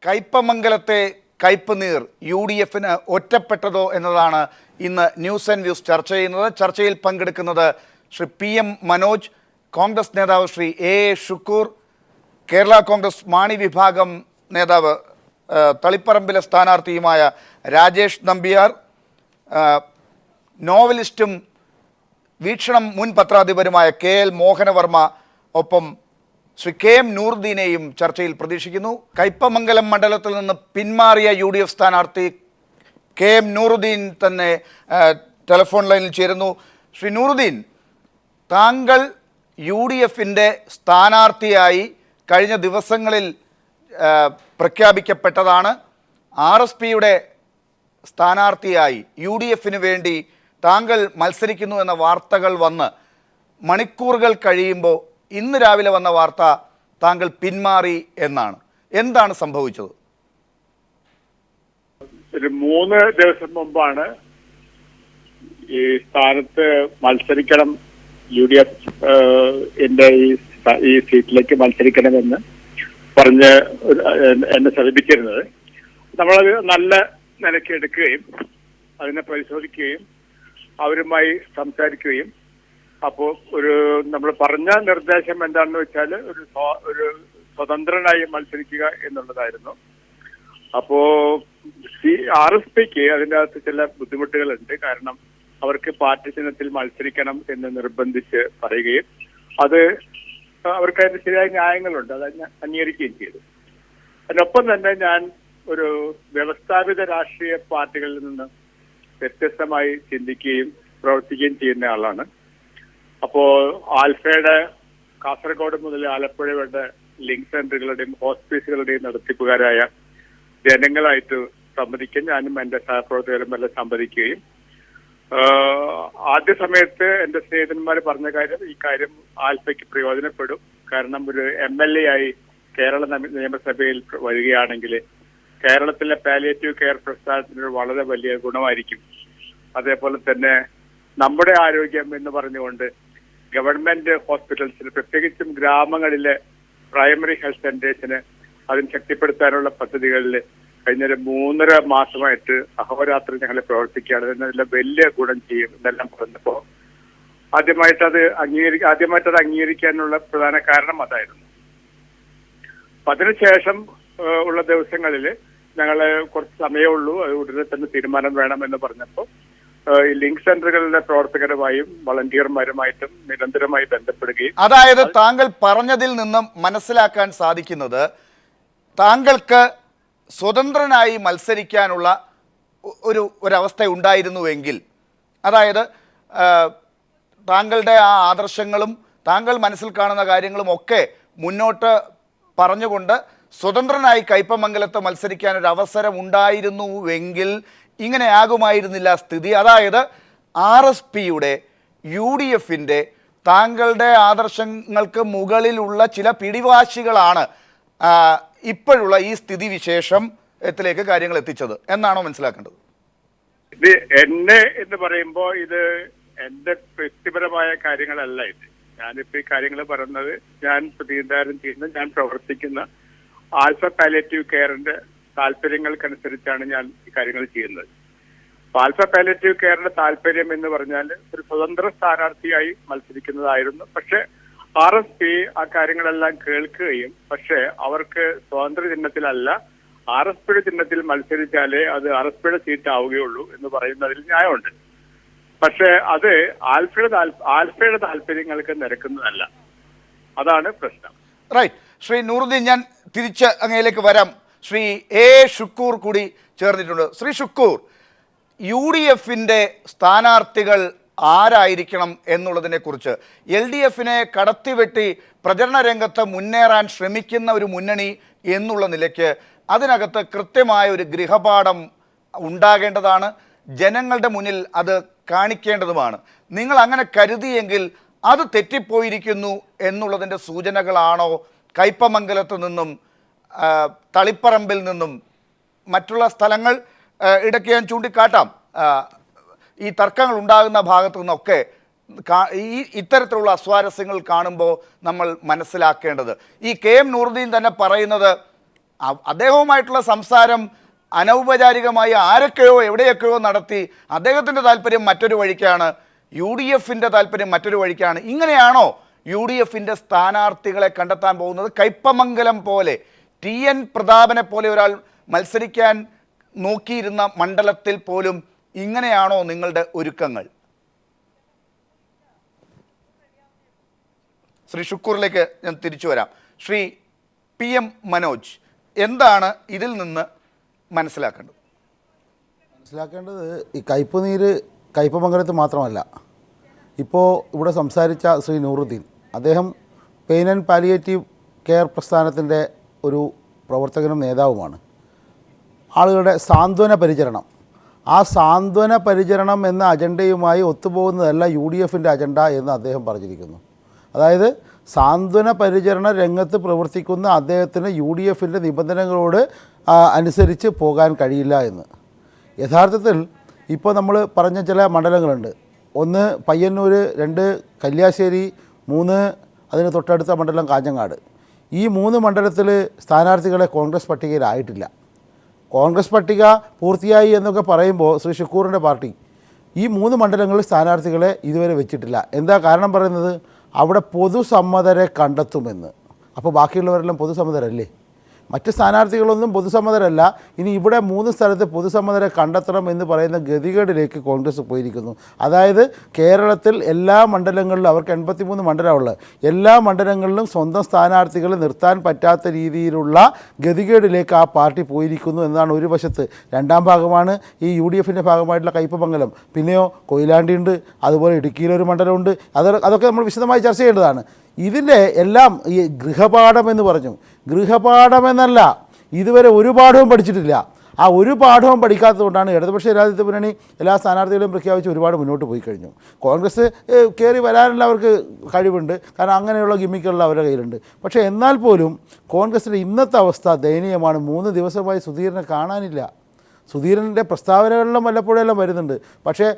കയ്പമംഗലത്തെ കയ്പ് നീർ U D എഫിന് ഒറ്റപ്പെട്ടതോ എന്നതാണ് ഇന്ന് ന്യൂസ് ആൻഡ് വ്യൂസ് ചർച്ച ചെയ്യുന്നത്. ചർച്ചയിൽ പങ്കെടുക്കുന്നത് ശ്രീ പി എം മനോജ്, കോൺഗ്രസ് നേതാവ് ശ്രീ എ ഷുക്കൂർ, കേരള കോൺഗ്രസ് മാണി വിഭാഗം നേതാവ് തളിപ്പറമ്പിലെ സ്ഥാനാർത്ഥിയുമായ രാജേഷ് നമ്പ്യാർ, നോവലിസ്റ്റും വീക്ഷണം മുൻ പത്രാധിപരുമായ കെ എൽ മോഹനവർമ്മ, ഒപ്പം ശ്രീ കെ എം നൂറുദ്ദീനെയും ചർച്ചയിൽ പ്രതീക്ഷിക്കുന്നു. കയ്പമംഗലം മണ്ഡലത്തിൽ നിന്ന് പിന്മാറിയ യു ഡി എഫ് സ്ഥാനാർത്ഥി കെ എം നൂറുദ്ദീൻ തന്നെ ടെലിഫോൺ ലൈനിൽ ചേരുന്നു. ശ്രീ നൂറുദ്ദീൻ, താങ്കൾ യു ഡി എഫിൻ്റെ സ്ഥാനാർത്ഥിയായി കഴിഞ്ഞ ദിവസങ്ങളിൽ പ്രഖ്യാപിക്കപ്പെട്ടതാണ്. ആർ എസ് പിയുടെ സ്ഥാനാർത്ഥിയായി യു ഡി എഫിന് വേണ്ടി താങ്കൾ മത്സരിക്കുന്നു എന്ന വാർത്തകൾ വന്ന് മണിക്കൂറുകൾ കഴിയുമ്പോൾ ഇന്ന് രാവിലെ വന്ന വാർത്ത താങ്കൾ പിന്മാറി എന്നാണ്. എന്താണ് സംഭവിച്ചത്? ഒരു 3 ദിവസം മുമ്പാണ് ഈ സ്ഥാനത്ത് മത്സരിക്കണം, യു ഡി എഫ് ഈ സീറ്റിലേക്ക് മത്സരിക്കണമെന്ന് പറഞ്ഞ് എന്നെ സമീപിച്ചിരുന്നത്. നമ്മളത് നല്ല നിലയ്ക്ക് എടുക്കുകയും അതിനെ പരിശോധിക്കുകയും അവരുമായി സംസാരിക്കുകയും അപ്പോൾ നമ്മൾ പറഞ്ഞ നിർദ്ദേശം എന്താണെന്ന് വെച്ചാൽ ഒരു സ്വതന്ത്രനായി മത്സരിക്കുക എന്നുള്ളതായിരുന്നു. അപ്പോ ആർ എസ് പിക്ക് അതിൻ്റെ അകത്ത് ചില ബുദ്ധിമുട്ടുകളുണ്ട്. കാരണം അവർക്ക് പാർട്ടി ചിഹ്നത്തിൽ മത്സരിക്കണം എന്ന് നിർബന്ധിച്ച് പറയുകയും അത് അവർക്ക് അതിന്റെ ശരിയായ ന്യായങ്ങളുണ്ട്, അത് അംഗീകരിക്കുകയും ചെയ്തു. അതിനൊപ്പം തന്നെ ഞാൻ ഒരു വ്യവസ്ഥാപിത രാഷ്ട്രീയ പാർട്ടികളിൽ നിന്ന് വ്യത്യസ്തമായി ചിന്തിക്കുകയും പ്രവർത്തിക്കുകയും ചെയ്യുന്ന ആളാണ്. അപ്പോ ആൽഫയുടെ കാസർഗോഡ് മുതൽ ആലപ്പുഴ വരെ ലിങ്ക് സെന്ററുകളുടെയും ഹോസ്പിറ്റലുകളുടെയും നടത്തിപ്പുകാരായ ജനങ്ങളായിട്ട് സംവദിക്കാൻ ഞാനും എന്റെ സഹപ്രവർത്തകരും എല്ലാം സംവദിക്കുകയും ആദ്യ സമയത്ത് എന്റെ സ്നേഹിതന്മാർ പറഞ്ഞ കാര്യം, ഈ കാര്യം ആൽഫയ്ക്ക് പ്രയോജനപ്പെടും. കാരണം ഒരു MLA ആയി കേരള നിയമസഭയിൽ വരികയാണെങ്കിൽ കേരളത്തിലെ പാലിയേറ്റീവ് കെയർ പ്രസ്ഥാനത്തിന് വളരെ വലിയ ഗുണമായിരിക്കും. അതേപോലെ തന്നെ നമ്മുടെ ആരോഗ്യം എന്ന് പറഞ്ഞുകൊണ്ട് ഗവൺമെന്റ് ഹോസ്പിറ്റൽസിന്, പ്രത്യേകിച്ചും ഗ്രാമങ്ങളിലെ പ്രൈമറി ഹെൽത്ത് സെന്റേഴ്സിന് അതിന് ശക്തിപ്പെടുത്താനുള്ള പദ്ധതികളിൽ കഴിഞ്ഞൊരു 3.5 മാസമായിട്ട് അഹോരാത്രി ഞങ്ങൾ പ്രവർത്തിക്കുകയാണ്. അതിനെല്ലാം വലിയ ഗുണം ചെയ്യും എന്നെല്ലാം പറഞ്ഞപ്പോൾ ആദ്യമായിട്ട് അത് അംഗീകരിക്കാനുള്ള പ്രധാന കാരണം അതായിരുന്നു. അപ്പൊ അതിനുശേഷം ഉള്ള ദിവസങ്ങളിൽ ഞങ്ങൾ കുറച്ച് സമയമേ ഉള്ളൂ, അത് ഉടനെ തന്നെ തീരുമാനം വേണം എന്ന് പറഞ്ഞപ്പോൾ ഈ ലിങ്ക് സെന്ററുകളുടെ പ്രവർത്തകരുമായും വളണ്ടിയർമാരുമായിട്ടും നിരന്തരമായി ബന്ധപ്പെടുകയും, അതായത് താങ്കൾ പറഞ്ഞതിൽ നിന്നും മനസ്സിലാക്കാൻ സാധിക്കുന്നത് താങ്കൾക്ക് സ്വതന്ത്രനായി മത്സരിക്കാനുള്ള ഒരവസ്ഥ ഉണ്ടായിരുന്നുവെങ്കിൽ, അതായത് താങ്കളുടെ ആ ആദർശങ്ങളും താങ്കൾ മനസ്സിൽ കാണുന്ന കാര്യങ്ങളും ഒക്കെ മുന്നോട്ട് പറഞ്ഞുകൊണ്ട് സ്വതന്ത്രനായി കയ്പമംഗലത്ത് മത്സരിക്കാനൊരു അവസരം ഉണ്ടായിരുന്നുവെങ്കിൽ ഇങ്ങനെയാകുമായിരുന്നില്ല സ്ഥിതി. അതായത് RSPയുടെ യു ഡി എഫിൻ്റെ താങ്കളുടെ ആദർശങ്ങൾക്ക് മുകളിലുള്ള ചില പിടിവാശികളാണ് ഇപ്പോഴുള്ള ഈ സ്ഥിതിവിശേഷത്തിലേക്ക് കാര്യങ്ങൾ എത്തിച്ചത് എന്നാണോ മനസ്സിലാക്കേണ്ടത്? ഇത് എന്നെ എന്ന് പറയുമ്പോൾ ഇത് എന്റെ വ്യക്തിപരമായ കാര്യങ്ങളല്ല. ഞാനിപ്പോ ഈ കാര്യങ്ങൾ പറയുന്നത് ഞാൻ പ്രതിനിധാനം ചെയ്യുന്ന, ഞാൻ പ്രവർത്തിക്കുന്ന ആൽഫ പാലിയേറ്റീവ് കെയറിന്റെ താല്പര്യങ്ങൾക്കനുസരിച്ചാണ് ഞാൻ ഈ കാര്യങ്ങൾ ചെയ്യുന്നത്. ആൽഫ പാലിയേറ്റീവ് കെയറിന്റെ താല്പര്യം എന്ന് പറഞ്ഞാൽ ഒരു സ്വതന്ത്ര സ്ഥാനാർത്ഥിയായി മത്സരിക്കുന്നതായിരുന്നു. പക്ഷെ RSP ആ കാര്യങ്ങളെല്ലാം കേൾക്കുകയും, പക്ഷെ അവർക്ക് സ്വതന്ത്ര ചിഹ്നത്തിലല്ല RSPയുടെ ചിഹ്നത്തിൽ മത്സരിച്ചാലേ അത് RSPയുടെ സീറ്റ് ആവുകയുള്ളൂ എന്ന് പറയുന്നതിൽ ന്യായമുണ്ട്. പക്ഷെ അത് ആൽഫയുടെ താല്പര്യങ്ങൾക്ക് നിരക്കുന്നതല്ല. അതാണ് പ്രശ്നം. റൈറ്റ്. ശ്രീ നൂറുദ്ദീൻ, ഞാൻ തിരിച്ച് അങ്ങയിലേക്ക് വരാം. ശ്രീ എ ഷുക്കൂർ കൂടി ചേർന്നിട്ടുണ്ട്. ശ്രീ ഷുക്കൂർ, യു ഡി എഫിൻ്റെ സ്ഥാനാർത്ഥികൾ ആരായിരിക്കണം എന്നുള്ളതിനെക്കുറിച്ച് LDFനെ കടത്തിവെട്ടി പ്രചരണ രംഗത്ത് മുന്നേറാൻ ശ്രമിക്കുന്ന ഒരു മുന്നണി എന്നുള്ള നിലയ്ക്ക് അതിനകത്ത് കൃത്യമായ ഒരു ഗൃഹപാഠം ഉണ്ടാകേണ്ടതാണ്, ജനങ്ങളുടെ മുന്നിൽ അത് കാണിക്കേണ്ടതുമാണ്. നിങ്ങൾ അങ്ങനെ കരുതിയെങ്കിൽ അത് തെറ്റിപ്പോയിരിക്കുന്നു എന്നുള്ളതിൻ്റെ സൂചനകളാണോ കയ്പമംഗലത്ത് നിന്നും തളിപ്പറമ്പിൽ നിന്നും മറ്റുള്ള സ്ഥലങ്ങൾ ഇടയ്ക്ക് ഞാൻ ചൂണ്ടിക്കാട്ടാം, ഈ തർക്കങ്ങൾ ഉണ്ടാകുന്ന ഭാഗത്തു നിന്നൊക്കെ ഇത്തരത്തിലുള്ള അസ്വാരസ്യങ്ങൾ കാണുമ്പോൾ നമ്മൾ മനസ്സിലാക്കേണ്ടത്? ഈ കെ എം നൂറുദ്ദീൻ തന്നെ പറയുന്നത് അദ്ദേഹവുമായിട്ടുള്ള സംസാരം അനൗപചാരികമായി ആരൊക്കെയോ എവിടെയൊക്കെയോ നടത്തി അദ്ദേഹത്തിൻ്റെ താല്പര്യം മറ്റൊരു വഴിക്കാണ്, യു ഡി എഫിൻ്റെ താല്പര്യം മറ്റൊരു വഴിക്കാണ്. ഇങ്ങനെയാണോ യു ഡി എഫിൻ്റെ സ്ഥാനാർത്ഥികളെ കണ്ടെത്താൻ പോകുന്നത്? കയ്പമംഗലം പോലെ TN പ്രതാപനെ പോലെ ഒരാൾ മത്സരിക്കാൻ നോക്കിയിരുന്ന മണ്ഡലത്തിൽ പോലും ഇങ്ങനെയാണോ നിങ്ങളുടെ ഒരുക്കങ്ങൾ? ശ്രീ ഷുക്കൂറിലേക്ക് ഞാൻ തിരിച്ചു വരാം. ശ്രീ PM മനോജ്, എന്താണ് ഇതിൽ നിന്ന് മനസ്സിലാക്കേണ്ടത്? ഈ കയ്പ് നീര് കയ്പമംഗലത്ത് മാത്രമല്ല. ഇപ്പോൾ ഇവിടെ സംസാരിച്ച ശ്രീ നൂറുദ്ദീൻ, അദ്ദേഹം പെയിൻ ആൻഡ് പാലിയേറ്റീവ് കെയർ പ്രസ്ഥാനത്തിൻ്റെ ഒരു പ്രവർത്തകനും നേതാവുമാണ്. ആളുകളുടെ സാന്ത്വന പരിചരണം, ആ സാന്ത്വന പരിചരണം എന്ന അജണ്ടയുമായി ഒത്തുപോകുന്നതല്ല UDFൻ്റെ അജണ്ട എന്ന് അദ്ദേഹം പറഞ്ഞിരിക്കുന്നു. അതായത് സാന്ത്വന പരിചരണ രംഗത്ത് പ്രവർത്തിക്കുന്ന അദ്ദേഹത്തിന് UDFൻ്റെ നിബന്ധനകളോട് അനുസരിച്ച് പോകാൻ കഴിയില്ല എന്ന്. യഥാർത്ഥത്തിൽ ഇപ്പോൾ നമ്മൾ പറഞ്ഞ ചില മണ്ഡലങ്ങളുണ്ട്. 1 പയ്യന്നൂർ, 2 കല്യാശ്ശേരി, 3 അതിന് തൊട്ടടുത്ത മണ്ഡലം കാഞ്ഞങ്ങാട്. ഈ 3 മണ്ഡലത്തിൽ സ്ഥാനാർത്ഥികളെ കോൺഗ്രസ് പട്ടികയിലായിട്ടില്ല. കോൺഗ്രസ് പട്ടിക പൂർത്തിയായി എന്നൊക്കെ പറയുമ്പോൾ ശ്രീ ഷുക്കൂറിൻ്റെ പാർട്ടി ഈ 3 മണ്ഡലങ്ങളിൽ സ്ഥാനാർത്ഥികളെ ഇതുവരെ വെച്ചിട്ടില്ല. എന്താ കാരണം പറയുന്നത്? അവിടെ പൊതുസമ്മതരെ കണ്ടെത്തുമെന്ന്. അപ്പോൾ ബാക്കിയുള്ളവരെല്ലാം പൊതുസമ്മതരല്ലേ? മറ്റ് സ്ഥാനാർത്ഥികളൊന്നും പൊതുസമ്മതരല്ല. ഇനി ഇവിടെ 3 സ്ഥലത്ത് പൊതുസമ്മതരെ കണ്ടെത്തണം എന്ന് പറയുന്ന ഗതികേടിലേക്ക് കോൺഗ്രസ് പോയിരിക്കുന്നു. അതായത് കേരളത്തിൽ എല്ലാ മണ്ഡലങ്ങളിലും, അവർക്ക് 83 മണ്ഡലമുള്ളത്, എല്ലാ മണ്ഡലങ്ങളിലും സ്വന്തം സ്ഥാനാർത്ഥികളെ നിർത്താൻ പറ്റാത്ത രീതിയിലുള്ള ഗതികേടിലേക്ക് ആ പാർട്ടി പോയിരിക്കുന്നു എന്നതാണ് ഒരു വശത്ത്. രണ്ടാം ഭാഗമാണ് ഈ UDFൻ്റെ ഭാഗമായിട്ടുള്ള കയ്പമംഗലം. പിന്നെയോ കൊയിലാണ്ടിയുണ്ട്, അതുപോലെ ഇടുക്കിയിലൊരു മണ്ഡലമുണ്ട്. അതൊക്കെ നമ്മൾ വിശദമായി ചർച്ച ചെയ്യേണ്ടതാണ്. ഇതിൻ്റെ എല്ലാം ഈ ഗൃഹപാഠം എന്ന് പറഞ്ഞു. ഗൃഹപാഠമെന്നല്ല, ഇതുവരെ ഒരു പാഠവും പഠിച്ചിട്ടില്ല. ആ ഒരു പാഠവും പഠിക്കാത്തതുകൊണ്ടാണ് ഇടതുപക്ഷ ജനാധിപത്യ മുന്നണി എല്ലാ സ്ഥാനാർത്ഥികളെയും പ്രഖ്യാപിച്ച് ഒരുപാട് മുന്നോട്ട് പോയി കഴിഞ്ഞു. കോൺഗ്രസ് കയറി വരാനുള്ള അവർക്ക് കഴിവുണ്ട്, കാരണം അങ്ങനെയുള്ള ഗിമ്മിക്കുള്ള അവരുടെ കയ്യിലുണ്ട്. പക്ഷേ എന്നാൽ പോലും കോൺഗ്രസിൻ്റെ ഇന്നത്തെ അവസ്ഥ ദയനീയമാണ്. 3 ദിവസമായി സുധീരനെ കാണാനില്ല. സുധീരൻ്റെ പ്രസ്താവനകളിലും വല്ലപ്പോഴെല്ലാം വരുന്നുണ്ട്. പക്ഷേ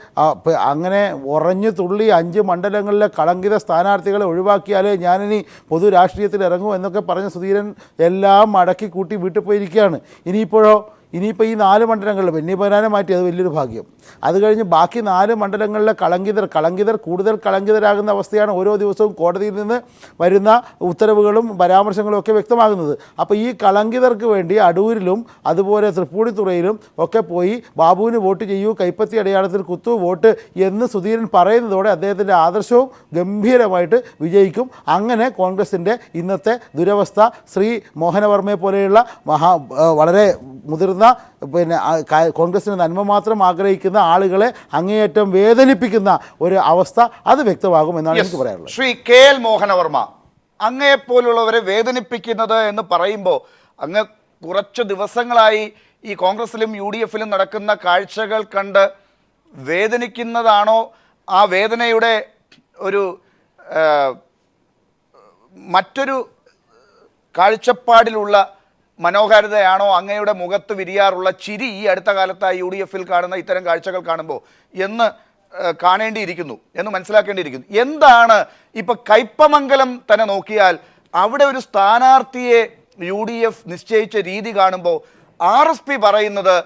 അങ്ങനെ ഉറഞ്ഞു തുള്ളി 5 മണ്ഡലങ്ങളിലെ കളങ്കിത സ്ഥാനാർത്ഥികളെ ഒഴിവാക്കിയാലേ ഞാനിനി പൊതു രാഷ്ട്രീയത്തിൽ ഇറങ്ങൂ എന്നൊക്കെ പറഞ്ഞ സുധീരൻ എല്ലാം മടക്കി കൂട്ടി വീട്ടിൽ പോയിരിക്കുകയാണ്. ഇനിയിപ്പോൾ ഈ 4 മണ്ഡലങ്ങളിൽ ബെന്നിബനാനെ മാറ്റി, അത് വലിയൊരു ഭാഗ്യം. അത് കഴിഞ്ഞ് ബാക്കി 4 മണ്ഡലങ്ങളിലെ കളങ്കിതർ കൂടുതൽ കളങ്കിതരാകുന്ന അവസ്ഥയാണ് ഓരോ ദിവസവും കോടതിയിൽ നിന്ന് വരുന്ന ഉത്തരവുകളും പരാമർശങ്ങളും ഒക്കെ വ്യക്തമാകുന്നത്. അപ്പോൾ ഈ കളങ്കിതർക്ക് വേണ്ടി അടൂരിലും അതുപോലെ തൃപ്പൂണിത്തുറയിലും ഒക്കെ പോയി ബാബുവിന് വോട്ട് ചെയ്യൂ, കൈപ്പത്തി അടയാളത്തിൽ കുത്തു വോട്ട് എന്ന് സുധീരൻ പറയുന്നതോടെ അദ്ദേഹത്തിൻ്റെ ആദർശവും ഗംഭീരമായിട്ട് വിജയിക്കും. അങ്ങനെ കോൺഗ്രസിൻ്റെ ഇന്നത്തെ ദുരവസ്ഥ ശ്രീ മോഹനവർമ്മയെ പോലെയുള്ള വളരെ മുതിർന്ന കോൺഗ്രസിന് നന്മ മാത്രം ആഗ്രഹിക്കുന്ന ആളുകളെ അങ്ങേയറ്റം വേദനിപ്പിക്കുന്ന ഒരു അവസ്ഥ അത് വ്യക്തമാകുമെന്നാണ് എനിക്ക് പറയാനുള്ളത്. ശ്രീ KL മോഹനവർമ്മ, അങ്ങയെപ്പോലുള്ളവരെ വേദനിപ്പിക്കുന്നത് എന്ന് പറയുമ്പോൾ അങ്ങ് കുറച്ച് ദിവസങ്ങളായി ഈ കോൺഗ്രസിലും UDFലും നടക്കുന്ന കാഴ്ചകൾ കണ്ട് വേദനിക്കുന്നതാണോ, ആ വേദനയുടെ ഒരു മറ്റൊരു കാഴ്ചപ്പാടിലുള്ള മനോഹാരിതയാണോ അങ്ങയുടെ മുഖത്ത് വിരിയാറുള്ള ചിരി ഈ അടുത്ത കാലത്തായി UDFൽ കാണുന്ന ഇത്തരം കാഴ്ചകൾ കാണുമ്പോൾ എന്ന് കാണേണ്ടിയിരിക്കുന്നു, എന്ന് മനസ്സിലാക്കേണ്ടിയിരിക്കുന്നു. എന്താണ് ഇപ്പോൾ കയ്പമംഗലം തന്നെ നോക്കിയാൽ അവിടെ ഒരു സ്ഥാനാർത്ഥിയെ UDF നിശ്ചയിച്ച രീതി കാണുമ്പോൾ RSP പറയുന്നത്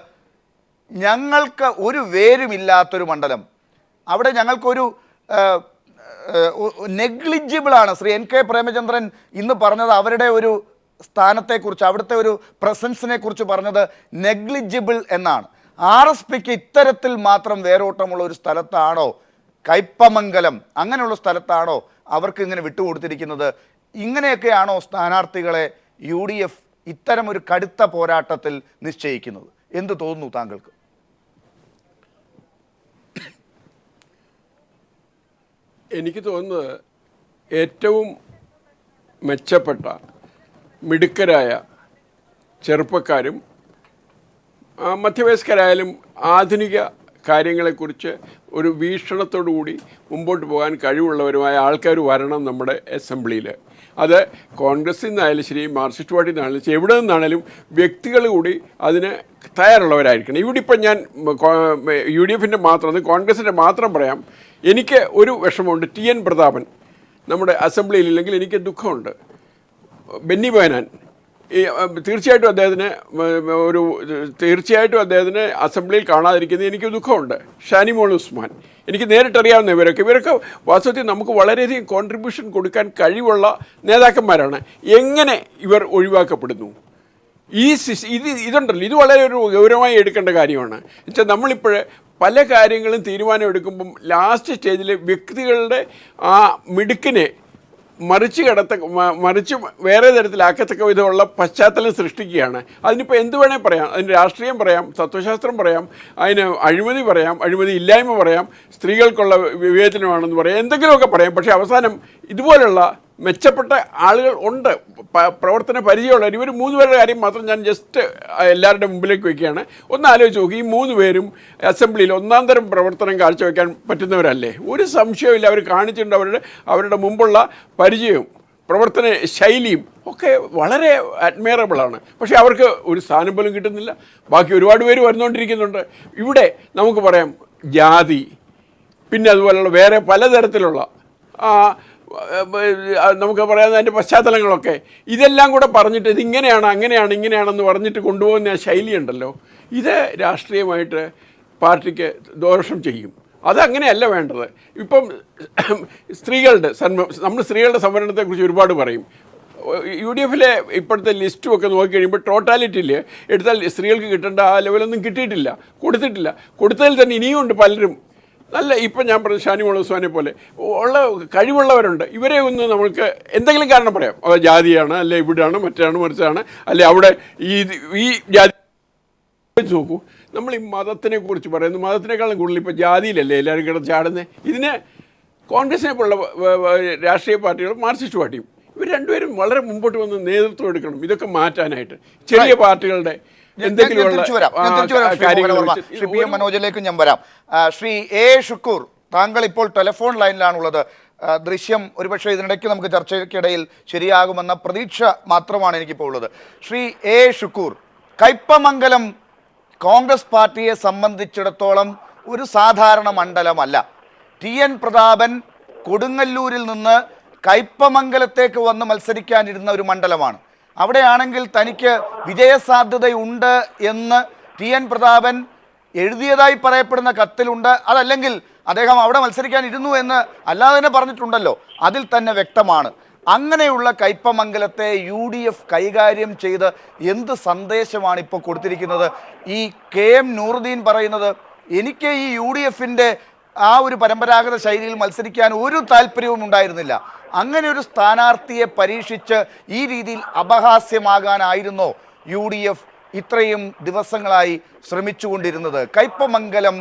ഞങ്ങൾക്ക് ഒരു വേരുമില്ലാത്തൊരു മണ്ഡലം, അവിടെ ഞങ്ങൾക്കൊരു നെഗ്ലിജിബിളാണ്. ശ്രീ NK പ്രേമചന്ദ്രൻ ഇന്ന് പറഞ്ഞത് അവരുടെ ഒരു സ്ഥാനത്തെക്കുറിച്ച്, അവിടുത്തെ ഒരു പ്രസൻസിനെ കുറിച്ച് പറഞ്ഞത് നെഗ്ലിജിബിൾ എന്നാണ്. RSPക്ക് ഇത്തരത്തിൽ മാത്രം വേരോട്ടമുള്ള ഒരു സ്ഥലത്താണോ കയ്പമംഗലം, അങ്ങനെയുള്ള സ്ഥലത്താണോ അവർക്ക് ഇങ്ങനെ വിട്ടുകൊടുത്തിരിക്കുന്നത്? ഇങ്ങനെയൊക്കെയാണോ സ്ഥാനാർത്ഥികളെ UDF ഇത്തരം ഒരു കടുത്ത പോരാട്ടത്തിൽ നിശ്ചയിക്കുന്നത്? എന്ത് തോന്നുന്നു താങ്കൾക്ക്? എനിക്ക് തോന്നുന്നത് ഏറ്റവും മെച്ചപ്പെട്ട മിടുക്കരായ ചെറുപ്പക്കാരും മധ്യവയസ്കരായാലും ആധുനിക കാര്യങ്ങളെക്കുറിച്ച് ഒരു വീക്ഷണത്തോടുകൂടി മുമ്പോട്ട് പോകാൻ കഴിവുള്ളവരുമായ ആൾക്കാർ വരണം നമ്മുടെ അസംബ്ലിയിൽ. അത് കോൺഗ്രസിൽ നിന്നായാലും ശരി, മാർക്സിസ്റ്റ് പാർട്ടിയിൽ നിന്നായാലും ശരി, എവിടെ നിന്നാണേലും വ്യക്തികൾ കൂടി അതിന് തയ്യാറുള്ളവരായിരിക്കണം. ഇവിടെ ഇപ്പം ഞാൻ UDFൻ്റെ മാത്രം, കോൺഗ്രസിൻ്റെ മാത്രം പറയാം. എനിക്ക് ഒരു വിഷമമുണ്ട്. TN പ്രതാപൻ നമ്മുടെ അസംബ്ലിയിൽ ഇല്ലെങ്കിൽ എനിക്ക് ദുഃഖമുണ്ട്. ബെന്നി ബെഹനാൻ തീർച്ചയായിട്ടും അദ്ദേഹത്തിന് അസംബ്ലിയിൽ കാണാതിരിക്കുന്നത് എനിക്ക് ദുഃഖമുണ്ട്. ഷാനിമോൾ ഉസ്മാൻ, എനിക്ക് നേരിട്ടറിയാവുന്ന ഇവരൊക്കെ വാസ്തവത്തിൽ നമുക്ക് വളരെയധികം കോൺട്രിബ്യൂഷൻ കൊടുക്കാൻ കഴിവുള്ള നേതാക്കന്മാരാണ്. എങ്ങനെ ഇവർ ഒഴിവാക്കപ്പെടുന്നു? ഇതുണ്ടല്ലോ, ഇത് വളരെ ഒരു ഗൗരവമായി എടുക്കേണ്ട കാര്യമാണ്. എന്നുവെച്ചാൽ നമ്മളിപ്പോൾ പല കാര്യങ്ങളും തീരുമാനം എടുക്കുമ്പം ലാസ്റ്റ് സ്റ്റേജിൽ വ്യക്തികളുടെ ആ മിടുക്കിനെ മറിച്ച് വേറെ തരത്തിലാക്കത്തക്ക വിധമുള്ള പശ്ചാത്തലം സൃഷ്ടിക്കുകയാണ്. അതിനിപ്പോൾ എന്ത് വേണേൽ പറയാം. അതിന് രാഷ്ട്രീയം പറയാം, തത്വശാസ്ത്രം പറയാം, അതിന് അഴിമതി പറയാം, അഴിമതി ഇല്ലായ്മ പറയാം, സ്ത്രീകൾക്കുള്ള വിവേചനമാണെന്ന് പറയാം, എന്തെങ്കിലുമൊക്കെ പറയാം. പക്ഷേ അവസാനം ഇതുപോലുള്ള മെച്ചപ്പെട്ട ആളുകൾ ഉണ്ട്, പ്രവർത്തന പരിചയമുള്ളവർ. ഇവർ 3 പേരുടെ കാര്യം മാത്രം ഞാൻ ജസ്റ്റ് എല്ലാവരുടെ മുമ്പിലേക്ക് വയ്ക്കുകയാണ്. ഒന്ന് ആലോചിച്ച് നോക്കി, ഈ 3 പേരും അസംബ്ലിയിൽ ഒന്നാം തരം പ്രവർത്തനം കാഴ്ചവെക്കാൻ പറ്റുന്നവരല്ലേ? ഒരു സംശയമില്ല. അവർ കാണിച്ചിട്ടുണ്ട് അവരുടെ മുമ്പുള്ള പരിചയവും പ്രവർത്തന ശൈലിയും ഒക്കെ വളരെ അഡ്മയറബിളാണ്. പക്ഷേ അവർക്ക് ഒരു സ്ഥാനം പോലും കിട്ടുന്നില്ല. ബാക്കി ഒരുപാട് പേര് വരുന്നുകൊണ്ടിരിക്കുന്നുണ്ട്. ഇവിടെ നമുക്ക് പറയാം ജാതി, പിന്നെ അതുപോലുള്ള വേറെ പലതരത്തിലുള്ള നമുക്ക് പറയാവുന്ന അതിൻ്റെ പശ്ചാത്തലങ്ങളൊക്കെ, ഇതെല്ലാം കൂടെ പറഞ്ഞിട്ട് ഇതിങ്ങനെയാണ് ഇങ്ങനെയാണെന്ന് പറഞ്ഞിട്ട് കൊണ്ടുപോകുന്ന ആ ശൈലിയുണ്ടല്ലോ, ഇത് രാഷ്ട്രീയമായിട്ട് പാർട്ടിക്ക് ദോഷം ചെയ്യും. അതങ്ങനെയല്ല വേണ്ടത്. ഇപ്പം നമ്മൾ സ്ത്രീകളുടെ സംവരണത്തെക്കുറിച്ച് ഒരുപാട് പറയും. UDF ഇപ്പോഴത്തെ ലിസ്റ്റുമൊക്കെ നോക്കി കഴിയുമ്പോൾ ടോട്ടാലിറ്റിയിൽ എടുത്താൽ സ്ത്രീകൾക്ക് കിട്ടേണ്ട ആ ലെവലൊന്നും കിട്ടിയിട്ടില്ല, കൊടുത്തതിൽ തന്നെ ഇനിയും ഉണ്ട് പലരും. നല്ല ഇപ്പം ഞാൻ പറഞ്ഞ ഷാനിമോൾ ഉസ്മാനെ പോലെ ഉള്ള കഴിവുള്ളവരുണ്ട്. ഇവരെ ഒന്ന് നമുക്ക് എന്തെങ്കിലും കാരണം പറയാം. അത് ജാതിയാണ്, അല്ലെ ഇവിടെയാണ്, മറിച്ചാണ്, അല്ലെ അവിടെ ഈ ജാതി നോക്കൂ. നമ്മൾ ഈ മതത്തിനെ കുറിച്ച് പറയുന്നു. മതത്തിനേക്കാളും കൂടുതൽ ഇപ്പോൾ ജാതിയിലല്ലേ എല്ലാവരും കിടന്ന് ചാടുന്നത്. ഇതിന് കോൺഗ്രസിനെ പോലുള്ള രാഷ്ട്രീയ പാർട്ടികളും മാർക്സിസ്റ്റ് പാർട്ടിയും ഇവർ രണ്ടുപേരും വളരെ മുമ്പോട്ട് വന്ന് നേതൃത്വം എടുക്കണം ഇതൊക്കെ മാറ്റാനായിട്ട്. ചെറിയ പാർട്ടികളുടെ ശ്രീ പി എം മനോജിലേക്കും ഞാൻ വരാം. ശ്രീ എ ഷുക്കൂർ, താങ്കൾ ഇപ്പോൾ ടെലിഫോൺ ലൈനിലാണുള്ളത്. ദൃശ്യം ഒരുപക്ഷെ ഇതിനിടയ്ക്ക് നമുക്ക് ചർച്ചയ്ക്കിടയിൽ ശരിയാകുമെന്ന പ്രതീക്ഷ മാത്രമാണ് എനിക്കിപ്പോൾ ഉള്ളത്. ശ്രീ എ ഷുക്കൂർ, കയ്പമംഗലം കോൺഗ്രസ് പാർട്ടിയെ സംബന്ധിച്ചിടത്തോളം ഒരു സാധാരണ മണ്ഡലമല്ല. TN പ്രതാപൻ കൊടുങ്ങല്ലൂരിൽ നിന്ന് കയ്പമംഗലത്തേക്ക് വന്ന് മത്സരിക്കാനിരുന്ന ഒരു മണ്ഡലമാണ്. അവിടെയാണെങ്കിൽ തനിക്ക് വിജയസാധ്യതയുണ്ട് എന്ന് TN പ്രതാപൻ എഴുതിയതായി പറയപ്പെടുന്ന കത്തിലുണ്ട്. അതല്ലെങ്കിൽ അദ്ദേഹം അവിടെ മത്സരിക്കാനിരുന്നു എന്ന് അല്ലാതെ തന്നെ പറഞ്ഞിട്ടുണ്ടല്ലോ, അതിൽ തന്നെ വ്യക്തമാണ്. അങ്ങനെയുള്ള കയ്പമംഗലത്തെ UDF കൈകാര്യം ചെയ്ത് എന്ത് സന്ദേശമാണ് ഇപ്പോൾ കൊടുത്തിരിക്കുന്നത്? ഈ KM നൂറുദ്ദീൻ പറയുന്നത്, എനിക്ക് ഈ UDFൻ്റെ ആ ഒരു പരമ്പരാഗത ശൈലിയിൽ മത്സരിക്കാൻ ഒരു താല്പര്യവും ഉണ്ടായിരുന്നില്ല. അങ്ങനെ ഒരു സ്ഥാനാർത്ഥിയെ പരീക്ഷിച്ച് ഈ രീതിയിൽ അപഹാസ്യമാകാനായിരുന്നോ UDF ഇത്രയും ദിവസങ്ങളായി ശ്രമിച്ചുകൊണ്ടിരുന്നത്? കയ്പമംഗലം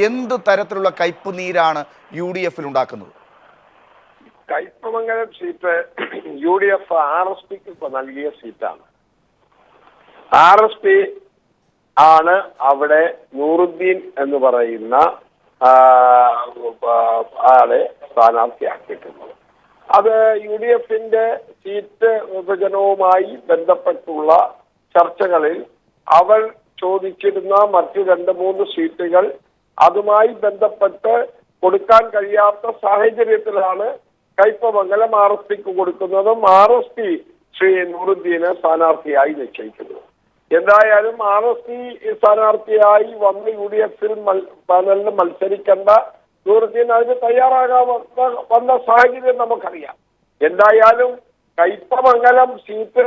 എന്ത് തരത്തിലുള്ള കയ്പ് നീരാണ് UDFൽ ഉണ്ടാക്കുന്നത്? കയ്പമംഗലം സീറ്റ് UDF RSPക്ക് ഇപ്പോൾ നൽകിയ സീറ്റാണ്. RSP ആണ് അവിടെ നൂറുദ്ദീൻ എന്ന് പറയുന്ന ആളെ സ്ഥാനാർത്ഥിയാക്കിയിട്ടുള്ളത്. അത് UDFന്റെ സീറ്റ് വിഭജനവുമായി ബന്ധപ്പെട്ടുള്ള ചർച്ചകളിൽ അവൾ ചോദിച്ചിരുന്ന മറ്റു 2-3 സീറ്റുകൾ അതുമായി ബന്ധപ്പെട്ട് കൊടുക്കാൻ കഴിയാത്ത സാഹചര്യത്തിലാണ് കയ്പമംഗലം RSPക്ക് കൊടുക്കുന്നതും RSP ശ്രീ നൂറുദ്ദീനെ സ്ഥാനാർത്ഥിയായി നിശ്ചയിക്കുന്നത്. എന്തായാലും RSP സ്ഥാനാർത്ഥിയായി വന്ന് UDFൽ പാനലിൽ മത്സരിക്കേണ്ട നൂറുദ്ദീൻ അതിന് വന്ന സാഹചര്യം നമുക്കറിയാം. എന്തായാലും കയ്പമംഗലം സീറ്റ്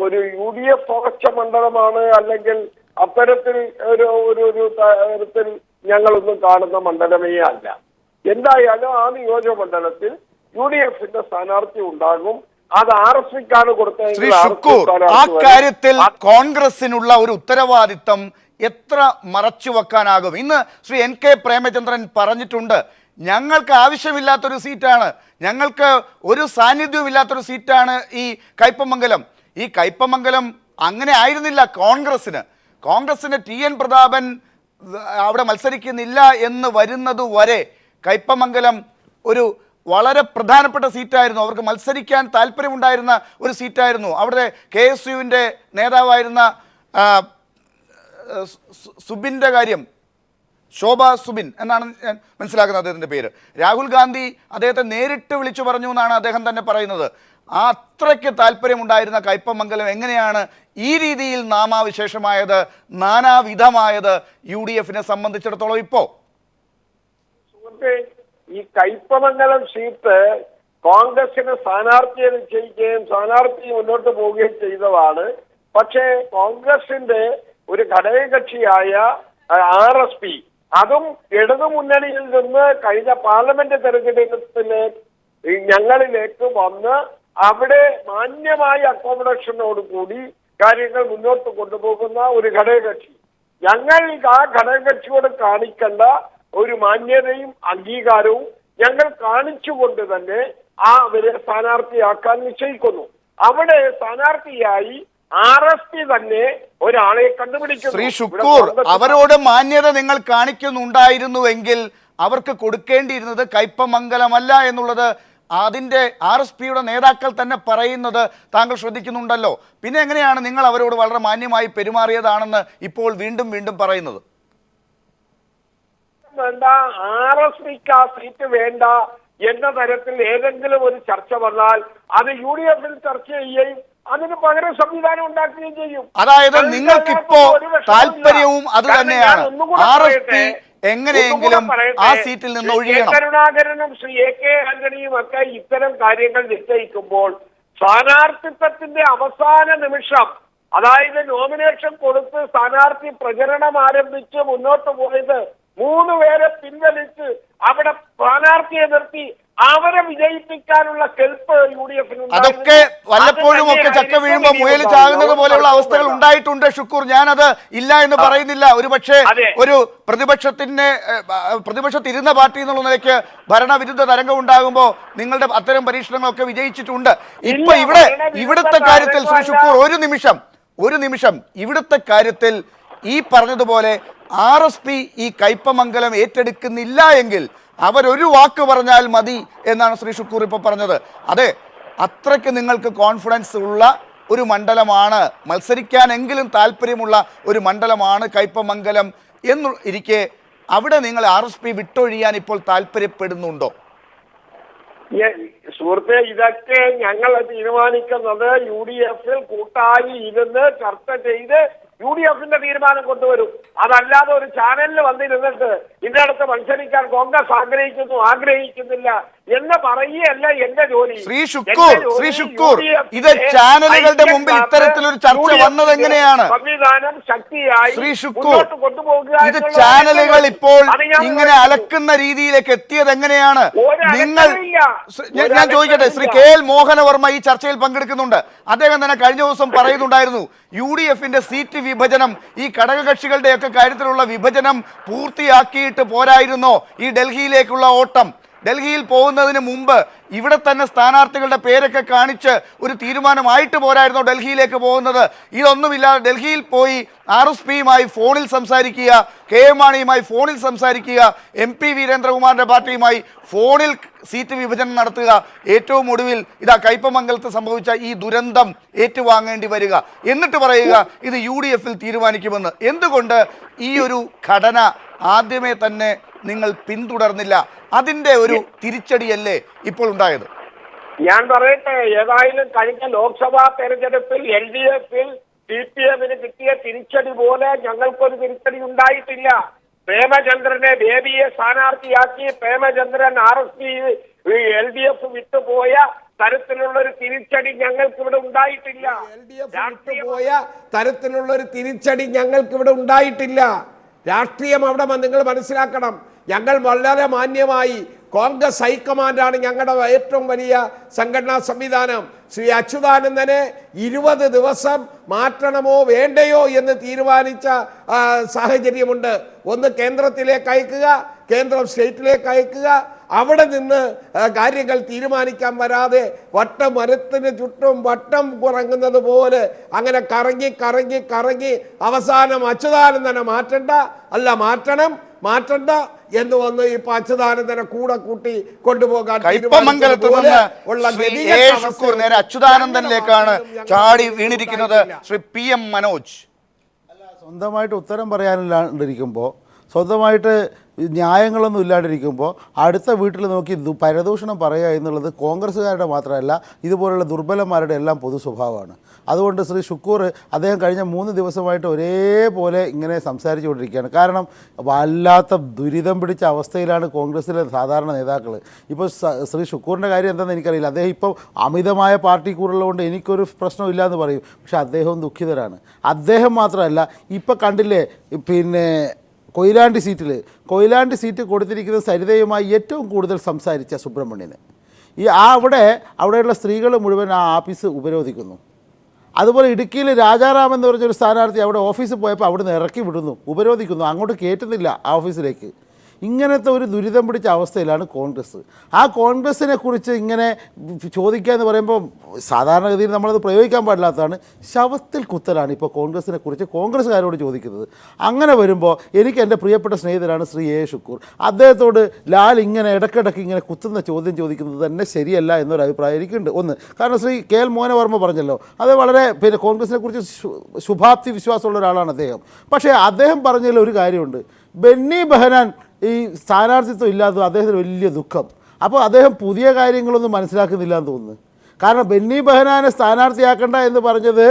ഒരു UDF ഉറച്ച മണ്ഡലമാണ്, അല്ലെങ്കിൽ അത്തരത്തിൽ ഒരു തരത്തിൽ ഞങ്ങളൊന്നും കാണുന്ന മണ്ഡലമേ അല്ല. എന്തായാലും ആ നിയോജക മണ്ഡലത്തിൽ UDFന്റെ സ്ഥാനാർത്ഥി ഉണ്ടാകും. അത് RSPക്കാണ് കൊടുത്തത്. ആ കാര്യത്തിൽ കോൺഗ്രസിനുള്ള ഒരു ഉത്തരവാദിത്തം എത്ര മറച്ചു വെക്കാനാകും? ഇന്ന് ശ്രീ NK പ്രേമചന്ദ്രൻ പറഞ്ഞിട്ടുണ്ട്, ഞങ്ങൾക്ക് ആവശ്യമില്ലാത്തൊരു സീറ്റാണ്, ഞങ്ങൾക്ക് ഒരു സാന്നിധ്യവും ഇല്ലാത്തൊരു സീറ്റാണ് ഈ കയ്പമംഗലം. ഈ കയ്പമംഗലം അങ്ങനെ ആയിരുന്നില്ല കോൺഗ്രസിന്. TN പ്രതാപൻ അവിടെ മത്സരിക്കുന്നില്ല എന്ന് വരുന്നത് വരെ കയ്പമംഗലം ഒരു വളരെ പ്രധാനപ്പെട്ട സീറ്റായിരുന്നു. അവർക്ക് മത്സരിക്കാൻ താല്പര്യമുണ്ടായിരുന്ന ഒരു സീറ്റായിരുന്നു. അവിടെ KSUവിൻ്റെ നേതാവായിരുന്ന സുബിൻ്റെ കാര്യം, ശോഭ സുബിൻ എന്നാണ് ഞാൻ മനസ്സിലാക്കുന്നത് അദ്ദേഹത്തിൻ്റെ പേര്. രാഹുൽ ഗാന്ധി അദ്ദേഹത്തെ നേരിട്ട് വിളിച്ചു പറഞ്ഞു എന്നാണ് അദ്ദേഹം തന്നെ പറയുന്നത്. ആ അത്രയ്ക്ക് താല്പര്യമുണ്ടായിരുന്ന കയ്പമംഗലം എങ്ങനെയാണ് ഈ രീതിയിൽ നാമാവിശേഷമായത്, നാനാവിധമായത് UDF-നെ സംബന്ധിച്ചിടത്തോളം ഇപ്പോ? ഈ കയ്പമംഗലം സീറ്റ് കോൺഗ്രസിന് സ്ഥാനാർത്ഥിയെ നിശ്ചയിക്കുകയും സ്ഥാനാർത്ഥി മുന്നോട്ട് പോവുകയും ചെയ്തതാണ്. പക്ഷേ കോൺഗ്രസിന്റെ ഒരു ഘടകകക്ഷിയായ RSP അതും ഇടതുമുന്നണിയിൽ നിന്ന് കഴിഞ്ഞ പാർലമെന്റ് തെരഞ്ഞെടുപ്പിലെ ഞങ്ങളിലേക്ക് വന്ന് അവിടെ മാന്യമായ അക്കോമഡേഷനോട് കൂടി കാര്യങ്ങൾ മുന്നോട്ട് കൊണ്ടുപോകുന്ന ഒരു ഘടകകക്ഷി. ഞങ്ങൾ ആ ഘടകകക്ഷിയോട് കാണിക്കേണ്ട ഒരു മാന്യതയും അംഗീകാരവും ഞങ്ങൾ കാണിച്ചുകൊണ്ട് തന്നെ അവരെ സ്ഥാനാർത്ഥിയാക്കാൻ നിശ്ചയിക്കുന്നു. അവിടെ സ്ഥാനാർത്ഥിയായി RSP തന്നെ ഒരാളെ കണ്ടുപിടിക്കുന്നു. ശ്രീ ഷുക്കൂർ, അവരോട് മാന്യത നിങ്ങൾ കാണിക്കുന്നുണ്ടായിരുന്നുവെങ്കിൽ അവർക്ക് കൊടുക്കേണ്ടിയിരുന്നത് കയ്പമംഗലമല്ല എന്നുള്ളത് അതിൻ്റെ RSPയുടെ നേതാക്കൾ തന്നെ പറയുന്നത് താങ്കൾ ശ്രദ്ധിക്കുന്നുണ്ടല്ലോ. പിന്നെ എങ്ങനെയാണ് നിങ്ങൾ അവരോട് വളരെ മാന്യമായി പെരുമാറിയതാണെന്ന് ഇപ്പോൾ വീണ്ടും വീണ്ടും പറയുന്നത്? വേണ്ട, RSPക്ക് ആ സീറ്റ് വേണ്ട എന്ന തരത്തിൽ ഏതെങ്കിലും ഒരു ചർച്ച വന്നാൽ അത് UDF-ൽ ചർച്ച ചെയ്യുകയും അതിന് പകരം സംവിധാനം ഉണ്ടാക്കുകയും ചെയ്യും. അതായത് നിങ്ങൾക്കിപ്പോ താല്പര്യവും അത് തന്നെയാണ്, RSP എങ്ങനെയെങ്കിലും ആ സീറ്റിൽ നിന്ന് ഒഴിയണം. കരുണാകരനും ശ്രീ AK ആന്റണിയും ഒക്കെ ഇത്തരം കാര്യങ്ങൾ നിശ്ചയിക്കുമ്പോൾ സ്ഥാനാർത്ഥിത്വത്തിന്റെ അവസാന നിമിഷം, അതായത് നോമിനേഷൻ കൊടുത്ത് സ്ഥാനാർത്ഥി പ്രചരണം ആരംഭിച്ച് മുന്നോട്ട് പോയത് 3 പേരെ പിൻവലിച്ച് അവിടെ സ്ഥാനാർത്ഥിയെ നിർത്തി അവരെ വിജയിപ്പിക്കാനുള്ള കെൽപ്പ് UDF-ന് അതൊക്കെ വല്ലപ്പോഴും ഒക്കെ ചക്ക വീഴുമ്പോ മുയൽ ചാകുന്നത് പോലെയുള്ള അവസ്ഥകൾ ഉണ്ടായിട്ടുണ്ട് ഷുക്കൂർ. ഞാനത് ഇല്ല എന്ന് പറയുന്നില്ല. ഒരുപക്ഷെ ഒരു പ്രതിപക്ഷത്തിരുന്ന പാർട്ടി എന്നുള്ള നിലയ്ക്ക് ഭരണവിരുദ്ധ തരംഗം ഉണ്ടാകുമ്പോൾ നിങ്ങളുടെ അത്തരം പരീക്ഷണങ്ങളൊക്കെ വിജയിച്ചിട്ടുണ്ട്. ഇപ്പൊ ഇവിടുത്തെ കാര്യത്തിൽ ശ്രീ ഷുക്കൂർ ഒരു നിമിഷം ഇവിടുത്തെ കാര്യത്തിൽ ഈ പറഞ്ഞതുപോലെ RSP ഈ കയ്പമംഗലം ഏറ്റെടുക്കുന്നില്ല എങ്കിൽ അവരൊരു വാക്ക് പറഞ്ഞാൽ മതി എന്നാണ് ശ്രീ ഷുക്കൂർ ഇപ്പോൾ പറഞ്ഞത്. അതെ, അത്രയ്ക്ക് നിങ്ങൾക്ക് കോൺഫിഡൻസ് ഉള്ള ഒരു മണ്ഡലമാണ്, മത്സരിക്കാനെങ്കിലും താല്പര്യമുള്ള ഒരു മണ്ഡലമാണ് കയ്പമംഗലം എന്ന് ഇരിക്കെ അവിടെ നിങ്ങൾ RSP വിട്ടൊഴിയാൻ ഇപ്പോൾ താല്പര്യപ്പെടുന്നുണ്ടോ? സുഹൃത്തെ, ഇതൊക്കെ ഞങ്ങൾ തീരുമാനിക്കുന്നത് UDF-ൽ കൂട്ടായി ഇരുന്ന് ചർച്ച ചെയ്ത് UDF-ന്റെ തീരുമാനം കൊണ്ടുവരും. അതല്ലാതെ ഒരു ചാനലിൽ വന്നിരുന്നിട്ട് ഇതിനടുത്ത് മത്സരിക്കാൻ കോൺഗ്രസ് ആഗ്രഹിക്കുന്നില്ല എന്ന് പറയുകയല്ല എന്റെ ജോലി. ശ്രീ ഷുക്കൂർ, ഇത് ചാനലുകളുടെ മുമ്പിൽ ഇത്തരത്തിലൊരു ചർച്ച വന്നത് എങ്ങനെയാണ്? സംവിധാനം ശക്തിയായി ശ്രീ ഷുക്കൂർ, കൊണ്ടുപോകുക. ഇത് ചാനലുകൾ ഇപ്പോൾ ഇങ്ങനെ അലക്കുന്ന രീതിയിലേക്ക് എത്തിയത് എങ്ങനെയാണ്? ഞാൻ ചോദിക്കട്ടെ, ശ്രീ KL മോഹനവർമ്മ ഈ ചർച്ചയിൽ പങ്കെടുക്കുന്നുണ്ട്. അദ്ദേഹം തന്നെ കഴിഞ്ഞ ദിവസം പറയുന്നുണ്ടായിരുന്നു UDF-ന്റെ സീറ്റ് വിഭജനം, ഈ ഘടകകക്ഷികളുടെയൊക്കെ കാര്യത്തിലുള്ള വിഭജനം പൂർത്തിയാക്കിയിട്ട് പോരായിരുന്നോ ഈ ഡൽഹിയിലേക്കുള്ള ഓട്ടം? ഡൽഹിയിൽ പോകുന്നതിന് മുമ്പ് ഇവിടെ തന്നെ സ്ഥാനാർത്ഥികളുടെ പേരൊക്കെ കാണിച്ച് ഒരു തീരുമാനമായിട്ട് പോരായിരുന്നോ ഡൽഹിയിലേക്ക് പോകുന്നത്? ഇതൊന്നുമില്ലാതെ ഡൽഹിയിൽ പോയി RSPയുമായി ഫോണിൽ സംസാരിക്കുക, KM മാണിയുമായി ഫോണിൽ സംസാരിക്കുക, MP വീരേന്ദ്രകുമാറിന്റെ പാർട്ടിയുമായി ഫോണിൽ സീറ്റ് വിഭജനം നടത്തുക, ഏറ്റവും ഒടുവിൽ ഇതാ കയ്പമംഗലത്ത് സംഭവിച്ച ഈ ദുരന്തം ഏറ്റുവാങ്ങേണ്ടി വരിക, എന്നിട്ട് പറയുക ഇത് UDF-ൽ തീരുമാനിക്കുമെന്ന്. എന്തുകൊണ്ട് ഈ ഒരു ഘടന ആദ്യമേ തന്നെ നിങ്ങൾ പിന്തുടർന്നില്ല? അതിന്റെ ഒരു തിരിച്ചടിയല്ലേ ഇപ്പോൾ ഉണ്ടായത്? ഞാൻ പറയട്ടെ, ഏതായാലും കഴിഞ്ഞ ലോക്സഭാ തെരഞ്ഞെടുപ്പിൽ LDF-ൽ CPM-ന് കിട്ടിയ തിരിച്ചടി പോലെ ഞങ്ങൾക്കൊരു തിരിച്ചടി ഉണ്ടായിട്ടില്ല. പ്രേമചന്ദ്രനെ ബേബിയെ സ്ഥാനാർത്ഥിയാക്കി പ്രേമചന്ദ്രൻ RSP LDF വിട്ടുപോയ തരത്തിലുള്ള ഒരു തിരിച്ചടി ഞങ്ങൾക്ക് ഇവിടെ ഉണ്ടായിട്ടില്ല. രാഷ്ട്രീയം അവിടെ നിങ്ങൾ മനസ്സിലാക്കണം. ഞങ്ങൾ വളരെ മാന്യമായി, കോൺഗ്രസ് ഹൈക്കമാൻഡാണ് ഞങ്ങളുടെ ഏറ്റവും വലിയ സംഘടനാ സംവിധാനം. ശ്രീ അച്യുതാനന്ദനെ 20 ദിവസം മാറ്റണമോ വേണ്ടയോ എന്ന് തീരുമാനിച്ച സാഹചര്യമുണ്ട്. ഒന്ന് കേന്ദ്രത്തിലേക്ക് അയക്കുക, കേന്ദ്രം സ്റ്റേറ്റിലേക്ക് അയക്കുക, അവിടെ നിന്ന് കാര്യങ്ങൾ തീരുമാനിക്കാൻ വരാതെ വട്ടമരത്തിന് ചുറ്റും വട്ടം കുറങ്ങുന്നത് പോലെ അങ്ങനെ കറങ്ങി കറങ്ങി കറങ്ങി അവസാനം അച്യുതാനന്ദനെ മാറ്റണ്ട എന്ന് വന്ന് ഇപ്പൊ അച്യുതാനന്ദനെ കൂടെ കൂട്ടി കൊണ്ടുപോകാൻ നേരെ അച്യുതാനന്ദനിലേക്കാണ് ചാടി വീണിരിക്കുന്നത് ശ്രീ PM മനോജ്. സ്വന്തമായിട്ട് ഉത്തരം പറയാനില്ലാണ്ടിരിക്കുമ്പോൾ സ്വന്തമായിട്ട് ന്യായങ്ങളൊന്നും ഇല്ലാണ്ടിരിക്കുമ്പോൾ അടുത്ത വീട്ടിൽ നോക്കി പരദൂഷണം പറയുക എന്നുള്ളത് കോൺഗ്രസ്സുകാരുടെ മാത്രമല്ല ഇതുപോലുള്ള ദുർബലന്മാരുടെ എല്ലാം പൊതു സ്വഭാവമാണ്. അതുകൊണ്ട് ശ്രീ ഷുക്കൂർ അദ്ദേഹം കഴിഞ്ഞ 3 ദിവസമായിട്ട് ഒരേപോലെ ഇങ്ങനെ സംസാരിച്ചുകൊണ്ടിരിക്കുകയാണ്. കാരണം വല്ലാത്ത ദുരിതം പിടിച്ച അവസ്ഥയിലാണ് കോൺഗ്രസ്സിലെ സാധാരണ നേതാക്കൾ. ഇപ്പോൾ ശ്രീ ഷുക്കൂറിൻ്റെ കാര്യം എന്താണെന്ന് എനിക്കറിയില്ല. അദ്ദേഹം ഇപ്പോൾ അമിതമായ പാർട്ടി കൂടുള്ളതുകൊണ്ട് എനിക്കൊരു പ്രശ്നമില്ല എന്ന് പറയും. പക്ഷേ അദ്ദേഹവും ദുഃഖിതരാണ്. അദ്ദേഹം മാത്രമല്ല, ഇപ്പോൾ കണ്ടില്ലേ പിന്നെ കൊയിലാണ്ടി സീറ്റ് കൊടുത്തിരിക്കുന്ന സരിതയുമായി ഏറ്റവും കൂടുതൽ സംസാരിച്ച സുബ്രഹ്മണ്യന് അവിടെയുള്ള സ്ത്രീകൾ മുഴുവൻ ആ ആഫീസ് ഉപരോധിക്കുന്നു. അതുപോലെ ഇടുക്കിയിൽ രാജാറാം എന്ന് പറഞ്ഞൊരു സ്ഥാനാർത്ഥി അവിടെ ഓഫീസിൽ പോയപ്പോൾ അവിടെ നിന്ന് ഇറക്കി വിടുന്നു, ഉപരോധിക്കുന്നു, അങ്ങോട്ട് കയറ്റുന്നില്ല ആ ഓഫീസിലേക്ക്. ഇങ്ങനത്തെ ഒരു ദുരിതം പിടിച്ച അവസ്ഥയിലാണ് കോൺഗ്രസ്. ആ കോൺഗ്രസിനെ കുറിച്ച് ഇങ്ങനെ ചോദിക്കുക എന്ന് പറയുമ്പോൾ സാധാരണഗതിയിൽ നമ്മളത് പ്രയോഗിക്കാൻ പാടില്ലാത്തതാണ്. ശവത്തിൽ കുത്തലാണ് ഇപ്പോൾ കോൺഗ്രസിനെ കുറിച്ച് കോൺഗ്രസ്സുകാരോട് ചോദിക്കുന്നത്. അങ്ങനെ വരുമ്പോൾ എനിക്ക് എൻ്റെ പ്രിയപ്പെട്ട സ്നേഹിതരാണ് ശ്രീ എ ഷുക്കൂർ. അദ്ദേഹത്തോട് ലാൽ ഇങ്ങനെ ഇടയ്ക്കിടയ്ക്ക് ഇങ്ങനെ കുത്തുന്ന ചോദ്യം ചോദിക്കുന്നത് തന്നെ ശരിയല്ല എന്നൊരു അഭിപ്രായം എനിക്കുണ്ട്. ഒന്ന്, കാരണം ശ്രീ കെ എൽ മോഹനവർമ്മ പറഞ്ഞല്ലോ, അത് വളരെ കോൺഗ്രസിനെ കുറിച്ച് ശുഭാപ്തി വിശ്വാസമുള്ള ഒരാളാണ് അദ്ദേഹം. പക്ഷേ അദ്ദേഹം പറഞ്ഞതിൽ ഒരു കാര്യമുണ്ട്, ബെന്നി ബെഹനാൻ ഈ സ്ഥാനാർത്ഥിത്വം ഇല്ലാത്തത് അദ്ദേഹത്തിന് വലിയ ദുഃഖം. അപ്പോൾ അദ്ദേഹം പുതിയ കാര്യങ്ങളൊന്നും മനസ്സിലാക്കുന്നില്ല എന്ന് തോന്നുന്നു. കാരണം ബെന്നി ബെഹനാനെ സ്ഥാനാർത്ഥിയാക്കണ്ട എന്ന് പറഞ്ഞത്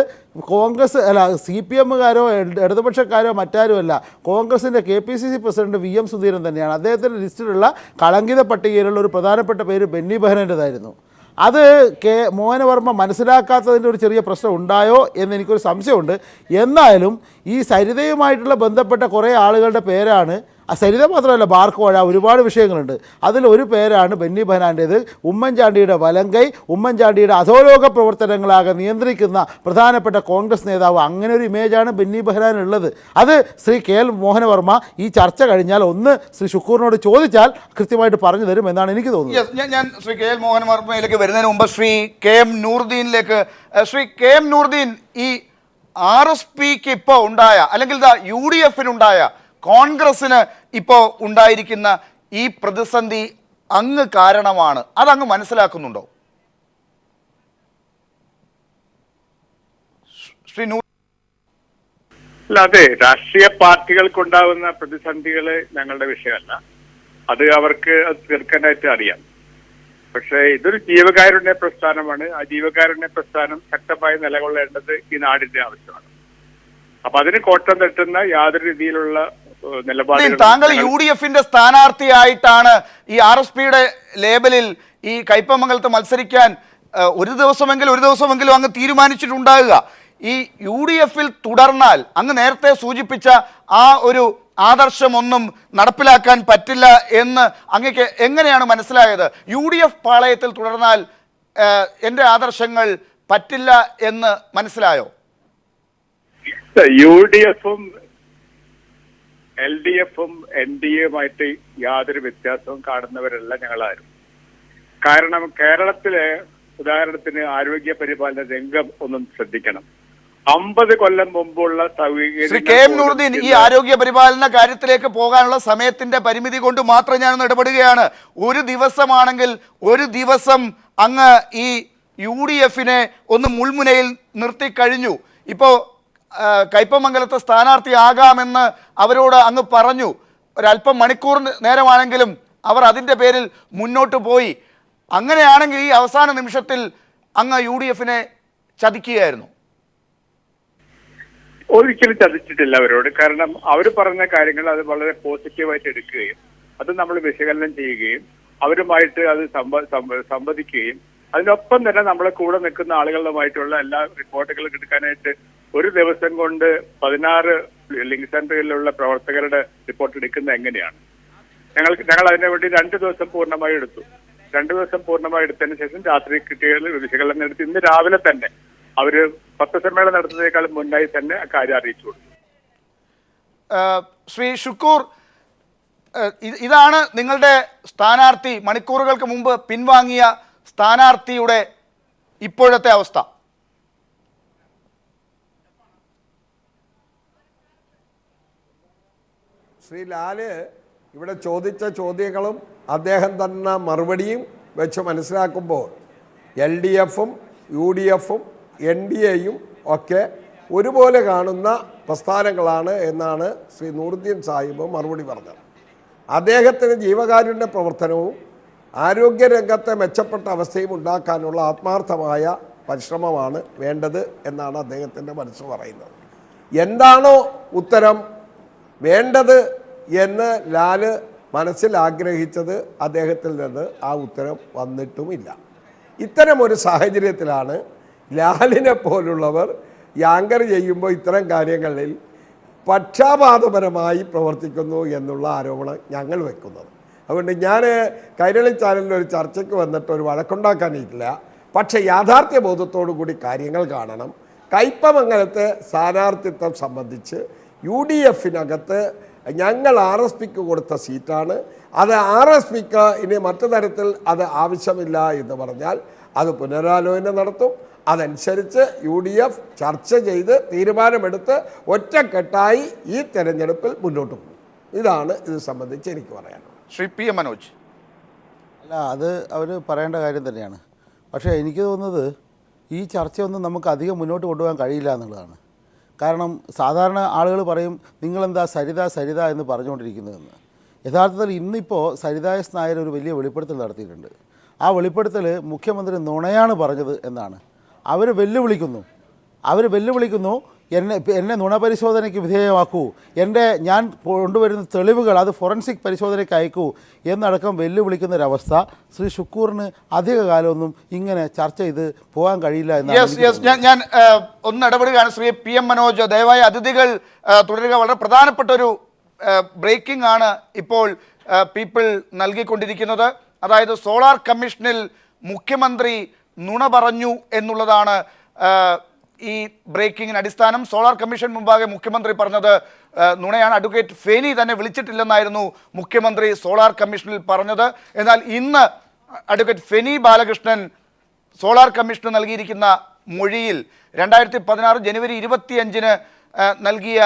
കോൺഗ്രസ് സി പി എമ്മുകാരോ ഇടതുപക്ഷക്കാരോ മറ്റാരുമല്ല, കോൺഗ്രസിൻ്റെ KPCC പ്രസിഡന്റ് VM സുധീരൻ തന്നെയാണ്. അദ്ദേഹത്തിൻ്റെ ലിസ്റ്റിലുള്ള കളങ്കിത പട്ടികയിലുള്ള ഒരു പ്രധാനപ്പെട്ട പേര് ബെന്നി ബെഹനാൻ്റെതായിരുന്നു. അത് മോഹനവർമ്മ മനസ്സിലാക്കാത്തതിൻ്റെ ഒരു ചെറിയ പ്രശ്നം ഉണ്ടായോ എന്നെനിക്കൊരു സംശയമുണ്ട്. എന്നാലും ഈ സരിതയുമായിട്ടുള്ള ബന്ധപ്പെട്ട കുറേ ആളുകളുടെ പേരാണ്, സരിത മാത്രമല്ല ബാർക്കോഴ, ഒരുപാട് വിഷയങ്ങളുണ്ട്. അതിലൊരു പേരാണ് ബെന്നി ബെഹനാൻ്റേത്. ഉമ്മൻചാണ്ടിയുടെ വലങ്കൈ, ഉമ്മൻചാണ്ടിയുടെ അധോലോക പ്രവർത്തനങ്ങളാകെ നിയന്ത്രിക്കുന്ന പ്രധാനപ്പെട്ട കോൺഗ്രസ് നേതാവ്, അങ്ങനെ ഒരു ഇമേജാണ് ബെന്നി ബെഹനാനുള്ളത്. അത് ശ്രീ കെ എൽ മോഹനവർമ്മ ഈ ചർച്ച കഴിഞ്ഞാൽ ഒന്ന് ശ്രീ ഷുക്കൂറിനോട് ചോദിച്ചാൽ കൃത്യമായിട്ട് പറഞ്ഞു തരും എന്നാണ് എനിക്ക് തോന്നുന്നത്. ഞാൻ ശ്രീ കെ എൽ മോഹനവർമ്മയിലേക്ക് വരുന്നതിന് മുമ്പ് ശ്രീ KM നൂറുദ്ദീനിലേക്ക്. ശ്രീ KM നൂറുദ്ദീൻ, ഈ RSPക്ക് ഇപ്പോൾ ഉണ്ടായ അല്ലെങ്കിൽ UDFനുണ്ടായ കോൺഗ്രസിന് ഇപ്പോൾ ഉണ്ടായിരിക്കുന്ന ഈ പ്രതിസന്ധി അങ്ങ് കാരണമാണ്, അതങ്ങ് മനസ്സിലാക്കുന്നുണ്ടോ ശ്രീ നൂർ? അല്ല, അതെ, രാഷ്ട്രീയ പാർട്ടികൾക്കുണ്ടാവുന്ന പ്രതിസന്ധികൾ ഞങ്ങളുടെ വിഷയമല്ല. അത് അവർക്ക് അത് തീർക്കാനായിട്ട് അറിയാം. പക്ഷേ ഇതൊരു ജീവകാരുണ്യ പ്രസ്ഥാനമാണ്. ആ ജീവകാരുണ്യ പ്രസ്ഥാനം ശക്തമായി നിലകൊള്ളേണ്ടത് ഈ നാടിന്റെ ആവശ്യമാണ്. അപ്പൊ അതിന് കോട്ടം തട്ടുന്ന യാതൊരു രീതിയിലുള്ള താങ്കൾ UDFന്റെ സ്ഥാനാർത്ഥിയായിട്ടാണ് ഈ RSPയുടെ ലേബലിൽ ഈ കയ്പമംഗലത്ത് മത്സരിക്കാൻ ഒരു ദിവസമെങ്കിലും അങ്ങ് തീരുമാനിച്ചിട്ടുണ്ടാകുക. ഈ UDFൽ തുടർന്നാൽ അങ്ങ് നേരത്തെ സൂചിപ്പിച്ച ആ ഒരു ആദർശമൊന്നും നടപ്പിലാക്കാൻ പറ്റില്ല എന്ന് അങ്ങക്ക് എങ്ങനെയാണ് മനസ്സിലായത്? UDF പാളയത്തിൽ തുടർന്നാൽ എൻ്റെ ആദർശങ്ങൾ പറ്റില്ല എന്ന് മനസ്സിലായോ? UDFും LDFും NDAയുമായിട്ട് യാതൊരു വ്യത്യാസവും കാണുന്നവരല്ല ഞങ്ങളാരും. കാരണം കേരളത്തിലെ ഉദാഹരണത്തിന് ആരോഗ്യ പരിപാലന രംഗം ഒന്നും ശ്രദ്ധിക്കണം. 50 കൊല്ലം മുമ്പുള്ള ശ്രീ KM നൂറുദ്ദീൻ, ഈ ആരോഗ്യ പരിപാലന കാര്യത്തിലേക്ക് പോകാനുള്ള സമയത്തിന്റെ പരിമിതി കൊണ്ട് മാത്രം ഞാൻ ഇടപെടുകയാണ്. ഒരു ദിവസമാണെങ്കിൽ ഒരു ദിവസം അങ്ങ് ഈ UDFനെ ഒന്ന് മുൾമുനയിൽ നിർത്തിക്കഴിഞ്ഞു. ഇപ്പോൾ കയ്പമംഗലത്ത് സ്ഥാനാർത്ഥിയാകാമെന്ന് അവരോട് അങ്ങ് പറഞ്ഞു. ഒരല്പം മണിക്കൂർ നേരമാണെങ്കിലും അവർ അതിൻ്റെ പേരിൽ മുന്നോട്ട് പോയി. അങ്ങനെയാണെങ്കിൽ ഈ അവസാന നിമിഷത്തിൽ അങ്ങ് UDFനെ ചതിക്കുകയായിരുന്നു. ഒരിക്കലും ചതിച്ചിട്ടില്ല അവരോട്. കാരണം അവർ പറഞ്ഞ കാര്യങ്ങൾ അത് വളരെ പോസിറ്റീവായിട്ട് എടുക്കുകയും അത് നമ്മൾ വിശകലനം ചെയ്യുകയും അവരുമായിട്ട് അത് സംവദിക്കുകയും അതിനൊപ്പം തന്നെ നമ്മളെ കൂടെ നിൽക്കുന്ന ആളുകളുമായിട്ടുള്ള എല്ലാ റിപ്പോർട്ടുകളും എടുക്കാനായിട്ട് ഒരു ദിവസം കൊണ്ട് 16 ലിങ്ക് സെന്ററുകളിലുള്ള പ്രവർത്തകരുടെ റിപ്പോർട്ട് എടുക്കുന്നത് എങ്ങനെയാണ്? ഞങ്ങൾ അതിനു വേണ്ടി 2 ദിവസം പൂർണ്ണമായി എടുത്തു. 2 ദിവസം പൂർണ്ണമായി എടുത്തതിന് ശേഷം രാത്രി കിട്ടിയ വിശകലനം എടുത്ത് ഇന്ന് രാവിലെ തന്നെ അവര് പത്രസമ്മേളനം നടത്തുന്നതിനേക്കാളും മുന്നായി തന്നെ ആ കാര്യം അറിയിച്ചു കൊടുത്തു. ശ്രീ ഷുക്കൂർ, ഇതാണ് നിങ്ങളുടെ സ്ഥാനാർത്ഥി, മണിക്കൂറുകൾക്ക് മുമ്പ് പിൻവാങ്ങിയ സ്ഥാനാർത്ഥിയുടെ ഇപ്പോഴത്തെ അവസ്ഥ. ശ്രീ ലാല് ഇവിടെ ചോദിച്ച ചോദ്യങ്ങളും അദ്ദേഹം തന്ന മറുപടിയും വെച്ച് മനസ്സിലാക്കുമ്പോൾ LDFും UDFും NDAയും ഒക്കെ ഒരുപോലെ കാണുന്ന പ്രസ്ഥാനങ്ങളാണ് എന്നാണ് ശ്രീ നൂറുദ്ദീൻ സാഹിബ് മറുപടി പറഞ്ഞത്. അദ്ദേഹത്തിന് ജീവകാരുണ്യ പ്രവർത്തനവും ആരോഗ്യരംഗത്തെ മെച്ചപ്പെട്ട അവസ്ഥയും ഉണ്ടാക്കാനുള്ള ആത്മാർത്ഥമായ പരിശ്രമമാണ് വേണ്ടത് എന്നാണ് അദ്ദേഹത്തിൻ്റെ മനസ്സ് പറയുന്നത്. എന്താണോ ഉത്തരം വേണ്ടത് എന്ന് ലാല് മനസ്സിൽ ആഗ്രഹിച്ചത് അദ്ദേഹത്തിൽ നിന്ന് ആ ഉത്തരം വന്നിട്ടുമില്ല. ഇത്തരമൊരു സാഹചര്യത്തിലാണ് ലാലിനെ പോലുള്ളവർ യാങ്കർ ചെയ്യുമ്പോൾ ഇത്തരം കാര്യങ്ങളിൽ പക്ഷാപാതപരമായി പ്രവർത്തിക്കുന്നു എന്നുള്ള ആരോപണം ഞങ്ങൾ വെക്കുന്നത്. അതുകൊണ്ട് ഞാൻ കൈരളി ചാനലിൽ ഒരു ചർച്ചയ്ക്ക് വന്നിട്ട് ഒരു വഴക്കുണ്ടാക്കാനില്ല. പക്ഷേ യാഥാർത്ഥ്യ ബോധത്തോടു കൂടി കാര്യങ്ങൾ കാണണം. കയ്പമംഗലത്തെ സ്ഥാനാർത്ഥിത്വം സംബന്ധിച്ച് UDF-നകത്ത് ഞങ്ങൾ RSPക്ക് കൊടുത്ത സീറ്റാണ്. അത് RSPക്ക് ഇനി മറ്റു തരത്തിൽ അത് ആവശ്യമില്ല എന്ന് പറഞ്ഞാൽ അത് പുനരാലോചന നടത്തും. അതനുസരിച്ച് UDF ചർച്ച ചെയ്ത് തീരുമാനമെടുത്ത് ഒറ്റക്കെട്ടായി ഈ തെരഞ്ഞെടുപ്പിൽ മുന്നോട്ട് പോകും. ഇതാണ് ഇത് സംബന്ധിച്ച് എനിക്ക് പറയാനുള്ളത്. ശ്രീ PM മനോജ്. അല്ല, അത് അവർ പറയേണ്ട കാര്യം തന്നെയാണ്. പക്ഷേ എനിക്ക് തോന്നുന്നത് ഈ ചർച്ചയൊന്നും നമുക്ക് അധികം മുന്നോട്ട് കൊണ്ടുപോകാൻ കഴിയില്ല എന്നുള്ളതാണ്. കാരണം സാധാരണ ആളുകൾ പറയും നിങ്ങളെന്താ സരിത എന്ന് പറഞ്ഞുകൊണ്ടിരിക്കുന്നതെന്ന്. യഥാർത്ഥത്തിൽ ഇന്നിപ്പോൾ സരിത എസ് നായർ ഒരു വലിയ വെളിപ്പെടുത്തൽ നടത്തിയിട്ടുണ്ട്. ആ വെളിപ്പെടുത്തൽ മുഖ്യമന്ത്രി നുണയാണ് പറഞ്ഞത് എന്നാണ്. അവർ വെല്ലുവിളിക്കുന്നു എന്നെ നുണപരിശോധനയ്ക്ക് വിധേയമാക്കൂ, ഞാൻ കൊണ്ടുവരുന്ന തെളിവുകൾ അത് ഫോറൻസിക് പരിശോധനയ്ക്ക് അയക്കൂ എന്നടക്കം വെല്ലുവിളിക്കുന്നൊരവസ്ഥ ശ്രീ ഷുക്കൂറിന് അധികകാലമൊന്നും ഇങ്ങനെ ചർച്ച ചെയ്ത് പോകാൻ കഴിയില്ല എന്നാണ്. ഞാൻ ഒന്ന് ഇടപെടുകയാണ്. ശ്രീ PM മനോജ്, ദയവായി അതിഥികൾ തുടരുക. വളരെ പ്രധാനപ്പെട്ട ഒരു ബ്രേക്കിംഗ് ആണ് ഇപ്പോൾ പീപ്പിൾ നൽകിക്കൊണ്ടിരിക്കുന്നത്. അതായത് സോളാർ കമ്മീഷനിൽ മുഖ്യമന്ത്രി നുണ പറഞ്ഞു എന്നുള്ളതാണ് ഈ ബ്രേക്കിങ്ങിന് അടിസ്ഥാനം. സോളാർ കമ്മീഷൻ മുമ്പാകെ മുഖ്യമന്ത്രി പറഞ്ഞത് നുണയാണ്. അഡ്വക്കേറ്റ് ഫെനി തന്നെ വിളിച്ചിട്ടില്ലെന്നായിരുന്നു മുഖ്യമന്ത്രി സോളാർ കമ്മീഷനിൽ പറഞ്ഞത്. എന്നാൽ ഇന്ന് advocate Feni Balakrishnan solar commission നൽകിയിരിക്കുന്ന മൊഴിയിൽ 2016 ജനുവരി 25-ന് നൽകിയ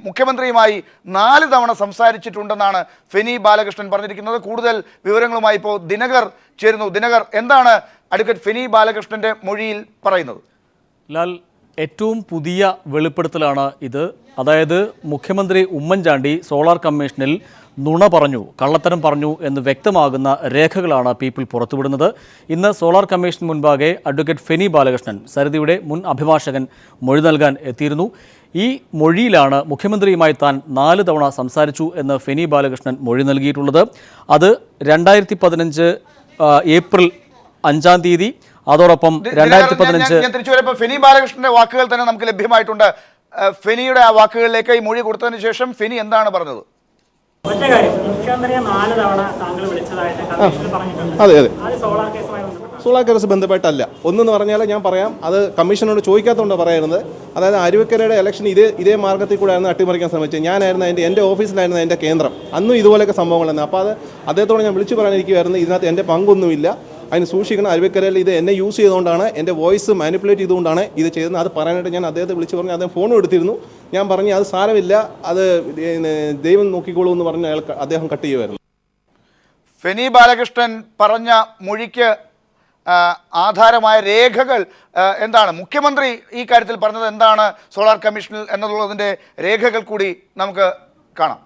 മുഖ്യമന്ത്രിയുമായി 4 തവണ സംസാരിച്ചിട്ടുണ്ടെന്നാണ് ഫെനി ബാലകൃഷ്ണൻ പറഞ്ഞിരിക്കുന്നത്. കൂടുതൽ വിവരങ്ങളുമായി ഇപ്പോൾ ദിനകർ ചേരുന്നു. ദിനകർ, എന്താണ് അഡ്വക്കേറ്റ് ഫെനി ബാലകൃഷ്ണന്റെ മൊഴിയിൽ പറയുന്നത്? ലാൽ, ഏറ്റവും പുതിയ വെളിപ്പെടുത്തലാണ് ഇത്. അതായത് മുഖ്യമന്ത്രി ഉമ്മൻചാണ്ടി സോളാർ കമ്മീഷനിൽ നുണ പറഞ്ഞു, കള്ളത്തരം പറഞ്ഞു എന്ന് വ്യക്തമാകുന്ന രേഖകളാണ് പീപ്പിൾ പുറത്തുവിടുന്നത്. ഇന്ന് സോളാർ കമ്മീഷൻ മുൻപാകെ അഡ്വക്കേറ്റ് ഫെനി ബാലകൃഷ്ണൻ, സരിതയുടെ മുൻ അഭിഭാഷകൻ, മൊഴി നൽകാൻ എത്തിയിരുന്നു. ഈ മൊഴിയിലാണ് മുഖ്യമന്ത്രിയുമായി താൻ 4 തവണ സംസാരിച്ചു എന്ന് ഫെനി ബാലകൃഷ്ണൻ മൊഴി നൽകിയിട്ടുള്ളത്. അത് 2015 ഏപ്രിൽ 5-ാം തീയതി, അതോടൊപ്പം 2015 ഫെനി ബാലകൃഷ്ണന്റെ വാക്കുകൾ തന്നെ നമുക്ക് ലഭ്യമായിട്ടുണ്ട്. ഫെനിയുടെ ആ വാക്കുകളിലേക്ക് ഈ മൊഴി കൊടുത്തതിന് ശേഷം ഫെനി എന്താണ് പറഞ്ഞത്? ഒറ്റ കാര്യം, മുഖ്യമന്ത്രിയെ 4 തവണ താങ്കൾ വിളിച്ചതായിട്ട് കമ്മീഷനിൽ പറഞ്ഞിട്ടുണ്ട്. അതെ സോളാർ കേസുമായി ബന്ധപ്പെട്ട് സോളാർ കേസ് ബന്ധപ്പെട്ടല്ല. ഒന്നെന്ന് പറഞ്ഞാൽ ഞാൻ പറയാം, അത് കമ്മീഷനോട് ചോദിക്കാത്തതുകൊണ്ട് പറയുന്നത്. അതായത് അരുവിക്കരയുടെ ഇലക്ഷൻ ഇതേ മാർഗത്തിൽ കൂടെ ആയിരുന്നു അട്ടിമറിക്കാൻ ശ്രമിച്ചത്. ഞാനായിരുന്നു എൻ്റെ ഓഫീസിലായിരുന്നു എൻ്റെ കേന്ദ്രം. അന്നും ഇതുപോലെയൊക്കെ സംഭവങ്ങളായിരുന്നു. അപ്പോൾ അത് അദ്ദേഹത്തോട് ഞാൻ വിളിച്ചു പറയാനിരിക്കുമായിരുന്നു, ഇതിനകത്ത് എൻ്റെ പങ്കൊന്നുമില്ല, അതിന് സൂക്ഷിക്കണം. അരുവിക്കരയിൽ ഇത് എന്നെ യൂസ് ചെയ്തുകൊണ്ടാണ്, എൻ്റെ വോയിസ് മാനിപ്പുലേറ്റ് ചെയ്തുകൊണ്ടാണ് ഇത് ചെയ്തത്. അത് പറയാനായിട്ട് ഞാൻ അദ്ദേഹത്തെ വിളിച്ച് പറഞ്ഞു. അദ്ദേഹം ഫോണും എടുത്തിരുന്നു. ഞാൻ പറഞ്ഞു അത് സാരമില്ല, അത് ദൈവം നോക്കിക്കോളൂ എന്ന് പറഞ്ഞ് അദ്ദേഹം കട്ട് ചെയ്യുമായിരുന്നു. ഫെനി ബാലകൃഷ്ണൻ പറഞ്ഞ മൊഴിക്ക് ആധാരമായ രേഖകൾ എന്താണ്? മുഖ്യമന്ത്രി ഈ കാര്യത്തിൽ പറഞ്ഞത് എന്താണ് സോളാർ കമ്മീഷനിൽ എന്നുള്ളതിൻ്റെ രേഖകൾ കൂടി നമുക്ക് കാണാം.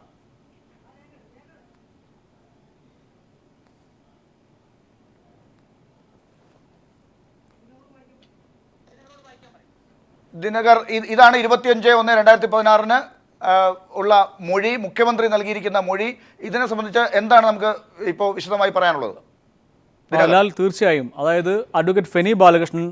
ദിനകർ, ഇതാണ് 25/1/2016 ഉള്ള മൊഴി, മുഖ്യമന്ത്രി നൽകിയിരിക്കുന്ന മൊഴി. ഇതിനെ സംബന്ധിച്ച് എന്താണ് നമുക്ക് ഇപ്പോൾ വിശദമായി പറയാനുള്ളത്? ലാൽ, തീർച്ചയായും. അതായത് അഡ്വക്കേറ്റ് ഫെനി ബാലകൃഷ്ണൻ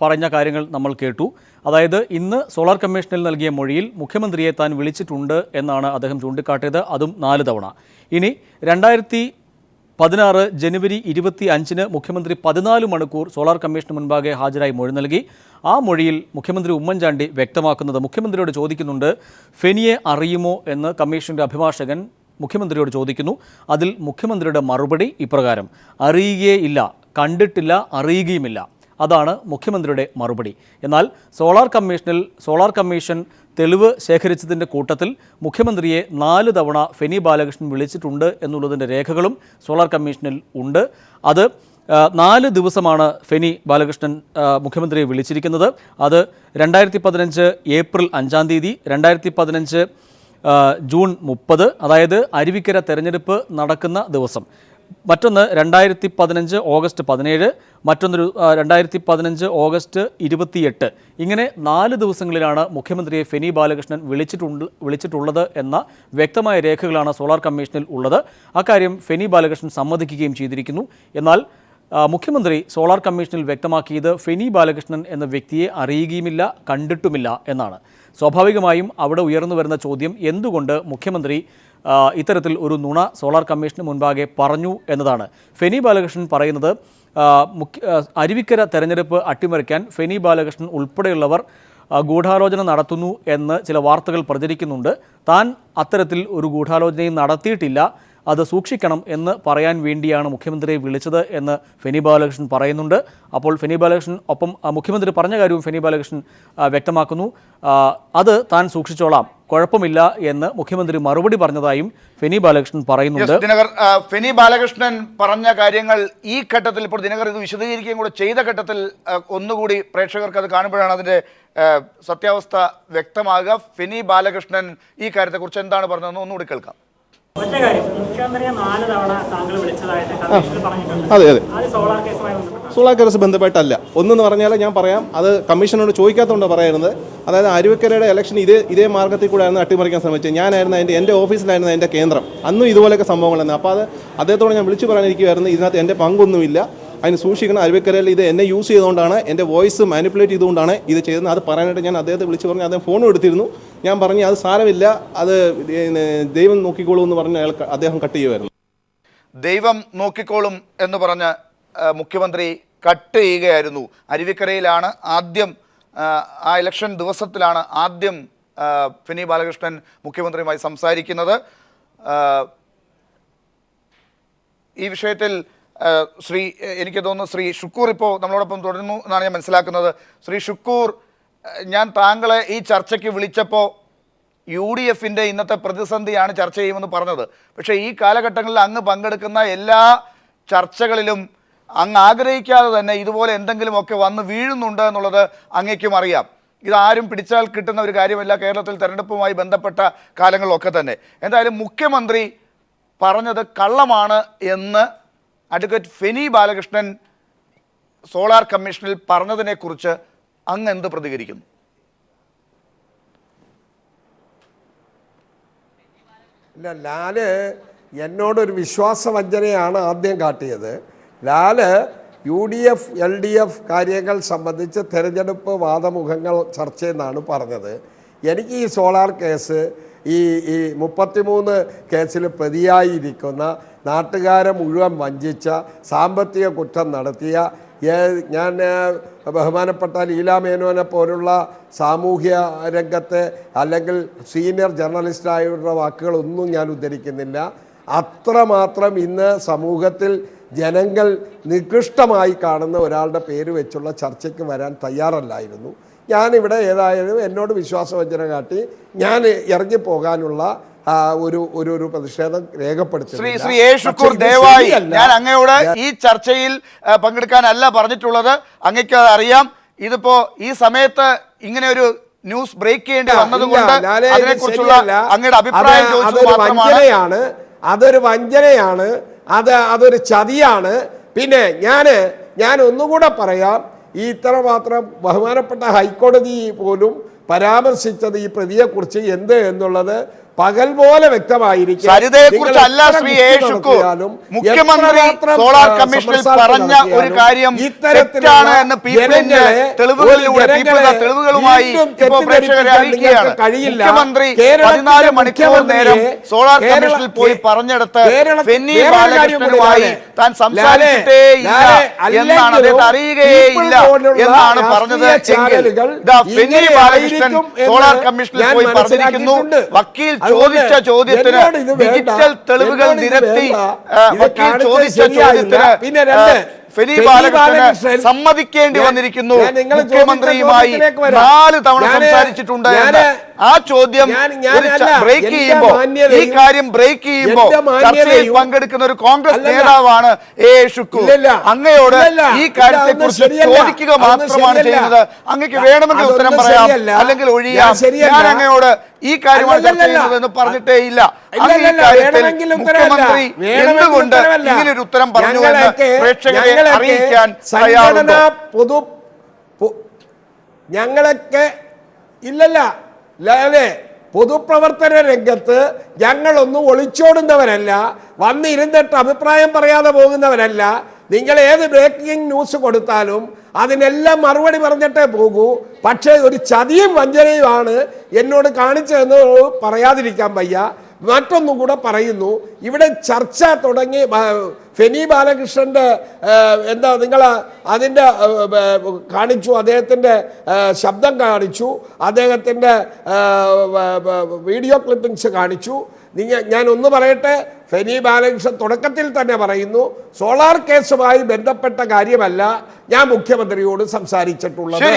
പറഞ്ഞ കാര്യങ്ങൾ നമ്മൾ കേട്ടു. അതായത് ഇന്ന് സോളാർ കമ്മീഷനിൽ നൽകിയ മൊഴിയിൽ മുഖ്യമന്ത്രിയെ താൻ വിളിച്ചിട്ടുണ്ട് എന്നാണ് അദ്ദേഹം ചൂണ്ടിക്കാട്ടിയത്, അതും 4 തവണ. ഇനി 2016 ജനുവരി 25-ന് മുഖ്യമന്ത്രി 14 മണിക്കൂർ സോളാർ കമ്മീഷന് മുൻപാകെ ഹാജരായി മൊഴി നൽകി. ആ മൊഴിയിൽ മുഖ്യമന്ത്രി ഉമ്മൻചാണ്ടി വ്യക്തമാക്കുന്നത്, മുഖ്യമന്ത്രിയോട് ചോദിക്കുന്നുണ്ട് ഫെനിയെ അറിയുമോ എന്ന് കമ്മീഷൻ്റെ അഭിഭാഷകൻ മുഖ്യമന്ത്രിയോട് ചോദിക്കുന്നു. അതിൽ മുഖ്യമന്ത്രിയുടെ മറുപടി ഇപ്രകാരം: അറിയുകയേ ഇല്ല, കണ്ടിട്ടില്ല, അറിയുകയുമില്ല. അതാണ് മുഖ്യമന്ത്രിയുടെ മറുപടി. എന്നാൽ സോളാർ കമ്മീഷൻ തെളിവ് ശേഖരിച്ചതിൻ്റെ കൂട്ടത്തിൽ മുഖ്യമന്ത്രിയെ 4 തവണ ഫെനി ബാലകൃഷ്ണൻ വിളിച്ചിട്ടുണ്ട് എന്നുള്ളതിൻ്റെ രേഖകളും സോളാർ കമ്മീഷനിൽ ഉണ്ട്. അത് 4 ദിവസമാണ് ഫെനി ബാലകൃഷ്ണൻ മുഖ്യമന്ത്രിയെ വിളിച്ചിരിക്കുന്നത്. അത് 2015 ഏപ്രിൽ 5-ാം തീയതി, 2015 ജൂൺ 30, അതായത് അരുവിക്കര തെരഞ്ഞെടുപ്പ് നടക്കുന്ന ദിവസം. മറ്റൊന്ന് 2015 ഓഗസ്റ്റ് 17, മറ്റൊന്നൊരു 2015 ഓഗസ്റ്റ് 28. ഇങ്ങനെ 4 ദിവസങ്ങളിലാണ് മുഖ്യമന്ത്രിയെ ഫെനി ബാലകൃഷ്ണൻ വിളിച്ചിട്ടുള്ളത് എന്ന വ്യക്തമായ രേഖകളാണ് സോളാർ കമ്മീഷനിൽ ഉള്ളത്. അക്കാര്യം ഫെനി ബാലകൃഷ്ണൻ സമ്മതിക്കുകയും ചെയ്തിരിക്കുന്നു. എന്നാൽ മുഖ്യമന്ത്രി സോളാർ കമ്മീഷനിൽ വ്യക്തമാക്കിയത് ഫെനി ബാലകൃഷ്ണൻ എന്ന വ്യക്തിയെ അറിയുകയുമില്ല, കണ്ടിട്ടുമില്ല എന്നാണ്. സ്വാഭാവികമായും അവിടെ ഉയർന്നു വരുന്ന ചോദ്യം, എന്തുകൊണ്ട് മുഖ്യമന്ത്രി ഇത്തരത്തിൽ ഒരു നുണ സോളാർ കമ്മീഷന് മുൻപാകെ പറഞ്ഞു എന്നതാണ്. ഫെനി ബാലകൃഷ്ണൻ പറയുന്നത് അരുവിക്കര തെരഞ്ഞെടുപ്പ് അട്ടിമറിക്കാൻ ഫെനി ബാലകൃഷ്ണൻ ഉൾപ്പെടെയുള്ളവർ ഗൂഢാലോചന നടത്തുന്നു എന്ന് ചില വാർത്തകൾ പ്രചരിക്കുന്നുണ്ട്. താൻ അത്തരത്തിൽ ഒരു ഗൂഢാലോചനയും നടത്തിയിട്ടില്ല, അത് സൂക്ഷിക്കണം എന്ന് പറയാൻ വേണ്ടിയാണ് മുഖ്യമന്ത്രിയെ വിളിച്ചത് എന്ന് ഫെനി ബാലകൃഷ്ണൻ പറയുന്നുണ്ട്. അപ്പോൾ ഫെനി ബാലകൃഷ്ണൻ ഒപ്പം മുഖ്യമന്ത്രി പറഞ്ഞ കാര്യവും ഫെനി ബാലകൃഷ്ണൻ വ്യക്തമാക്കുന്നു. അത് താൻ സൂക്ഷിച്ചോളാം, കുഴപ്പമില്ല എന്ന് മുഖ്യമന്ത്രി മറുപടി പറഞ്ഞതായും ഫെനി ബാലകൃഷ്ണൻ പറയുന്നുണ്ട്. ദിനകർ, ഫെനി ബാലകൃഷ്ണൻ പറഞ്ഞ കാര്യങ്ങൾ ഈ ഘട്ടത്തിൽ, ഇപ്പോൾ ദിനകർ ഇത് വിശദീകരിക്കുകയും കൂടെ ചെയ്ത ഘട്ടത്തിൽ ഒന്നുകൂടി പ്രേക്ഷകർക്ക് അത് കാണുമ്പോഴാണ് അതിൻ്റെ സത്യാവസ്ഥ വ്യക്തമാകുക. ഫെനി ബാലകൃഷ്ണൻ ഈ കാര്യത്തെക്കുറിച്ച് എന്താണ് പറഞ്ഞതെന്ന് ഒന്നുകൂടി കേൾക്കാം. ഒറ്റ കാര്യം, മുഖ്യമന്ത്രിയെ 4 തവണ താങ്കൾ വിളിച്ചതായിട്ട് കമ്മീഷനിൽ പറഞ്ഞിട്ടുണ്ട്. അതെ. അത് സോളാർ കേസുമായി ബന്ധപ്പെട്ടാണ്. സോളാർ കേസ് ബന്ധപ്പെട്ടല്ല. ഒന്നെന്ന് പറഞ്ഞാൽ ഞാൻ പറയാം, അത് കമ്മീഷനോട് ചോദിക്കാത്തതുകൊണ്ട് പറയുന്നത്. അതായത് അരുവിക്കരയുടെ ഇലക്ഷൻ ഇതേ മാർഗത്തിൽ കൂടെ ആയിരുന്നു അട്ടിമറിക്കാൻ ശ്രമിച്ചത്. ഞാനായിരുന്നു എൻ്റെ ഓഫീസിലായിരുന്നു എൻ്റെ കേന്ദ്രം. അന്നും ഇതുപോലെയൊക്കെ സംഭവങ്ങളായിരുന്നു. അപ്പോൾ അത് അദ്ദേഹത്തോട് ഞാൻ വിളിച്ചു പറയാനിരിക്കുമായിരുന്നു, ഇതിനകത്ത് എൻ്റെ പങ്കൊന്നുമില്ല, അതിന് സൂക്ഷിക്കണം. അരുവിക്കരയിൽ ഇത് എന്നെ യൂസ് ചെയ്തുകൊണ്ടാണ്, എൻ്റെ വോയിസ് മാനിപ്പുലേറ്റ് ചെയ്തുകൊണ്ടാണ് ഇത് ചെയ്തത്. അത് പറയാനായിട്ട് ഞാൻ അദ്ദേഹത്തെ വിളിച്ച് പറഞ്ഞു. അദ്ദേഹം ഫോണും എടുത്തിരുന്നു. ഞാൻ പറഞ്ഞു അത് സാരമില്ല, അത് ദൈവം നോക്കിക്കോളൂ എന്ന് പറഞ്ഞ് അദ്ദേഹം കട്ട് ചെയ്യുമായിരുന്നു. ദൈവം നോക്കിക്കോളും എന്ന് പറഞ്ഞ് മുഖ്യമന്ത്രി കട്ട് ചെയ്യുകയായിരുന്നു. അരുവിക്കരയിലാണ് ആദ്യം, ആ ഇലക്ഷൻ ദിവസത്തിലാണ് ആദ്യം ഫെനി ബാലകൃഷ്ണൻ മുഖ്യമന്ത്രിയുമായി സംസാരിക്കുന്നത്. ഈ വിഷയത്തിൽ എനിക്ക് തോന്നുന്നു ശ്രീ ഷുക്കൂർ ഇപ്പോൾ നമ്മളോടൊപ്പം തുടരുന്നു എന്നാണ് ഞാൻ മനസ്സിലാക്കുന്നത്. ശ്രീ ഷുക്കൂർ, ഞാൻ താങ്കളെ ഈ ചർച്ചയ്ക്ക് വിളിച്ചപ്പോൾ UDFിൻ്റെ ഇന്നത്തെ പ്രതിസന്ധിയാണ് ചർച്ച ചെയ്യുമെന്ന് പറഞ്ഞത്. പക്ഷേ ഈ കാലഘട്ടങ്ങളിൽ അങ്ങ് പങ്കെടുക്കുന്ന എല്ലാ ചർച്ചകളിലും അങ്ങ് ആഗ്രഹിക്കാതെ തന്നെ ഇതുപോലെ എന്തെങ്കിലുമൊക്കെ വന്ന് വീഴുന്നുണ്ട് എന്നുള്ളത് അങ്ങേക്കും അറിയാം. ഇതാരും പിടിച്ചാൽ കിട്ടുന്ന ഒരു കാര്യമല്ല കേരളത്തിൽ തെരഞ്ഞെടുപ്പുമായി ബന്ധപ്പെട്ട കാലങ്ങളിലൊക്കെ തന്നെ. എന്തായാലും മുഖ്യമന്ത്രി പറഞ്ഞത് കള്ളമാണ് എന്ന് അഡ്വക്കേറ്റ് ഫെനി ബാലകൃഷ്ണൻ സോളാർ കമ്മീഷനിൽ പറഞ്ഞതിനെക്കുറിച്ച് അങ്ങ് എന്ത് പ്രതികരിക്കുന്നു? ഇല്ല, ലാല് എന്നോടൊരു വിശ്വാസവഞ്ചനയാണ് ആദ്യം കാട്ടിയത്. ലാല് UDF LDF കാര്യങ്ങൾ സംബന്ധിച്ച് തെരഞ്ഞെടുപ്പ് വാദമുഖങ്ങൾ ചർച്ച ചെയ്യുന്നതാണ് പറഞ്ഞത്. എനിക്ക് ഈ സോളാർ കേസ്, ഈ 33 കേസിൽ പ്രതിയായിരിക്കുന്ന, നാട്ടുകാരെ മുഴുവൻ വഞ്ചിച്ച, സാമ്പത്തിക കുറ്റം നടത്തിയ, ഞാൻ ബഹുമാനപ്പെട്ട ലീല മേനോനെ പോലുള്ള സാമൂഹ്യ രംഗത്തെ അല്ലെങ്കിൽ സീനിയർ ജേർണലിസ്റ്റായുള്ള വാക്കുകളൊന്നും ഞാൻ ഉദ്ധരിക്കുന്നില്ല. അത്രമാത്രം ഇന്ന് സമൂഹത്തിൽ ജനങ്ങൾ നികൃഷ്ടമായി കാണുന്ന ഒരാളുടെ പേര് വെച്ചുള്ള ചർച്ചയ്ക്ക് വരാൻ തയ്യാറല്ലായിരുന്നു. ഞാനിവിടെ ഏതായാലും എന്നോട് വിശ്വാസവഞ്ചന കാട്ടി ഞാൻ ഇറങ്ങിപ്പോകാനുള്ള ഒരു പ്രതിഷേധം രേഖപ്പെടുത്തി. ശ്രീ എ ഷുക്കൂർ, ദയവായി ഞാൻ അങ്ങയോട് ഈ ചർച്ചയിൽ പങ്കെടുക്കാനല്ല പറഞ്ഞിട്ടുള്ളത്. അങ്ങയ്ക്ക് അത് അറിയാം. ഇതിപ്പോ ഈ സമയത്ത് ഇങ്ങനെ ഒരു ന്യൂസ് ബ്രേക്ക് ചെയ്യേണ്ടി വന്നതുകൊണ്ട് അതിനെക്കുറിച്ചുള്ള അങ്ങയുടെ അഭിപ്രായം ചോദിച്ചത് മാത്രമാണ്. അതൊരു വഞ്ചനയാണ്, അതൊരു ചതിയാണ്. പിന്നെ ഞാൻ ഒന്നുകൂടെ പറയാം, ഈ ഇത്രമാത്രം ബഹുമാനപ്പെട്ട ഹൈക്കോടതി പോലും പരാമർശിച്ചത് ഈ പ്രതിയെക്കുറിച്ച് എന്ത് എന്നുള്ളത് പകൽ പോലെ വ്യക്തമായിരിക്കും. മുഖ്യമന്ത്രി സോളാർ കമ്മീഷനിൽ പറഞ്ഞ ഒരു കാര്യം തെറ്റാണ് എന്ന് തെളിവുകളുമായി പ്രേക്ഷകരെ അറിയിക്കുകയാണ്. മുഖ്യമന്ത്രി 14 മണിക്കൂർ നേരം സോളാർ കമ്മീഷനിൽ പോയി പറഞ്ഞെടുത്ത് ഫെനി ബാലകൃഷ്ണനുമായി താൻ സംസാരിച്ചിട്ടേ ഇല്ല എന്നാണ്, അദ്ദേഹത്തെ അറിയുകയേ ഇല്ല എന്നാണ് പറഞ്ഞത്. ഫെനി ബാലകൃഷ്ണൻ സോളാർ കമ്മീഷനിൽ പോയി പറഞ്ഞിരിക്കുന്നു. വക്കീൽ ചോദിച്ച ചോദ്യത്തിന് ഡിജിറ്റൽ തെളിവുകൾ നിരത്തി വക്കീൽ ചോദിച്ച ചോദ്യത്തിന് ഫെനി ഫെനി ബാലകൃഷ്ണന് ബാലകൃഷ്ണൻ സമ്മതിക്കേണ്ടി വന്നിരിക്കുന്നു ഞാൻ നിങ്ങളെ മുഖ്യമന്ത്രിയുമായി ചോദ്യത്തിലേക്ക് വരാം. 4 തവണ ഞാന് സംസാരിച്ചിട്ടുണ്ട് ഞാന് എന്ന്. ആ ചോദ്യം ഞാനല്ല, ബ്രേക്ക് എന്റെ ചെയ്യുമ്പോൾ ഈ മാന്യതയും കാര്യം ബ്രേക്ക് ചെയ്യുമ്പോൾ എന്റെ ചർച്ചയിൽ മാന്യതയും പങ്കെടുക്കുന്ന ഒരു കോൺഗ്രസ് അല്ലല്ല. നേതാവാണ് എ ഷുക്കൂർ. ഇല്ലല്ല. അങ്ങയോട് ഇല്ലല്ല. ഈ കാര്യത്തെ കുറിച്ച് ശരിയല്ല. ചോദിക്കുക അതൊന്നും മാത്രമാണ് ശരിയല്ല. ചെയ്യുന്നത്. അങ്ങക്ക് വേണമെങ്കിൽ അതൊന്നും ഉത്തരം പറയാം, ശരിയല്ല. അല്ലെങ്കിൽ ഒഴിയാം. ഞാൻ ശരിയല്ല. ഞാൻ അങ്ങയോട് ഈ കാര്യമാണ് ചർച്ച അല്ലല്ല. ചെയ്യുന്നതെന്ന് പറഞ്ഞിട്ടേ ഇല്ല. ഇല്ലല്ല, വേണമെങ്കിൽ ഉത്തരവല്ല. മുഖ്യമന്ത്രി വേണമെങ്കിൽ എന്തുകൊണ്ട് ഉത്തരവല്ല. ഇങ്ങനെ ഒരു ഉത്തരം പറഞ്ഞു എന്ന് ഞങ്ങളൊക്കെ പ്രേക്ഷകരെ അറിയിക്കാൻ സംഘടന തയ്യാറുണ്ടോ? ഞങ്ങളൊക്കെ ഇല്ലല്ല അല്ലേ, പൊതുപ്രവർത്തന രംഗത്ത് ഞങ്ങളൊന്നും ഒളിച്ചോടുന്നവരല്ല, വന്നിരുന്നിട്ട് അഭിപ്രായം പറയാതെ പോകുന്നവരല്ല. നിങ്ങൾ ഏത് ബ്രേക്കിംഗ് ന്യൂസ് കൊടുത്താലും അതിനെല്ലാം മറുപടി പറഞ്ഞിട്ടേ പോകൂ. പക്ഷേ ഒരു ചതിയും വഞ്ചനയുമാണ് എന്നോട് കാണിച്ചതെന്ന് പറയാതിരിക്കാൻ വയ്യ. മറ്റൊന്നും കൂടെ പറയുന്നു, ഇവിടെ ചർച്ച തുടങ്ങി ഫെനി ബാലകൃഷ്ണൻ്റെ എന്താ നിങ്ങൾ അതിൻ്റെ കാണിച്ചു, അദ്ദേഹത്തിൻ്റെ ശബ്ദം കാണിച്ചു, അദ്ദേഹത്തിൻ്റെ വീഡിയോ ക്ലിപ്പിങ്സ് കാണിച്ചു. ഞാൻ ഒന്ന് പറയട്ടെ, ഫെനി ബാലകൃഷ്ണൻ തുടക്കത്തിൽ തന്നെ പറയുന്നു സോളാർ കേസുമായി ബന്ധപ്പെട്ട കാര്യമല്ല ഞാൻ മുഖ്യമന്ത്രിയോട് സംസാരിച്ചിട്ടുള്ളത്.